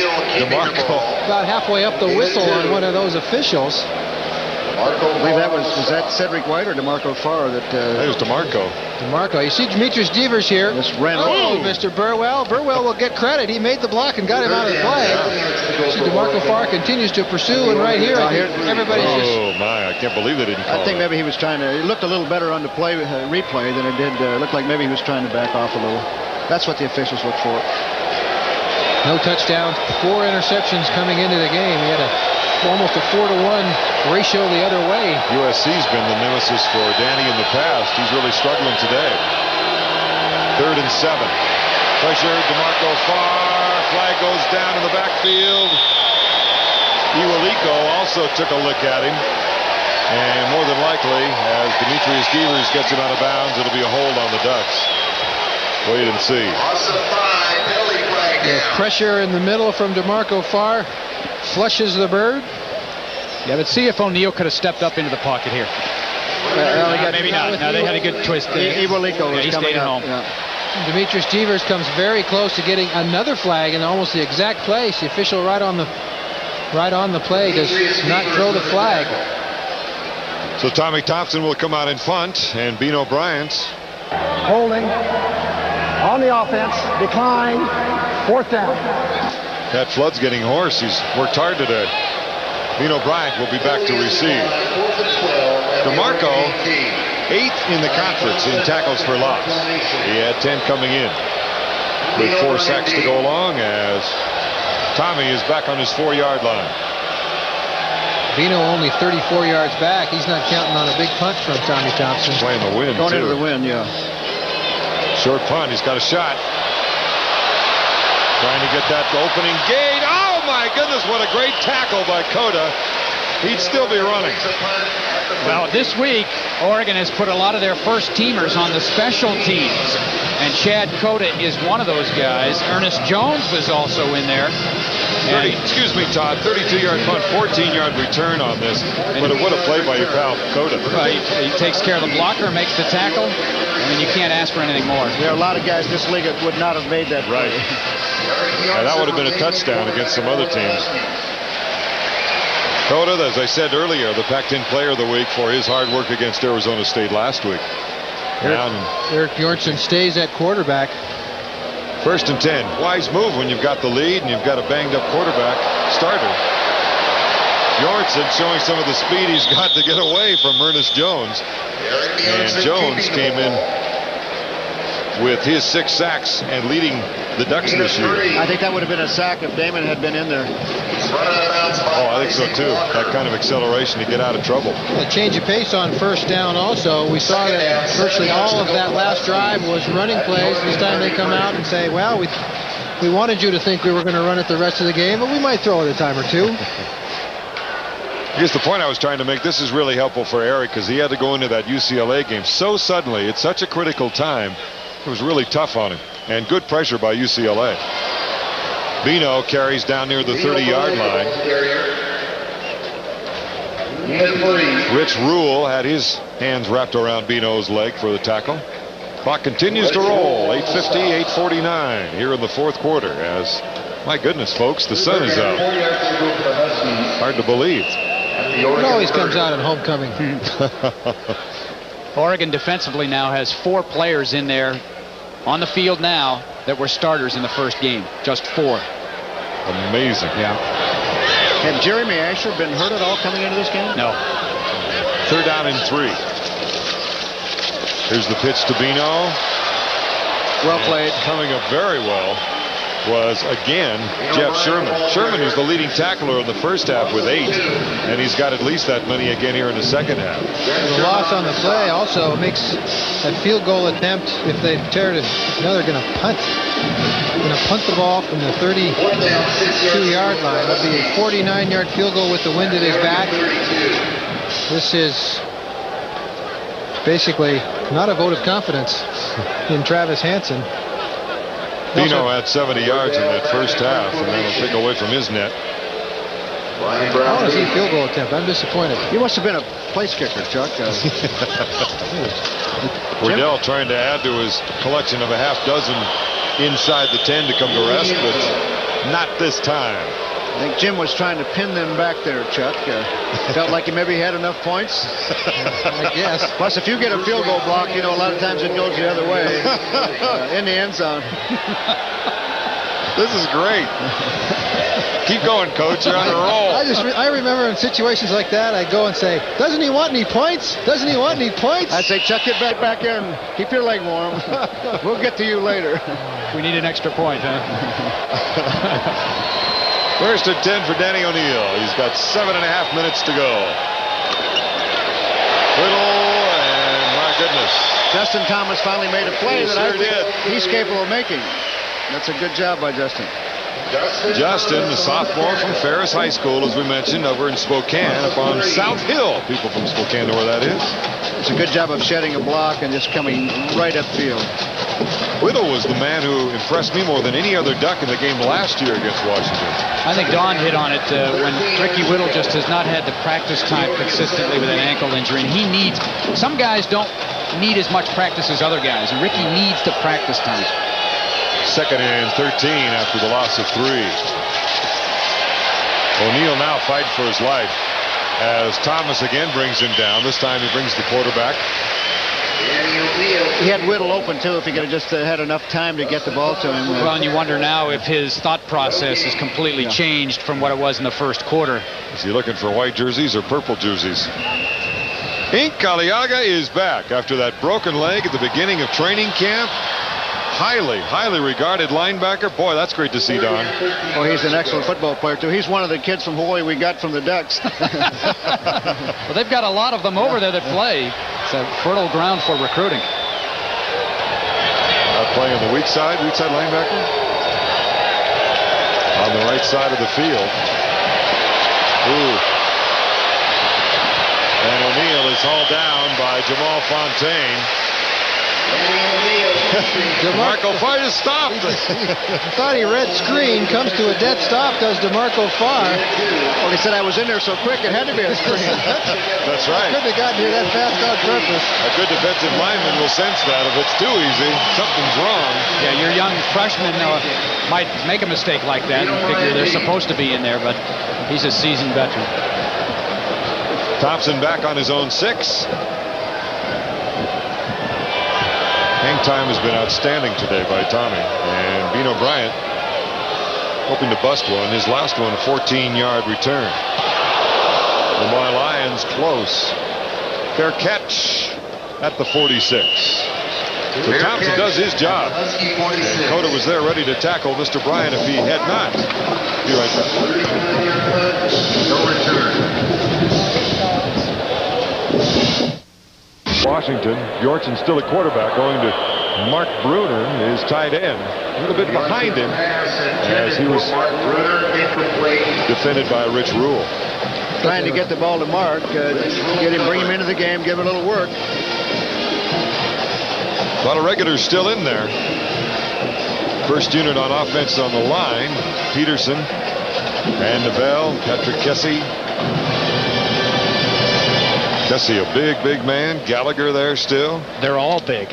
DeMarco. about halfway up the whistle on one of those officials. I believe that was that Cedric White or DeMarco Farr that. It was DeMarco. DeMarco. You see Demetrius Devers here. Just ran Oh, Mr. Burwell. Burwell will get credit. He made the block and got him out of the play. See, DeMarco Farr continues to pursue, and right here, I think everybody's just. Oh my! I can't believe they didn't call it. I think maybe he was trying to. It looked a little better on the replay than it did. Looked like maybe he was trying to back off a little. That's what the officials look for. No touchdowns, 4 interceptions coming into the game. He had almost a 4-to-1 ratio the other way. USC's been the nemesis for Danny in the past. He's really struggling today. 3rd and 7. Pressure, DeMarco Farr. Flag goes down in the backfield. Iwaliko also took a look at him. And more than likely, as Demetrius Devers gets him out of bounds, it'll be a hold on the Ducks. Wait and see. The pressure in the middle from DeMarco Farr flushes the bird. Yeah, but see if O'Neal could have stepped up into the pocket here. Maybe not. No, they had a good twist. Iwaliko was he coming stayed at up. home. Yeah. Demetrius Jeevers comes very close to getting another flag in almost the exact place. The official right on the play does not throw the flag. So Tommy Thompson will come out in front, and Bino Bryant. Holding on the offense. Decline. 4th down. Pat Flood's getting hoarse. He's worked hard today. Bino Bryant will be back to receive. DeMarco, 8th in the conference in tackles for loss. He had 10 coming in, with 4 sacks to go along, as Tommy is back on his 4-yard line. Bino only 34 yards back. He's not counting on a big punt from Tommy Thompson. Playing the wind, Going too. into the wind, yeah. Short punt. He's got a shot. Trying to get that opening gate. Oh, my goodness, what a great tackle by Cota. He'd still be running. Well, this week, Oregon has put a lot of their first-teamers on the special teams, and Chad Cota is one of those guys. Ernest Jones was also in there. Excuse me, Todd, 32-yard punt, 14-yard return on this. But what a play by your pal, Cota. He takes care of the blocker, makes the tackle. I mean, you can't ask for anything more. There are a lot of guys in this league that would not have made that play. Right. Yeah, that would have been a touchdown against some other teams. Cota, as I said earlier, the Pac-10 Player of the Week for his hard work against Arizona State last week. Eric Bjornsson stays at quarterback. 1st and 10. Wise move when you've got the lead and you've got a banged-up quarterback starter. Bjornsson showing some of the speed he's got to get away from Ernest Jones. And Jones came in with his 6 sacks and leading the Ducks this year. I think that would have been a sack if Damon had been in there. Oh, I think so too. That kind of acceleration to get out of trouble. A change of pace on 1st down also. We saw that virtually all of that last drive was running plays. This time they come out and say, well, we wanted you to think we were going to run it the rest of the game, but we might throw it a time or two. Here's the point I was trying to make. This is really helpful for Eric because he had to go into that UCLA game so suddenly. It's such a critical time. It was really tough on him. And good pressure by UCLA. Bino carries down near the 30-yard line. Rich Rule had his hands wrapped around Bino's leg for the tackle. Clock continues to roll. 8:50, 8:49 here in the 4th quarter as, my goodness, folks, the sun is out. Hard to believe. It always comes out at homecoming. Oregon defensively now has 4 players in there on the field now that were starters in the first game. Just 4. Amazing. Yeah. Had Jeremy Asher been hurt at all coming into this game? No. 3rd down and 3. Here's the pitch to Bino. Well played. Coming up very well was, again, Jeff Sherman. Sherman was the leading tackler in the first half with 8, and he's got at least that many again here in the second half. The loss on the play also makes that field goal attempt, if they tear it, now they're going to punt. Going to punt the ball from the 32-yard line. It'll be a 49-yard field goal with the wind at his back. This is basically not a vote of confidence in Travis Hansen. Bino had 70 yards in that first half, and that'll take away from his net. I want to see a field goal attempt. I'm disappointed. He must have been a place kicker, Chuck. Wardell trying to add to his collection of a half dozen inside the 10 to come to rest, but not this time. I think Jim was trying to pin them back there, Chuck. Felt like he maybe had enough points. I guess. Plus, if you get a field goal block, you know, a lot of times it goes the other way in the end zone. This is great. Keep going, Coach. You're on a roll. I remember in situations like that, I go and say, doesn't he want any points? Doesn't he want any points? I'd say, Chuck, get back in. Keep your leg warm. We'll get to you later. We need an extra point, huh? 1st and 10 for Danny O'Neal. He's got 7.5 minutes to go. Little, and my goodness. Justin Thomas finally made a play that I sure think did. he's capable of making. That's a good job by Justin. Justin, the sophomore from Ferris High School, as we mentioned, over in Spokane, up on South Hill. People from Spokane know where that is. It's a good job of shedding a block and just coming right upfield. Whittle was the man who impressed me more than any other Duck in the game last year against Washington. I think Don hit on it when Ricky Whittle just has not had the practice time consistently with an ankle injury. And he needs, some guys don't need as much practice as other guys, and Ricky needs the practice time. 2nd and 13 after the loss of 3. O'Neal now fighting for his life as Thomas again brings him down. This time he brings the quarterback. He had Whittle open, too, if he could have just had enough time to get the ball to him. Well, and you wonder now if his thought process has completely changed from what it was in the first quarter. Is he looking for white jerseys or purple jerseys? Ink Aliaga is back after that broken leg at the beginning of training camp. Highly regarded linebacker. Boy, that's great to see, Don. Oh, he's an excellent football player, too. He's one of the kids from Hawaii we got from the Ducks. Well, they've got a lot of them over there that play. It's a fertile ground for recruiting. Play on the weak side linebacker. On the right side of the field. Ooh. And O'Neal is hauled down by Jamal Fontaine. DeMarco Farr is stopped. Thought he read screen, comes to a dead stop, does DeMarco Farr. Well, he said I was in there so quick it had to be a screen. That's right. Couldn't have gotten here that fast on purpose. A good defensive lineman will sense that. If it's too easy, something's wrong. Yeah, your young freshman might make a mistake like that and figure they're supposed to be in there, but he's a seasoned veteran. Thompson back on his own 6. Hang time has been outstanding today by Tommy. And Bino Bryant hoping to bust one. His last one, a 14-yard return. The Lamar Lions close. Fair catch at the 46. So Thompson does his job. And Cota was there ready to tackle Mr. Bryant if he had not. Be right back. No return. Washington, Bjorkson still at quarterback, going to Mark Bruner, his tight end. A little bit behind him as he was defended by Rich Rule. Trying to get the ball to Mark, bring him into the game, give him a little work. A lot of regulars still in there. First unit on offense on the line, Peterson, and Nabel, Patrick Kessie. Kessie, a big man. Gallagher there still. They're all big.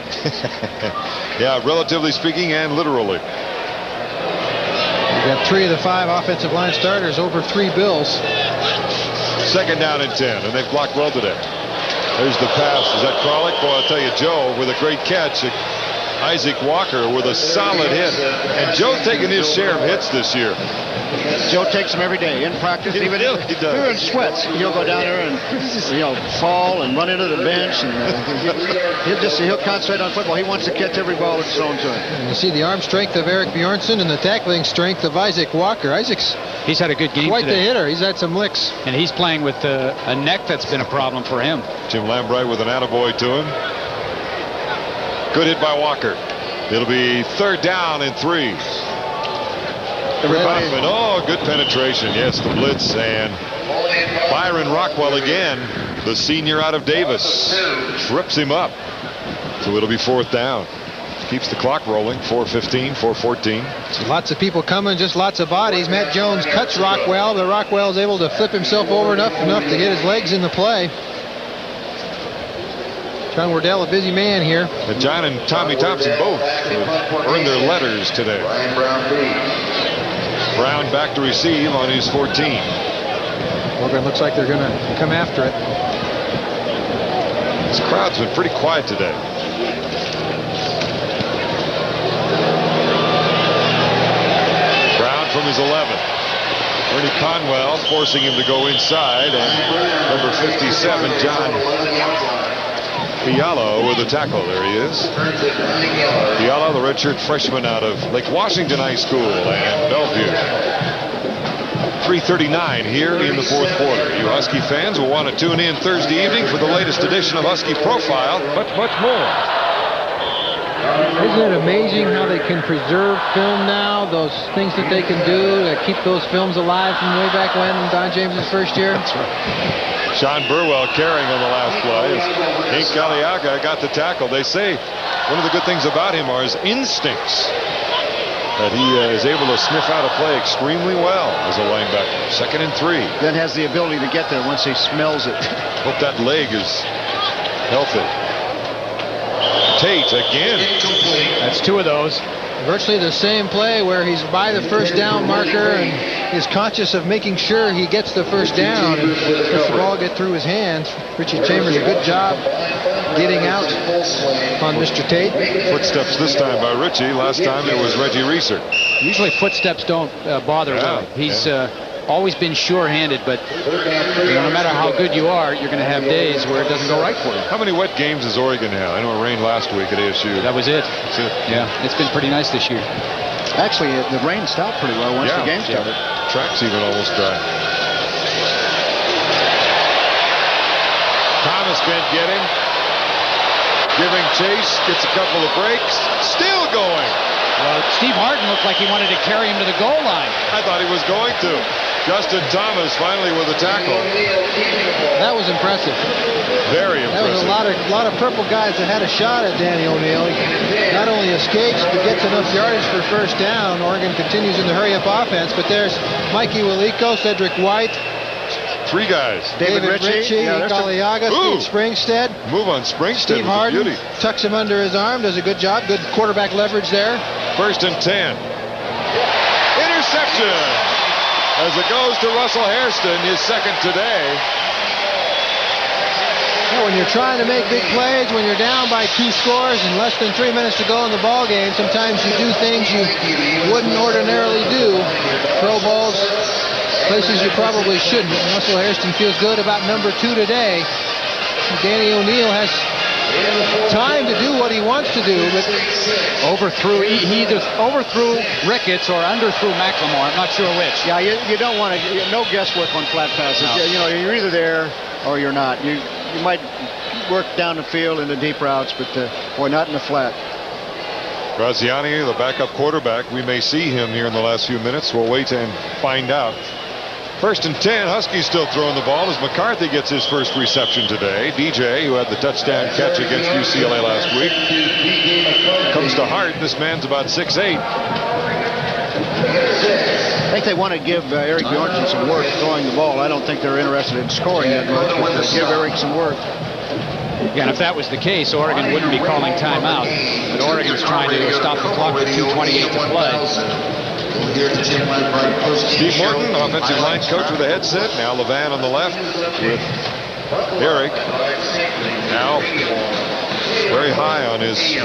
Yeah, relatively speaking and literally. We've got 3 of the 5 offensive line starters over 3 bills. 2nd down and 10, and they've blocked well today. There's the pass. Is that Kralik? Boy, I'll tell you, Joe with a great catch. Isaac Walker with a solid hit. And Joe's taking his share of hits this year. Joe takes them every day in practice. Even if you're in sweats, he'll go down there and fall and run into the bench, and he'll concentrate on football. He wants to catch every ball that's thrown to him. And you see the arm strength of Eric Bjornsson and the tackling strength of Isaac Walker. He's had a good game quite today. the hitter. He's had some licks. And he's playing with a neck that's been a problem for him. Jim Lambright with an attaboy to him. Good hit by Walker. It'll be 3rd down and 3. Hoffman, oh, good penetration. Yes, the blitz, and Byron Rockwell again, the senior out of Davis, trips him up. So it'll be 4th down. Keeps the clock rolling. 4:15, 4:14. Lots of people coming, just lots of bodies. Matt Jones cuts Rockwell, but Rockwell's able to flip himself over enough to get his legs in the play. John Wardell, a busy man here. And John and Tommy Thompson both earned their letters today. Brown back to receive on his 14. Well, it looks like they're going to come after it. This crowd's been pretty quiet today. Brown from his 11. Ernie Conwell forcing him to go inside, and number 57, John Fialo with a tackle. There he is. Fialo, the redshirt freshman out of Lake Washington High School and Bellevue. 3:39 here in the 4th quarter. You Husky fans will want to tune in Thursday evening for the latest edition of Husky Profile, but much more. Isn't it amazing how they can preserve film now? Those things that they can do to keep those films alive from way back when in Don James's first year. That's right. Sean Burwell carrying on the last play. Hank Galiaga got the tackle. They say one of the good things about him are his instincts. That he is able to sniff out a play extremely well as a linebacker. 2nd and 3. Then has the ability to get there once he smells it. Hope that leg is healthy. Tate again. That's 2 of those. Virtually the same play where he's by the first down marker and is conscious of making sure he gets the first down and lets the ball get through his hands. Richie Chambers, a good job getting out on Mr. Tate. Footsteps this time by Richie. Last time it was Reggie Reeser. Usually footsteps don't bother Will. He's always been sure-handed, but no matter how good you are, you're going to have days where it doesn't go right for you. How many wet games does Oregon have? I know it rained last week at ASU. That was it. That's it. Yeah, it's been pretty nice this year. Actually, the rain stopped pretty well once the game started. Track's even almost dry. Thomas can't get him. Giving chase, gets a couple of breaks. Still going. Well, Steve Harden looked like he wanted to carry him to the goal line. I thought he was going to. Justin Thomas finally with a tackle. That was impressive. Very impressive. That was a lot of purple guys that had a shot at Danny O'Neil. He not only escapes, but gets enough yardage for first down. Oregon continues in the hurry-up offense, but there's Mikey Waliko, Cedric White. 3 guys. David Ritchie, Galiaga, Steve Springstead. Move on Springstead. Steve Harden tucks him under his arm, does a good job. Good quarterback leverage there. 1st and 10. Interception. As it goes to Russell Hairston, his 2nd today. When you're trying to make big plays, when you're down by 2 scores and less than 3 minutes to go in the ball game, sometimes you do things you wouldn't ordinarily do. Throw balls places you probably shouldn't. Russell Hairston feels good about number 2 today. Danny O'Neil has time to do what he wants to do, but he either overthrew Ricketts or underthrew McLemore. I'm not sure which. Yeah, you don't want to. No guesswork on flat passes. No. You know, you're either there or you're not. You might work down the field in the deep routes, but boy, not in the flat. Graziani, the backup quarterback, we may see him here in the last few minutes. We'll wait and find out. 1st and 10, Huskies still throwing the ball as McCarthy gets his first reception today. DJ, who had the touchdown catch against UCLA last week, comes to Hart. This man's about 6'8". I think they want to give Eric Bjornsson some work throwing the ball. I don't think they're interested in scoring that much, but give Eric some work. Yeah, and if that was the case, Oregon wouldn't be calling timeout. But Oregon's trying to stop the clock with 2:28 to play. Steve Morton, offensive line coach with a headset. Now Levan on the left with Eric. Now very high on his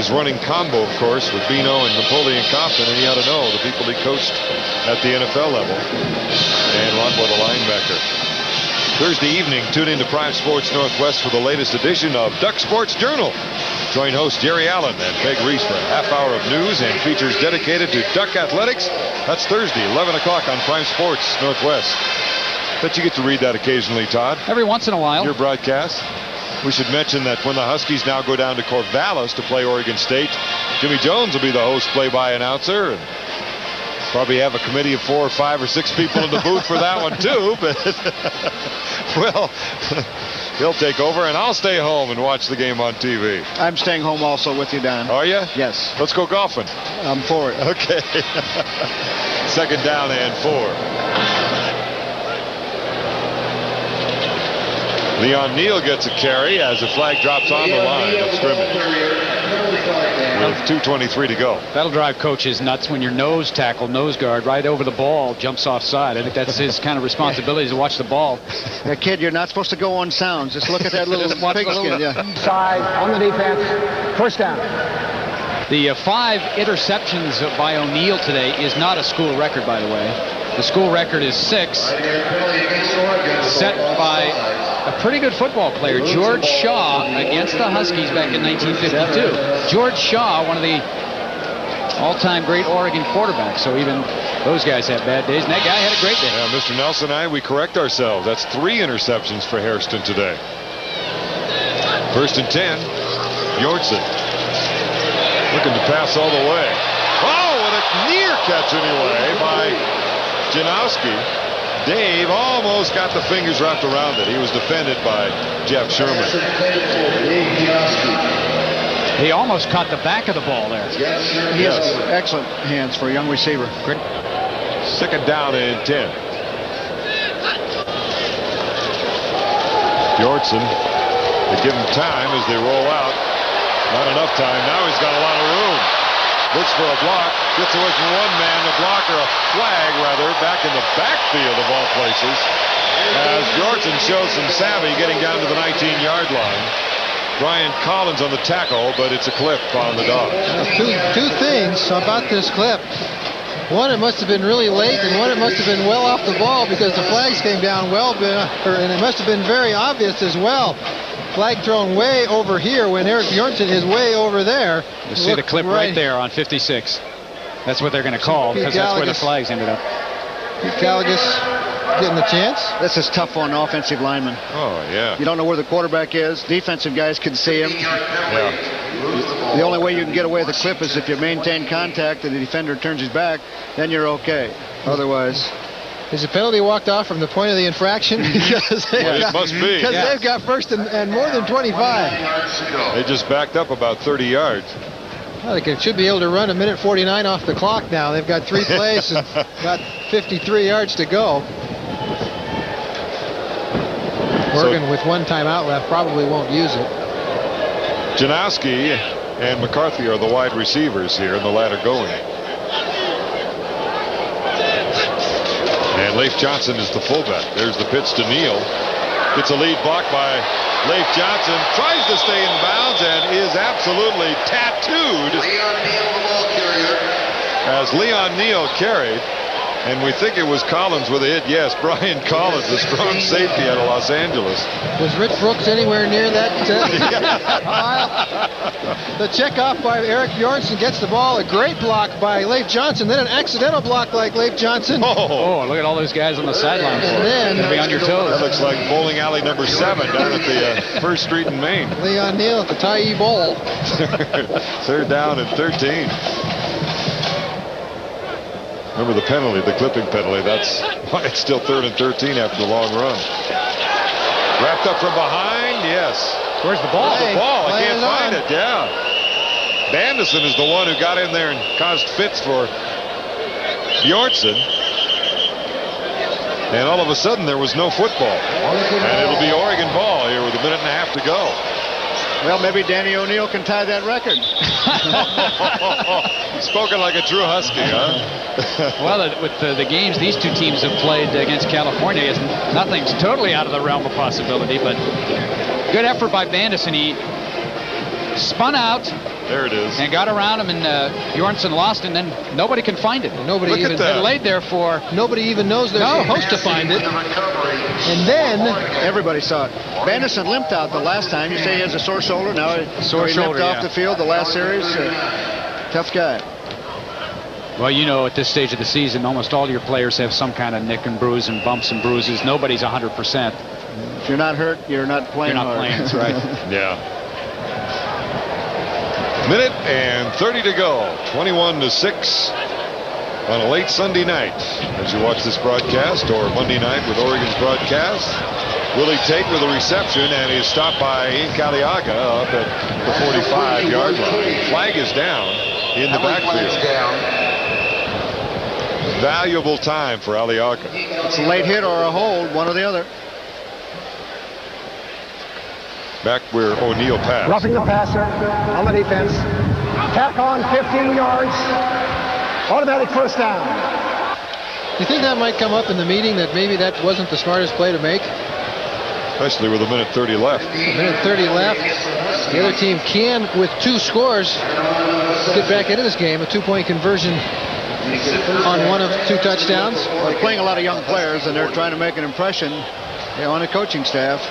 running combo, of course, with Bino and Napoleon Compton, and he ought to know the people he coached at the NFL level. And Rodwell, the linebacker. Thursday evening, tune in to Prime Sports Northwest for the latest edition of Duck Sports Journal. Join host Jerry Allen and Peg Reese for a half hour of news and features dedicated to Duck athletics. That's Thursday, 11 o'clock on Prime Sports Northwest. Bet you get to read that occasionally, Todd. Every once in a while. Your broadcast. We should mention that when the Huskies now go down to Corvallis to play Oregon State, Jimmy Jones will be the host play-by announcer. And probably have a committee of 4 or 5 or 6 people in the booth for that one too, but well, he'll take over and I'll stay home and watch the game on TV. I'm staying home also with you, Don. Are you? Yes. Let's go golfing. I'm for it. Okay. 2nd down and 4. Leon Neal gets a carry as the flag drops on the line of scrimmage. With 2:23 to go. That'll drive coaches nuts when your nose tackle, nose guard, right over the ball, jumps offside. I think that's his kind of responsibility to watch the ball. Yeah, kid, you're not supposed to go on sounds. Just look at that little pigskin. Yeah. Side on the defense. First down. The 5 interceptions by O'Neil today is not a school record, by the way. The school record is 6, set by a pretty good football player, George Shaw, against the Huskies back in 1952. George Shaw, one of the all-time great Oregon quarterbacks, so even those guys have bad days, and that guy had a great day. Yeah, Mr. Nelson and I, we correct ourselves. That's 3 interceptions for Hairston today. 1st and 10, Bjornsson. Looking to pass all the way. Oh, with a near catch anyway by Janowski. Dave almost got the fingers wrapped around it. He was defended by Jeff Sherman. He almost caught the back of the ball there. He has excellent hands for a young receiver. Great. 2nd down and 10. Bjornsson, they give him time as they roll out. Not enough time. Now he's got a lot of room. Looks for a block. Gets away from one man. The blocker, a flag rather, back in the backfield of all places. As Bjornsson shows some savvy getting down to the 19-yard line. Brian Collins on the tackle, but it's a clip on the dog. Two things about this clip. One, it must have been really late, and one, it must have been well off the ball because the flags came down well, and it must have been very obvious as well. Flag thrown way over here when Erik Bjornsson is way over there. You see the clip right there on 56. That's what they're going to call because that's where the flags ended up. Pete Calagus getting the chance. This is tough on offensive linemen. Oh, yeah. You don't know where the quarterback is. Defensive guys can see him. Yeah. The only way you can get away with the clip is if you maintain contact and the defender turns his back, then you're okay. Otherwise... Is the penalty walked off from the point of the infraction? Because it must be. Because they've got first and more than 25. They just backed up about 30 yards. Well, they should be able to run 1:49 off the clock now. They've got 3 plays and got 53 yards to go. Oregon with 1 timeout left probably won't use it. Janowski and McCarthy are the wide receivers here, and the latter going. And Leif Johnson is the fullback. There's the pitch to Neal. Gets a lead block by Leif Johnson. Tries to stay in bounds and is absolutely tattooed. Leon Neal, the ball carrier. As Leon Neal carried. And we think it was Collins with a hit. Yes, Brian Collins, the strong safety out of Los Angeles. Was Rich Brooks anywhere near that pile? The check off by Erik Bjornsson gets the ball. A great block by Leif Johnson. Then an accidental block like Leif Johnson. Oh, look at all those guys on the sideline. And then be on your toes. That looks like bowling alley number 7 down at the 1st Street in Maine. Leon Neal at the Tyee Bowl. 3rd down and 13. Remember the penalty, the clipping penalty. That's why it's still 3rd and 13 after the long run. Wrapped up from behind, yes. Where's the ball? The ball, I can't find on. it, yeah. Bandison is the one who got in there and caused fits for Bjornsson. And all of a sudden there was no football. And it'll be Oregon ball here with 1.5 minutes to go. Well, maybe Danny O'Neill can tie that record. Spoken like a true Husky, huh? Well, with the games these two teams have played against California, nothing's totally out of the realm of possibility, but good effort by Bandison. He spun out. There it is. And got around him, and Bjornsson lost, and then nobody can find it. Nobody even laid there for. Nobody even knows they're supposed to find it. And then everybody saw it. Bandison limped out the last time. You say he has a sore shoulder. Now he limped off the field the last series. Tough guy. Well, you know, at this stage of the season, almost all your players have some kind of nick and bruise and bumps and bruises. Nobody's 100%. If you're not hurt, you're not playing. You're not playing. That's right. Yeah. 1:30 to go. 21-6 on a late Sunday night. As you watch this broadcast, or Monday night with Oregon's broadcast, Willie Tate with a reception, and he's stopped by Ink Aliaga up at the 45-yard line. Flag is down in the backfield. Valuable time for Aliaga. It's a late hit or a hold, one or the other. Back where O'Neill passed. Roughing the passer on the defense. Tack on 15 yards. Automatic first down. Do you think that might come up in the meeting, that maybe that wasn't the smartest play to make? Especially with 1:30 left. 1:30 left. The other team can, with 2 scores, get back into this game. A 2-point conversion on one of 2 touchdowns. Well, they're playing a lot of young players, and they're trying to make an impression on the coaching staff.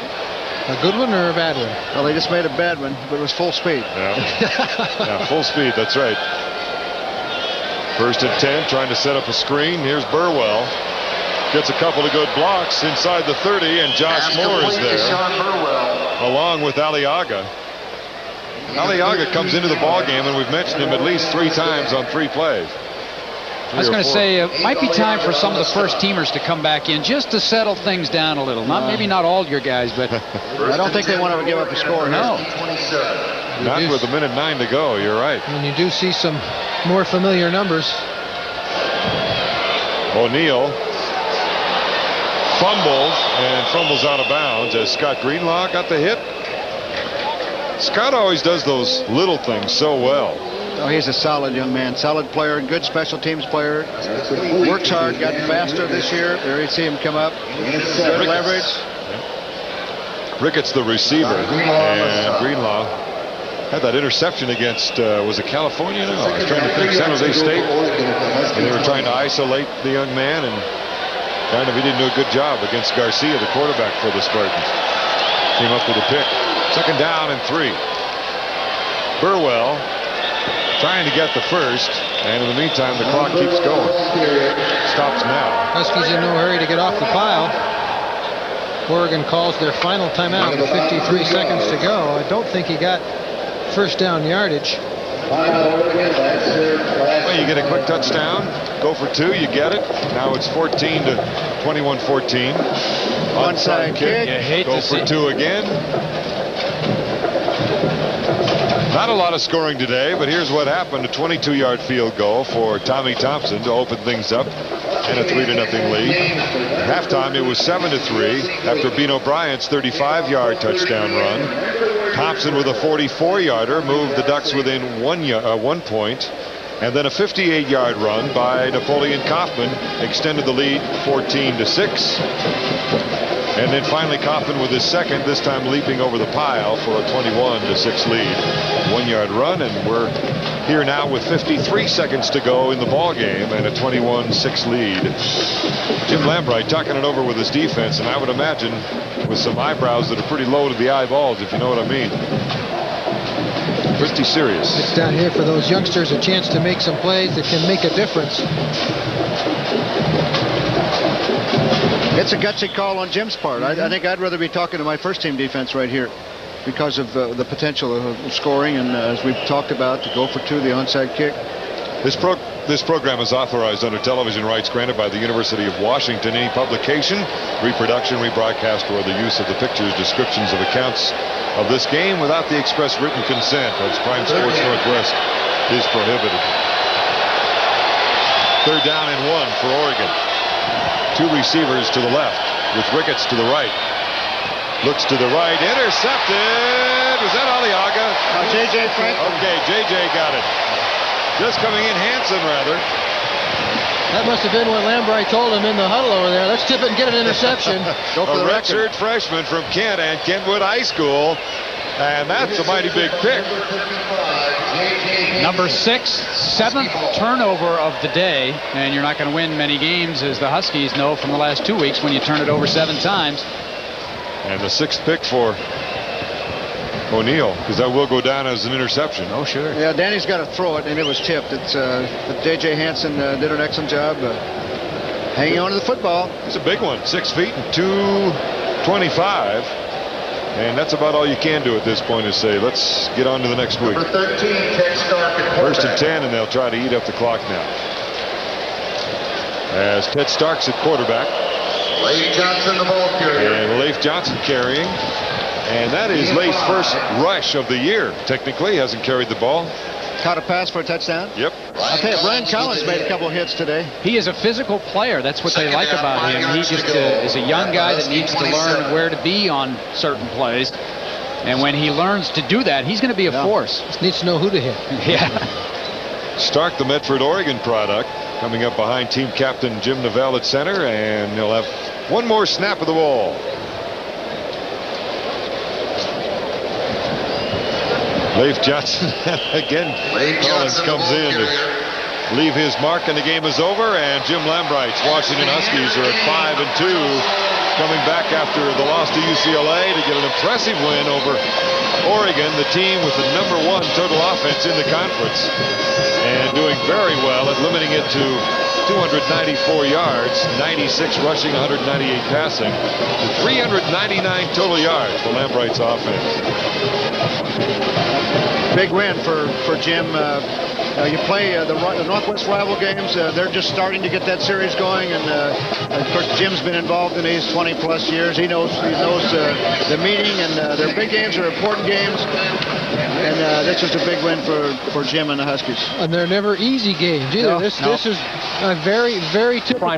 A good one or a bad one? Well, they just made a bad one, but it was full speed. Yeah, full speed, that's right. 1st and 10, trying to set up a screen. Here's Burwell. Gets a couple of good blocks inside the 30, and Josh Moore is there, along with Aliaga. Aliaga comes into the ball game, and we've mentioned him at least 3 times on 3 plays. I was going to say, it might be time for some of the first teamers to come back in just to settle things down a little. Maybe not all your guys, but I don't think they want to give up a score. No. Not with 1:09 to go. You're right. And you do see some more familiar numbers. O'Neal fumbles out of bounds as Scott Greenlaw got the hit. Scott always does those little things so well. Oh, he's a solid young man, solid player, good special teams player. Works hard, got faster this year. There you see him come up. Good leverage. Ricketts, the receiver, and Greenlaw had that interception against, was it California? No, I was trying to think, San Jose State. And they were trying to isolate the young man, and he didn't do a good job against Garcia, the quarterback for the Spartans. Came up with a pick. 2nd down and 3. Burwell trying to get the first, and in the meantime, the clock keeps going. Stops now. Huskies in no hurry to get off the pile. Oregon calls their final timeout with 53 seconds to go. I don't think he got first down yardage. Well, you get a quick touchdown, go for 2, you get it. Now it's 14 to 21-14. Onside kick. You hate Go to for see 2 again. Not a lot of scoring today, but here's what happened. A 22-yard field goal for Tommy Thompson to open things up, and a 3-0 lead. At halftime, it was 7-3 after Bino Bryant's 35-yard touchdown run. Thompson with a 44-yarder moved the Ducks within 1 point, and then a 58-yard run by Napoleon Kaufman extended the lead 14-6. And then finally Kaufman with his second, this time leaping over the pile for a 21-6 lead. 1-yard run, and we're here now with 53 seconds to go in the ball game and a 21-6 lead. Jim Lambright talking it over with his defense, and I would imagine with some eyebrows that are pretty low to the eyeballs, if you know what I mean. Pretty serious. It's down here for those youngsters a chance to make some plays that can make a difference. It's a gutsy call on Jim's part. I think I'd rather be talking to my first team defense right here because of the potential of scoring, and as we've talked about, to go for 2, the onside kick. This program is authorized under television rights granted by the University of Washington. Any publication, reproduction, rebroadcast, or the use of the pictures, descriptions of accounts of this game without the express written consent of Prime Sports Northwest is prohibited. 3rd down and 1 for Oregon. 2 receivers to the left with Ricketts to the right. Looks to the right, intercepted. Was that Aliaga? J.J. Franklin. Okay, J.J. got it. Just coming in, Hansen rather. That must have been what Lambright told him in the huddle over there. Let's tip it and get an interception. Go for A the record. redshirt freshman from Kent and Kentwood High School. And that's a mighty big pick. number 6, 7th turnover of the day, and you're not going to win many games, as the Huskies know from the last 2 weeks, when you turn it over 7 times. And the 6th pick for O'Neal, because that will go down as an interception. Oh, sure. Yeah, Danny's got to throw it, and it was tipped. It's J.J. Hansen did an excellent job hanging on to the football. It's a big one, 6 feet and 225. And that's about all you can do at this point, is say, let's get on to the next week. Number 13, Ted Stark at 1st and 10, and they'll try to eat up the clock now. As Ted Stark's at quarterback. Leif Johnson, the ball carrier. And Leif Johnson carrying. And that is Leif's first rush of the year. Technically, hasn't carried the ball. Caught a pass for a touchdown. Yep. I'll tell you, Brian Collins made a couple of hits today. He is a physical player. That's what they like about him. He just is a young guy that needs to learn where to be on certain plays. And when he learns to do that, he's going to be a force. Just needs to know who to hit. Yeah. Stark, the Medford, Oregon product, coming up behind team captain Jim Novell at center, and he'll have one more snap of the ball. Leif Johnson again. Collins comes in to leave his mark, and the game is over. And Jim Lambright's Washington Huskies are at 5-2, coming back after the loss to UCLA to get an impressive win over Oregon, the team with the #1 total offense in the conference, and doing very well at limiting it to 294 yards, 96 rushing, 198 passing, and 399 total yards for Lambright's offense. Big win for Jim. You play the Northwest rival games. They're just starting to get that series going, and of course Jim's been involved in these 20-plus years. He knows the meaning, and their big games are important games. And this is a big win for Jim and the Huskies. And they're never easy games either. No, This is a very, very typical.